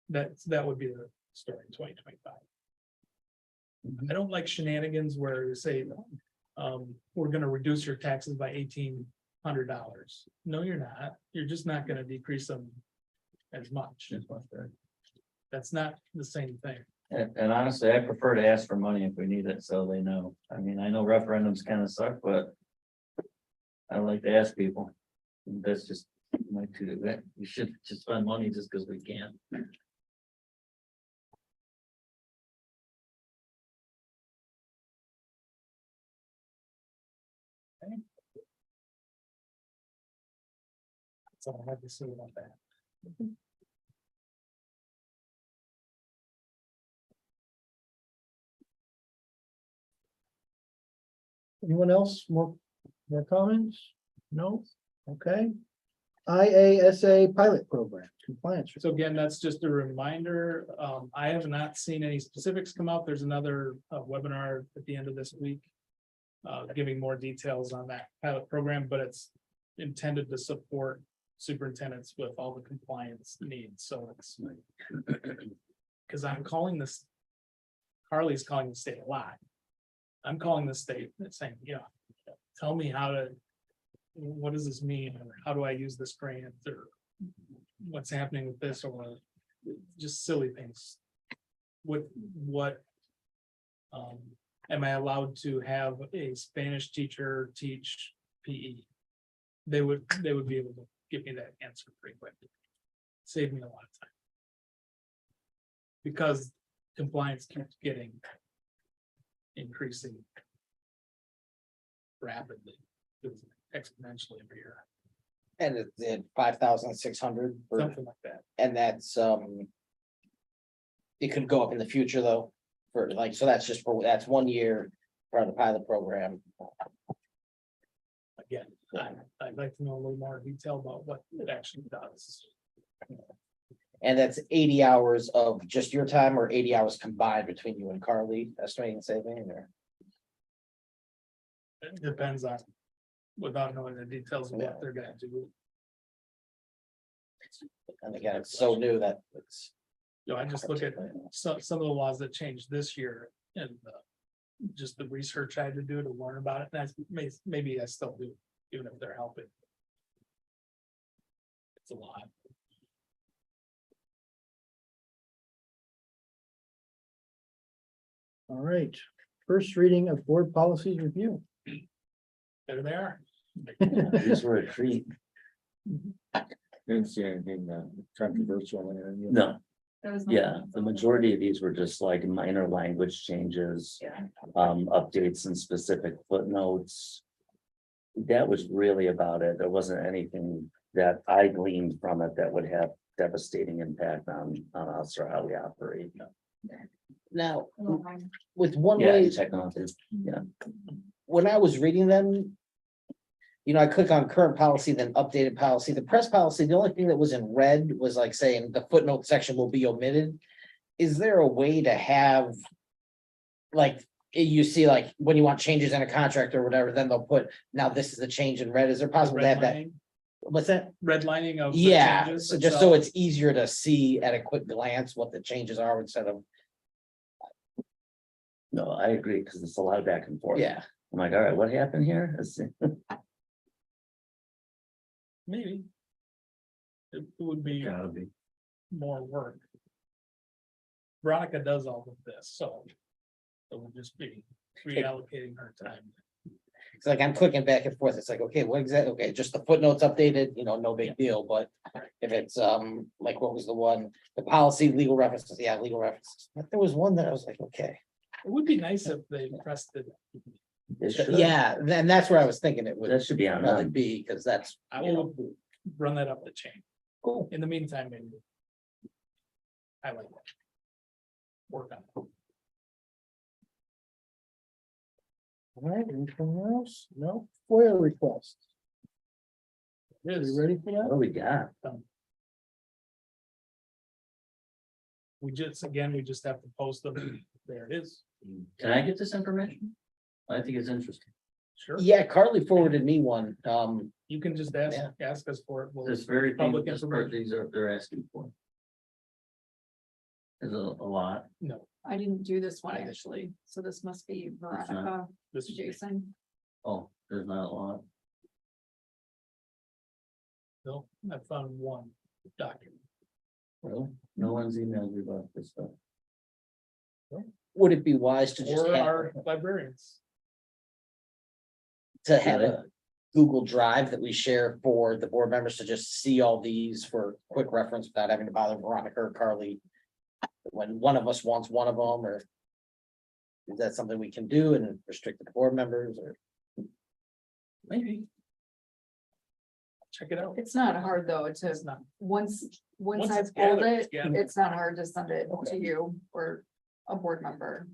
S3: That would be the story in 2025. I don't like shenanigans where you say, we're gonna reduce your taxes by $1,800. No, you're not. You're just not gonna decrease them as much. That's not the same thing.
S7: And honestly, I prefer to ask for money if we need it, so they know. I mean, I know referendums kind of suck, but I like to ask people. That's just my two, we should just spend money just because we can.
S3: That's all I have to say about that.
S1: Anyone else? More comments? No? Okay. IASA pilot program compliance.
S3: So again, that's just a reminder. I have not seen any specifics come out. There's another webinar at the end of this week. Giving more details on that pilot program, but it's intended to support superintendents with all the compliance needs. So it's because I'm calling this, Carly's calling the state a lot. I'm calling the state and saying, tell me what does this mean? Or how do I use this grant? Or what's happening with this, or just silly things. What am I allowed to have a Spanish teacher teach PE? They would be able to give me that answer pretty quick. Save me a lot of time. Because compliance keeps increasing rapidly, exponentially every year,
S6: And it's at 5,600,
S3: something like that.
S6: and that's, it could go up in the future though, for like, so that's 1 year for the pilot program.
S3: Again, I'd like to know a little more detail about what it actually does.
S6: And that's 80 hours of just your time, or 80 hours combined between you and Carly, estimating saving, or?
S3: It depends on, without knowing the details of what they're gonna do.
S6: And again, it's so new that it's.
S3: I just look at some of the laws that changed this year and just the research I had to do to learn about it. And maybe I still do, even if they're helping. It's a lot.
S1: All right, first reading of board policies review.
S3: There they are.
S7: These were a treat.
S8: Didn't see anything controversial in there.
S7: No,
S5: There was
S7: yeah, the majority of these were just like minor language changes. Updates and specific footnotes. That was really about it. There wasn't anything that I gleaned from it that would have devastating impact on us or how we operate.
S6: Now, with one
S7: Yeah,
S6: way,
S7: technology, yeah.
S6: when I was reading them. I click on current policy, then updated policy, the press policy, the only thing that was in red was like saying the footnote section will be omitted. Is there a way to have? Like, you see, like, when you want changes in a contract or whatever, then they'll put, now this is the change in red, is there possible to have that?
S3: Redlining-
S6: What's that?
S3: Redlining of. the
S6: Yeah,
S3: changes
S6: so just so
S3: itself.
S6: it's easier to see at a quick glance what the changes are instead of,
S7: No, I agree, because it's a lot of back and forth.
S6: yeah.
S7: I'm like, all right, what happened here?
S3: Maybe. It would be
S7: Gotta be.
S3: more work. Veronica does all of this, so it would just be reallocating her time.
S6: It's like I'm clicking back and forth. It's like, okay, what exactly? Okay, just the footnotes updated, no big deal, but if it's like, what was the one? The policy, legal references, yeah, legal references. But there was one that I was like, okay.
S3: It would be nice if they pressed it.
S2: It should.
S6: Yeah, then that's where I was thinking it would
S2: That should be on
S6: really
S2: them.
S6: be, because that's,
S3: I
S6: you
S3: will run that up the chain.
S6: cool.
S3: In the meantime, maybe. I like that. Work on it.
S1: All right, anything else? No, FOIA request.
S3: It
S1: Are
S3: is.
S1: you ready for
S2: What
S1: that?
S2: do we got?
S3: We just have to post them. There it is.
S7: Can I get this information? I think it's interesting.
S3: Sure.
S6: Yeah, Carly forwarded me one.
S3: You can just ask us for it. We'll-
S7: This very thing,
S3: Public
S7: this
S3: information.
S7: these are, they're asking for. Is a lot.
S3: No,
S5: I didn't do this one actually, so this must be Veronica,
S3: this is
S5: Jason.
S7: Oh, there's not a lot.
S3: no, I found one document.
S7: Really? No one's emailed you about this stuff.
S6: Would it be wise to just
S3: Or
S6: have,
S3: our librarians.
S6: to have a Google Drive that we share for the board members to just see all these for quick reference without having to bother Veronica or Carly? When one of us wants one of them, or is that something we can do and restrict the board members, or?
S3: Maybe. Check it out.
S5: It's not hard though to,
S3: It's not.
S5: once
S3: Once
S5: I've
S3: it's
S5: pulled
S3: gathered,
S5: it,
S3: it's gathered.
S5: it's not hard to send it to you or a board member.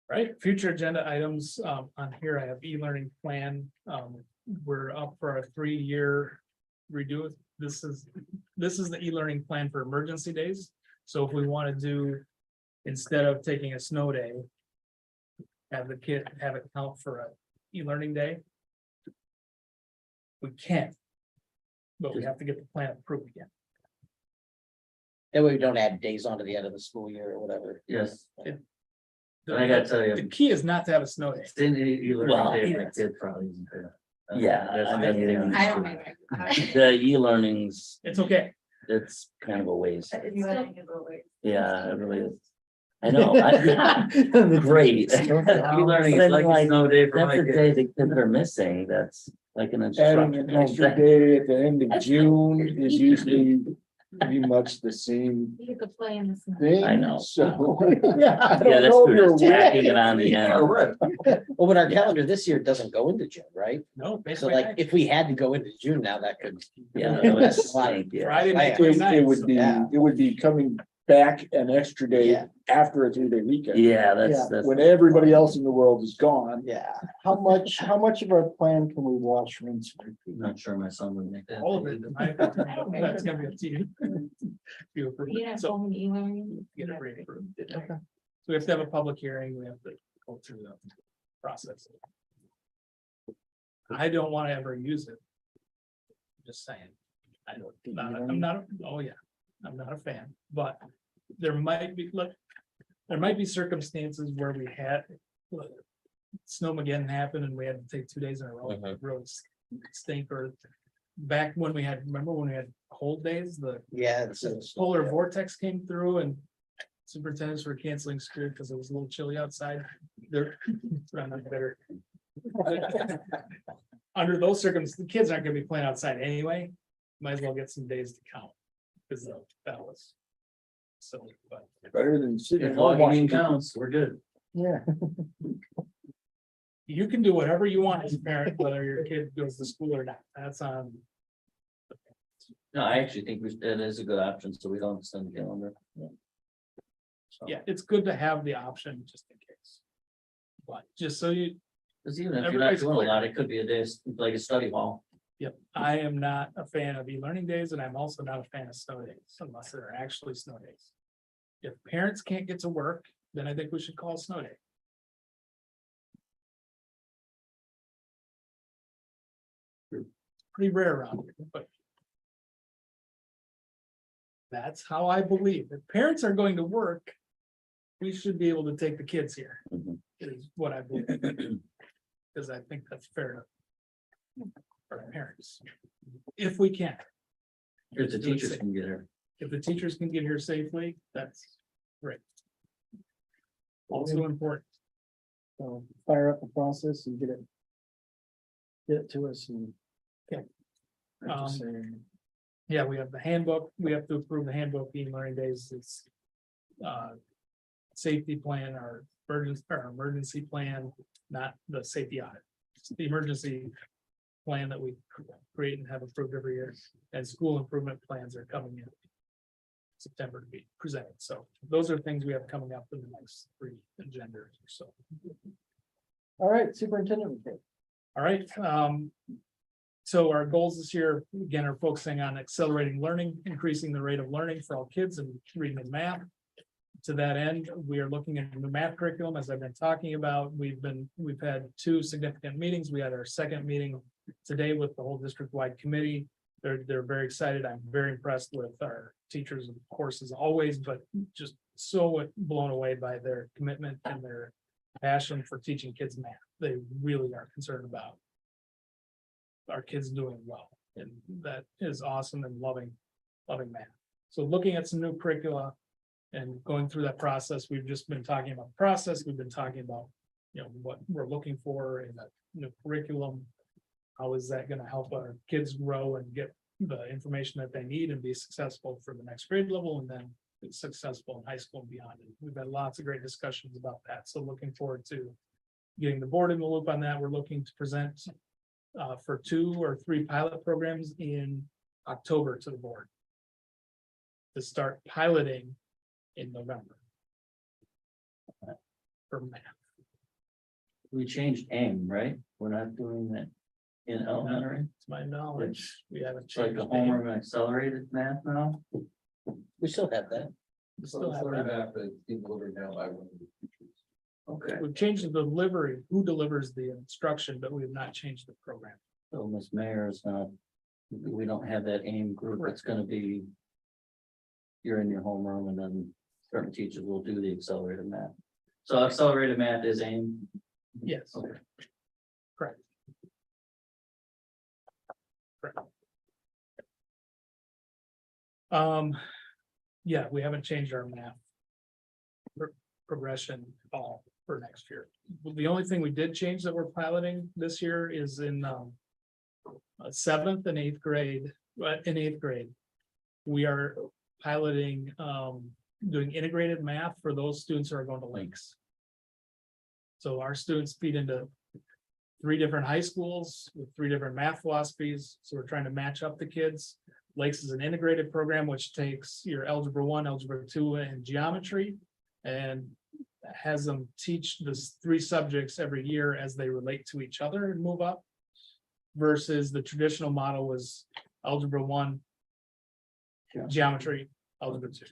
S3: Right, future agenda items, on here, I have e-learning plan, we're up for a 3-year redo. This is the e-learning plan for emergency days, so if we want to do, instead of taking a snow day. Have it count for a e-learning day. We can. But we have to get the plan approved again.
S6: That way we don't add days onto the end of the school year or whatever.
S7: Yes.
S3: The-
S7: I gotta tell
S3: The
S7: you,
S3: key is not to have a snow day.
S7: it's in the
S2: Well,
S7: e-learning day, my
S3: yes.
S7: kid probably isn't there.
S2: Yeah,
S7: That's
S2: I
S7: the
S2: mean,
S7: thing.
S9: I don't know.
S2: The e-learnings,
S3: It's okay.
S2: it's kind of a waste.
S4: It's still-
S2: Yeah, it really is. I know. Great.
S7: E-learning is
S2: Then,
S7: like a snow day for
S2: That's
S7: my
S2: a
S7: kids.
S2: day the kids are missing. That's like an
S8: Adding
S2: instruction.
S8: an extra day at the end of June is usually pretty much the same
S4: You could play in the snow.
S8: thing.
S2: I know.
S8: So.
S1: Yeah.
S8: I don't
S2: Yeah, that's
S8: know if
S2: true.
S8: you're
S2: Just tacking it
S8: aware.
S2: on the end.
S6: Well, but our calendar this year doesn't go into June, right?
S3: No,
S6: So
S3: basically,
S6: like, if we had to go into June now, that could.
S2: Yeah, that would
S6: That's a lot.
S2: stink, yeah.
S3: Friday, May
S6: Yeah.
S8: It
S3: 29th,
S8: would
S3: so-
S8: be,
S6: Yeah.
S8: it would be coming back an extra day
S6: Yeah.
S8: after a 3-day weekend.
S2: Yeah,
S1: Yeah,
S2: that's.
S8: When everybody else in the world is gone.
S6: Yeah.
S1: How much of our plan can we wash, rinse, and repeat?
S7: I'm not sure my son would make that.
S3: all of it. That's gonna be up to you. You approve it.
S4: You have
S3: So,
S4: home e-learning.
S3: get it reapproved. So we have to have a public hearing, we have to go through the process. I don't want to ever use it. Just saying. I'm not, oh yeah, I'm not a fan, but there might be, look, there might be circumstances where we had. Snowmageddon happened and we had to take 2 days in a row,
S2: Mhm.
S3: really stink, or back when we had, remember when we had cold days, the
S6: Yeah. it's-
S3: polar vortex came through and superintendents were canceling school because it was a little chilly outside. They're I'm not better. Under those circumstances, the kids aren't gonna be playing outside anyway. Might as well get some days to count. Because that was. Silly, but
S8: Better than sitting.
S7: If
S8: at home
S7: logging
S8: watching
S7: in counts, we're good.
S1: Yeah.
S3: you can do whatever you want as a parent, whether your kid goes to school or not. That's on.
S7: No, I actually think that is a good option, so we don't send the calendar. So,
S3: Yeah, it's good to have the option just in case. But just so you,
S7: Cause even if you're not
S3: Everybody's
S7: doing a
S3: clear.
S7: lot, it could be a day, like a study hall.
S3: yep, I am not a fan of e-learning days and I'm also not a fan of snow days unless there are actually snow days. If parents can't get to work, then I think we should call a snow day. Pretty rare around here, but. That's how I believe. If parents are going to work. We should be able to take the kids here,
S2: Mhm.
S3: is what I believe. Because I think that's fair. For our parents. If we can,
S7: If the
S3: Do it
S7: teachers
S3: safe.
S7: can get her.
S3: if the teachers can get here safely, that's great. Also important.
S1: So fire up the process and get it. Get it to us and.
S3: Yeah, we have the handbook, we have to approve the handbook, e-learning days, it's. Safety plan, our emergency plan, not the safety audit. It's the emergency plan that we create and have approved every year, and school improvement plans are coming in. September to be presented, so those are things we have coming up in the next 3 agendas or so.
S1: All right, superintendent report.
S3: All right, so our goals this year, again, are focusing on accelerating learning, increasing the rate of learning for all kids in reading and math. To that end, we are looking at a new math curriculum, as I've been talking about. We've had 2 significant meetings. We had our second meeting today with the whole district-wide committee. They're very excited. I'm very impressed with our teachers, of course, as always, but just so blown away by their commitment and their passion for teaching kids math. They really are concerned about our kids doing well, and that is awesome, and loving math. So looking at some new curricula and going through that process, we've just been talking about the process. We've been talking about, what we're looking for in a new curriculum. How is that going to help our kids grow and get the information that they need and be successful for the next grade level, and then be successful in high school and beyond? And we've had lots of great discussions about that. So looking forward to getting the board in the loop on that. We're looking to present for 2 or 3 pilot programs in October to the board to start piloting in November for math.
S7: We changed aim, right? We're not doing that in elementary.
S3: To my knowledge, we haven't
S7: It's like
S3: changed.
S7: a homework and accelerated math now.
S6: We still have that.
S3: We still have that.
S7: Okay,
S3: We've changed the delivery, who delivers the instruction, but we have not changed the program.
S7: so Ms. Mayor is not, we don't have that aim group. It's gonna be. You're in your homeroom and then certain teachers will do the accelerated math. So accelerated math is aim.
S3: Yes,
S7: Okay.
S3: correct. Correct. Yeah, we haven't changed our math progression at all for next year. The only thing we did change that we're piloting this year is in 7th and 8th grade. In 8th grade, we are piloting doing integrated math for those students who are going to Lakes. So our students feed into 3 different high schools with 3 different math philosophies. So we're trying to match up the kids. Lakes is an integrated program which takes your algebra 1, algebra 2, and geometry, and has them teach those 3 subjects every year as they relate to each other and move up. Versus the traditional model was algebra 1, geometry, algebra 2.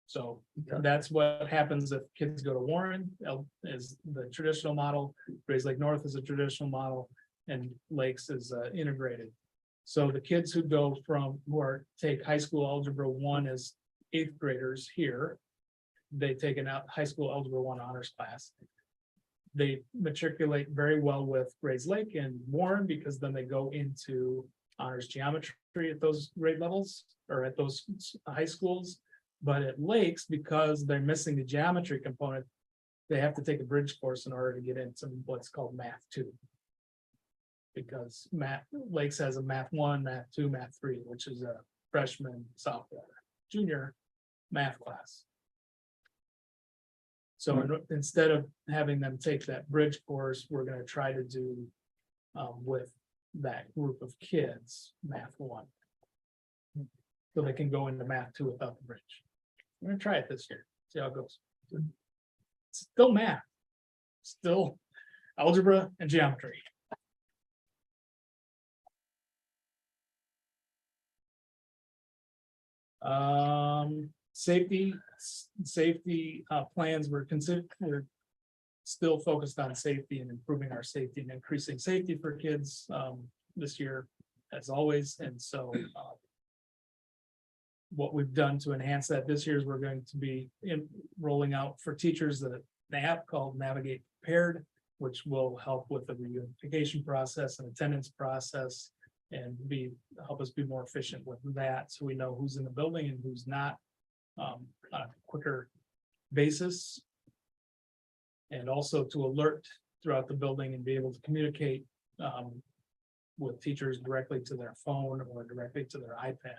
S3: So that's what happens if kids go to Warren, is the traditional model, Grays Lake North is a traditional model, and Lakes is integrated. So the kids who go take high school algebra 1 as 8th graders here, they take high school algebra 1 honors class. They matriculate very well with Grays Lake and Warren, because then they go into honors geometry at those grade levels or at those high schools. But at Lakes, because they're missing the geometry component, they have to take a bridge course in order to get into what's called Math 2. Because Lakes has a Math 1, Math 2, Math 3, which is a freshman, sophomore, junior math class. So instead of having them take that bridge course, we're going to try to do with that group of kids, Math 1. So they can go into Math 2 without the bridge. We're gonna try it this year, see how it goes. Still math, still algebra and geometry. Safety plans we're still focused on safety and improving our safety and increasing safety for kids this year, as always, and so what we've done to enhance that this year is we're going to be rolling out for teachers an app called Navigate Prepared, which will help with the reunification process and attendance process, and help us be more efficient with that, so we know who's in the building and who's not on a quicker basis. And also to alert throughout the building and be able to communicate with teachers directly to their phone or directly to their iPad.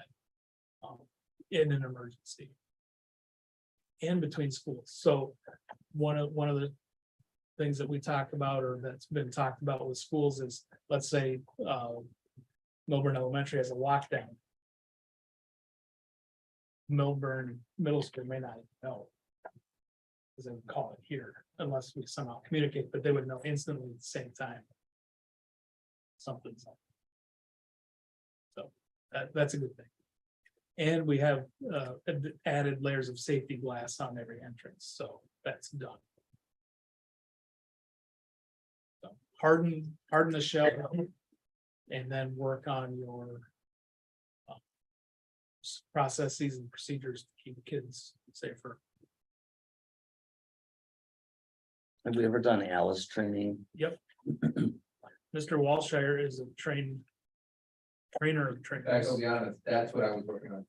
S3: In an emergency. In between schools, so one of the things that we talked about, or that's been talked about with schools is, let's say, Millburn Elementary has a lockdown. Millburn Middle School may not know. Because they would call it here unless we somehow communicate, but they would know instantly at the same time. Something's up. So that's a good thing. And we have added layers of safety glass on every entrance, so that's done. So harden the shell. And then work on your processes and procedures to keep kids safer.
S7: Have we ever done Alice training?
S3: Yep. Mr. Walshire is a trainer of trainers.
S2: I'll be honest, that's what I was working on.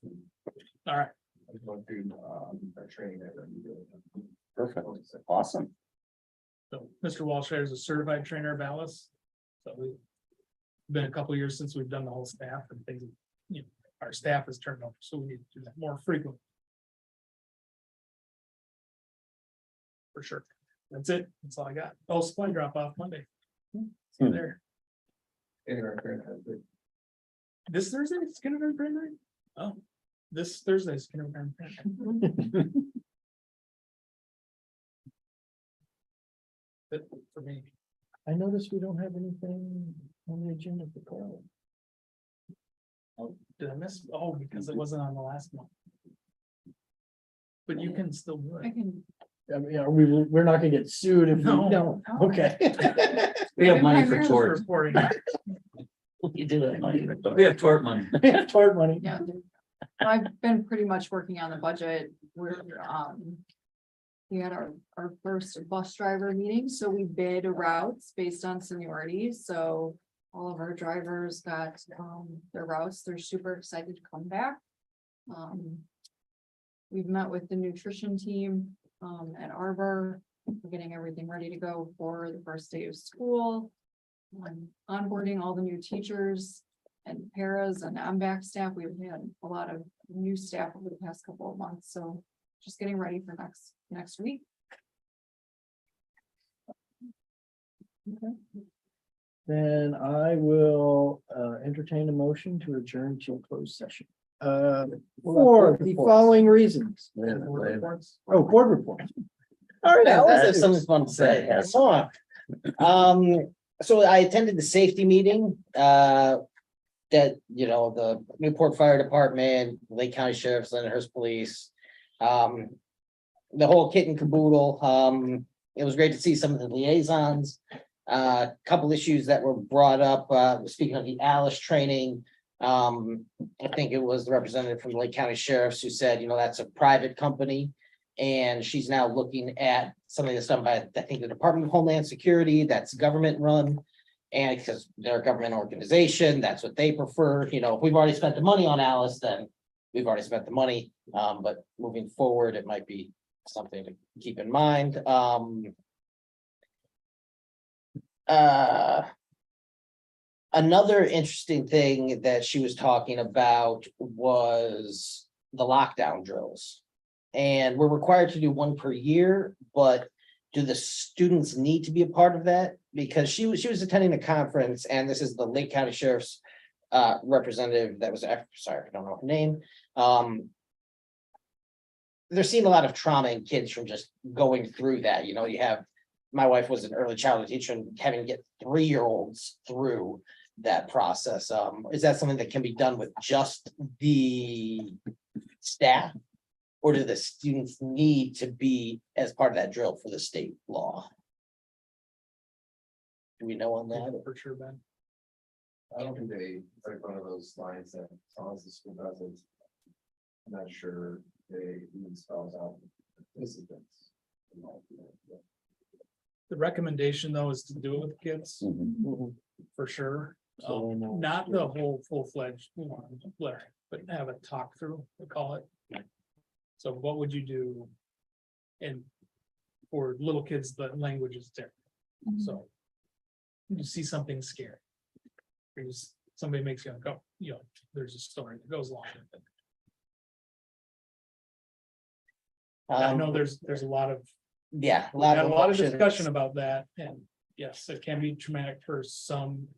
S3: All right,
S2: I was going through, our training that I'm doing.
S7: Perfect, awesome.
S3: so Mr. Walshire is a certified trainer of Alice. So we've been a couple years since we've done the whole staff and things, you know, our staff has turned over, so we need to do that more frequently. For sure. That's it. That's all I got. Oh, supply drop off Monday. See you there. This Thursday, it's kindergarten primary? Oh, this Thursday is kindergarten primary. Good for me.
S1: I noticed we don't have anything on the agenda for Carl.
S3: Oh, did I miss? Oh, because it wasn't on the last one. But you can still do
S5: I
S3: it.
S5: can.
S1: I mean, we're not gonna get sued if we
S3: No.
S1: don't, okay.
S7: We have money for
S5: Primarily
S7: tort.
S3: Reporting.
S7: You do have money for tort. We have tort money.
S1: Tort money.
S5: Yeah, I've been pretty much working on the budget. We had our first bus driver meeting, so we bid routes based on seniority, so all of our drivers got, their routes. They're super excited to come back. We've met with the nutrition team, at Arbor. We're getting everything ready to go for the first day of school. Onboarding all the new teachers and paras and MBAC staff. We've had a lot of new staff over the past couple of months, so just getting ready for next week.
S1: Then I will entertain a motion to adjourn to a closed session. For the following reasons. Oh, board reports.
S6: All right, I always have
S7: That's-
S6: something fun to say.
S7: Yes.
S6: Come on. So I attended the safety meeting, that, you know, the Newport Fire Department, Lake County Sheriff's, Lyndhurst Police. The whole kit and caboodle. It was great to see some of the liaisons. Couple issues that were brought up, speaking of the Alice training. I think it was the representative from the Lake County Sheriff's who said, you know, that's a private company. And she's now looking at something that's done by, I think, the Department of Homeland Security, that's government run. And because they're a government organization, that's what they prefer. You know, if we've already spent the money on Alice, then we've already spent the money. But moving forward, it might be something to keep in mind. Another interesting thing that she was talking about was the lockdown drills. And we're required to do one per year, but do the students need to be a part of that? Because she was attending a conference, and this is the Lake County Sheriff's representative that was, sorry, I don't know her name. They're seeing a lot of trauma in kids from just going through that. You know, you have, my wife was an early childhood teacher and having to get 3-year-olds through that process. Is that something that can be done with just the staff? Or do the students need to be as part of that drill for the state law? Do we know on that?
S3: For sure, Ben.
S2: I don't think they, it's like one of those lines that as long as the school does it. I'm not sure they even spells out participants.
S3: The recommendation though is to do it with kids,
S7: Mhm.
S3: for sure.
S1: So we know.
S3: Not the whole full-fledged learning, but have a talk through, we call it. So what would you do? And for little kids, the language is different, so. You see something scary. There's, somebody makes you go, you know, there's a story that goes along with it. I know there's a lot of,
S6: Yeah,
S3: we had a lot of
S6: emotions.
S3: discussion about that, and yes, it can be traumatic for some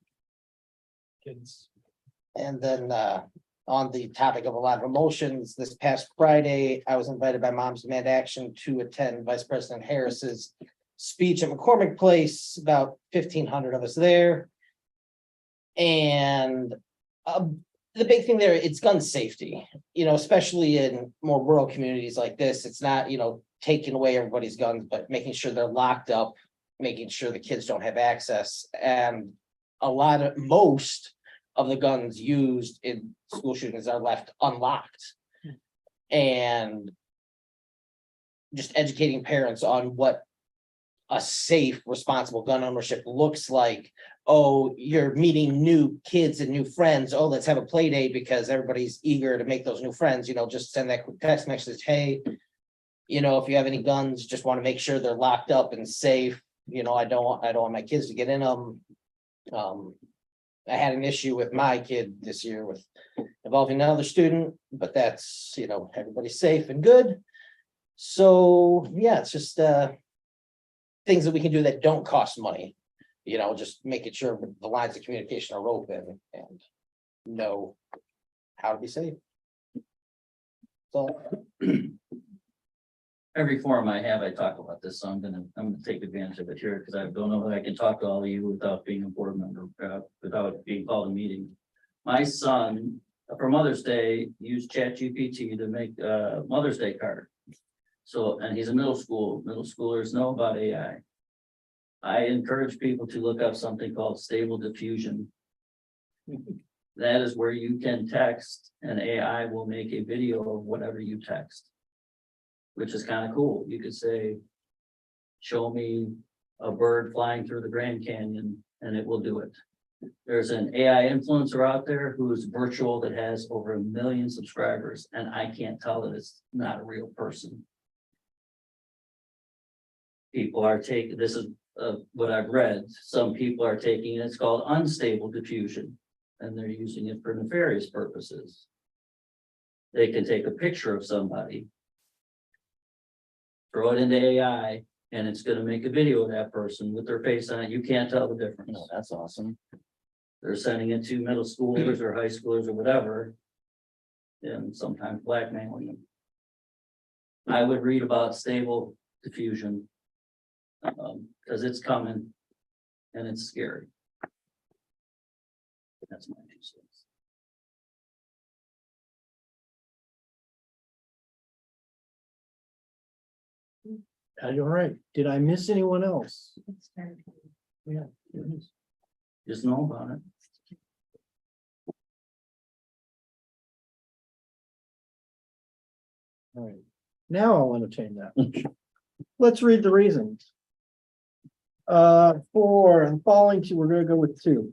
S3: kids.
S6: And then on the topic of a lot of emotions, this past Friday, I was invited by Moms Demand Action to attend Vice President Harris's speech at McCormick Place, about 1,500 of us there. And the big thing there, it's gun safety, you know, especially in more rural communities like this. It's not, you know, taking away everybody's guns, but making sure they're locked up, making sure the kids don't have access. And most of the guns used in school shootings are left unlocked. And just educating parents on what a safe, responsible gun ownership looks like. Oh, you're meeting new kids and new friends. Oh, let's have a play date because everybody's eager to make those new friends. You know, just send that quick text message. Hey, you know, if you have any guns, just want to make sure they're locked up and safe. You know, I don't want my kids to get in them. I had an issue with my kid this year with involving another student, but that's, you know, everybody's safe and good. So yeah, it's just things that we can do that don't cost money. You know, just making sure the lines of communication are open and know how to be safe. So
S7: Every forum I have, I talk about this, so I'm gonna take advantage of it here, because I don't know that I can talk to all of you without being a board member, without being called a meeting. My son, for Mother's Day, used ChatGPT to make a Mother's Day card. So, and he's a middle schoolers know about AI. I encourage people to look up something called Stable Diffusion. That is where you can text and AI will make a video of whatever you text. Which is kind of cool. You could say, show me a bird flying through the Grand Canyon, and it will do it. There's an AI influencer out there who's virtual that has over 1 million subscribers, and I can't tell that it's not a real person. People are taking, this is what I've read, some people are taking it, it's called unstable diffusion, and they're using it for nefarious purposes. They can take a picture of somebody, throw it into AI, and it's gonna make a video of that person with their face on it. You can't tell the difference.
S6: no, that's awesome.
S7: They're sending it to middle schoolers or high schoolers or whatever. And sometimes blackmailing them. I would read about stable diffusion. Because it's coming and it's scary. That's my 2 cents.
S1: All right. Did I miss anyone else? Yeah.
S7: Just know about it.
S1: All right. Now I'll entertain that. Let's read the reasons. For the following two, we're gonna go with 2.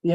S1: The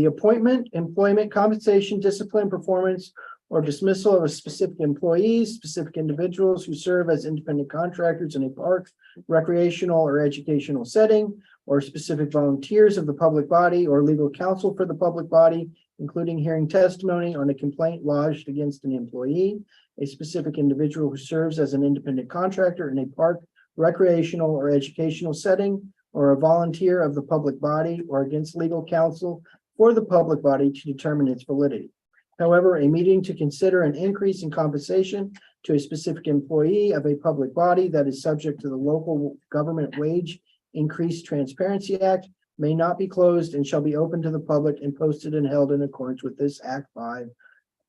S1: appointment, employment, compensation, discipline, performance, or dismissal of a specific employees, specific individuals who serve as independent contractors in a park, recreational or educational setting, or specific volunteers of the public body or legal counsel for the public body, including hearing testimony on a complaint lodged against an employee, a specific individual who serves as an independent contractor in a park, recreational or educational setting, or a volunteer of the public body, or against legal counsel for the public body to determine its validity. However, a meeting to consider an increase in compensation to a specific employee of a public body that is subject to the Local Government Wage Increase Transparency Act may not be closed and shall be open to the public and posted and held in accordance with this Act 5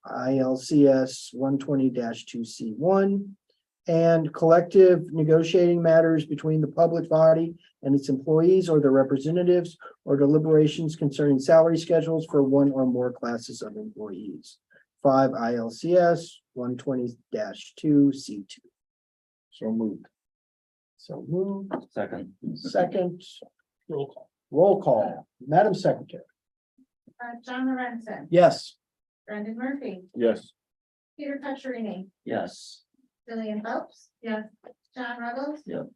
S1: ILCS 120-2C1. And collective negotiating matters between the public body and its employees or their representatives, or deliberations concerning salary schedules for one or more classes of employees. 5 ILCS 120-2C2.
S8: So moved.
S1: So moved.
S7: Second.
S1: Second,
S3: Roll call.
S1: roll call. Madam Secretary.
S9: John Lorenzen,
S1: Yes.
S9: Brendan Murphy,
S8: Yes.
S9: Peter Patriini,
S7: Yes.
S9: Jillian Phelps. Yes. John Ruggles.
S7: Yep.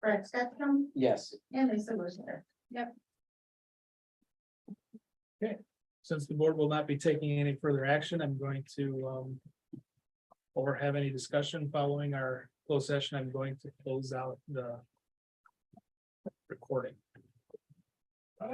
S9: Fred Stepcom
S6: Yes.
S9: and Lisa Lucier.
S5: Yep.
S3: Since the board will not be taking any further action, I'm going to, or have any discussion following our closed session, I'm going to close out the recording.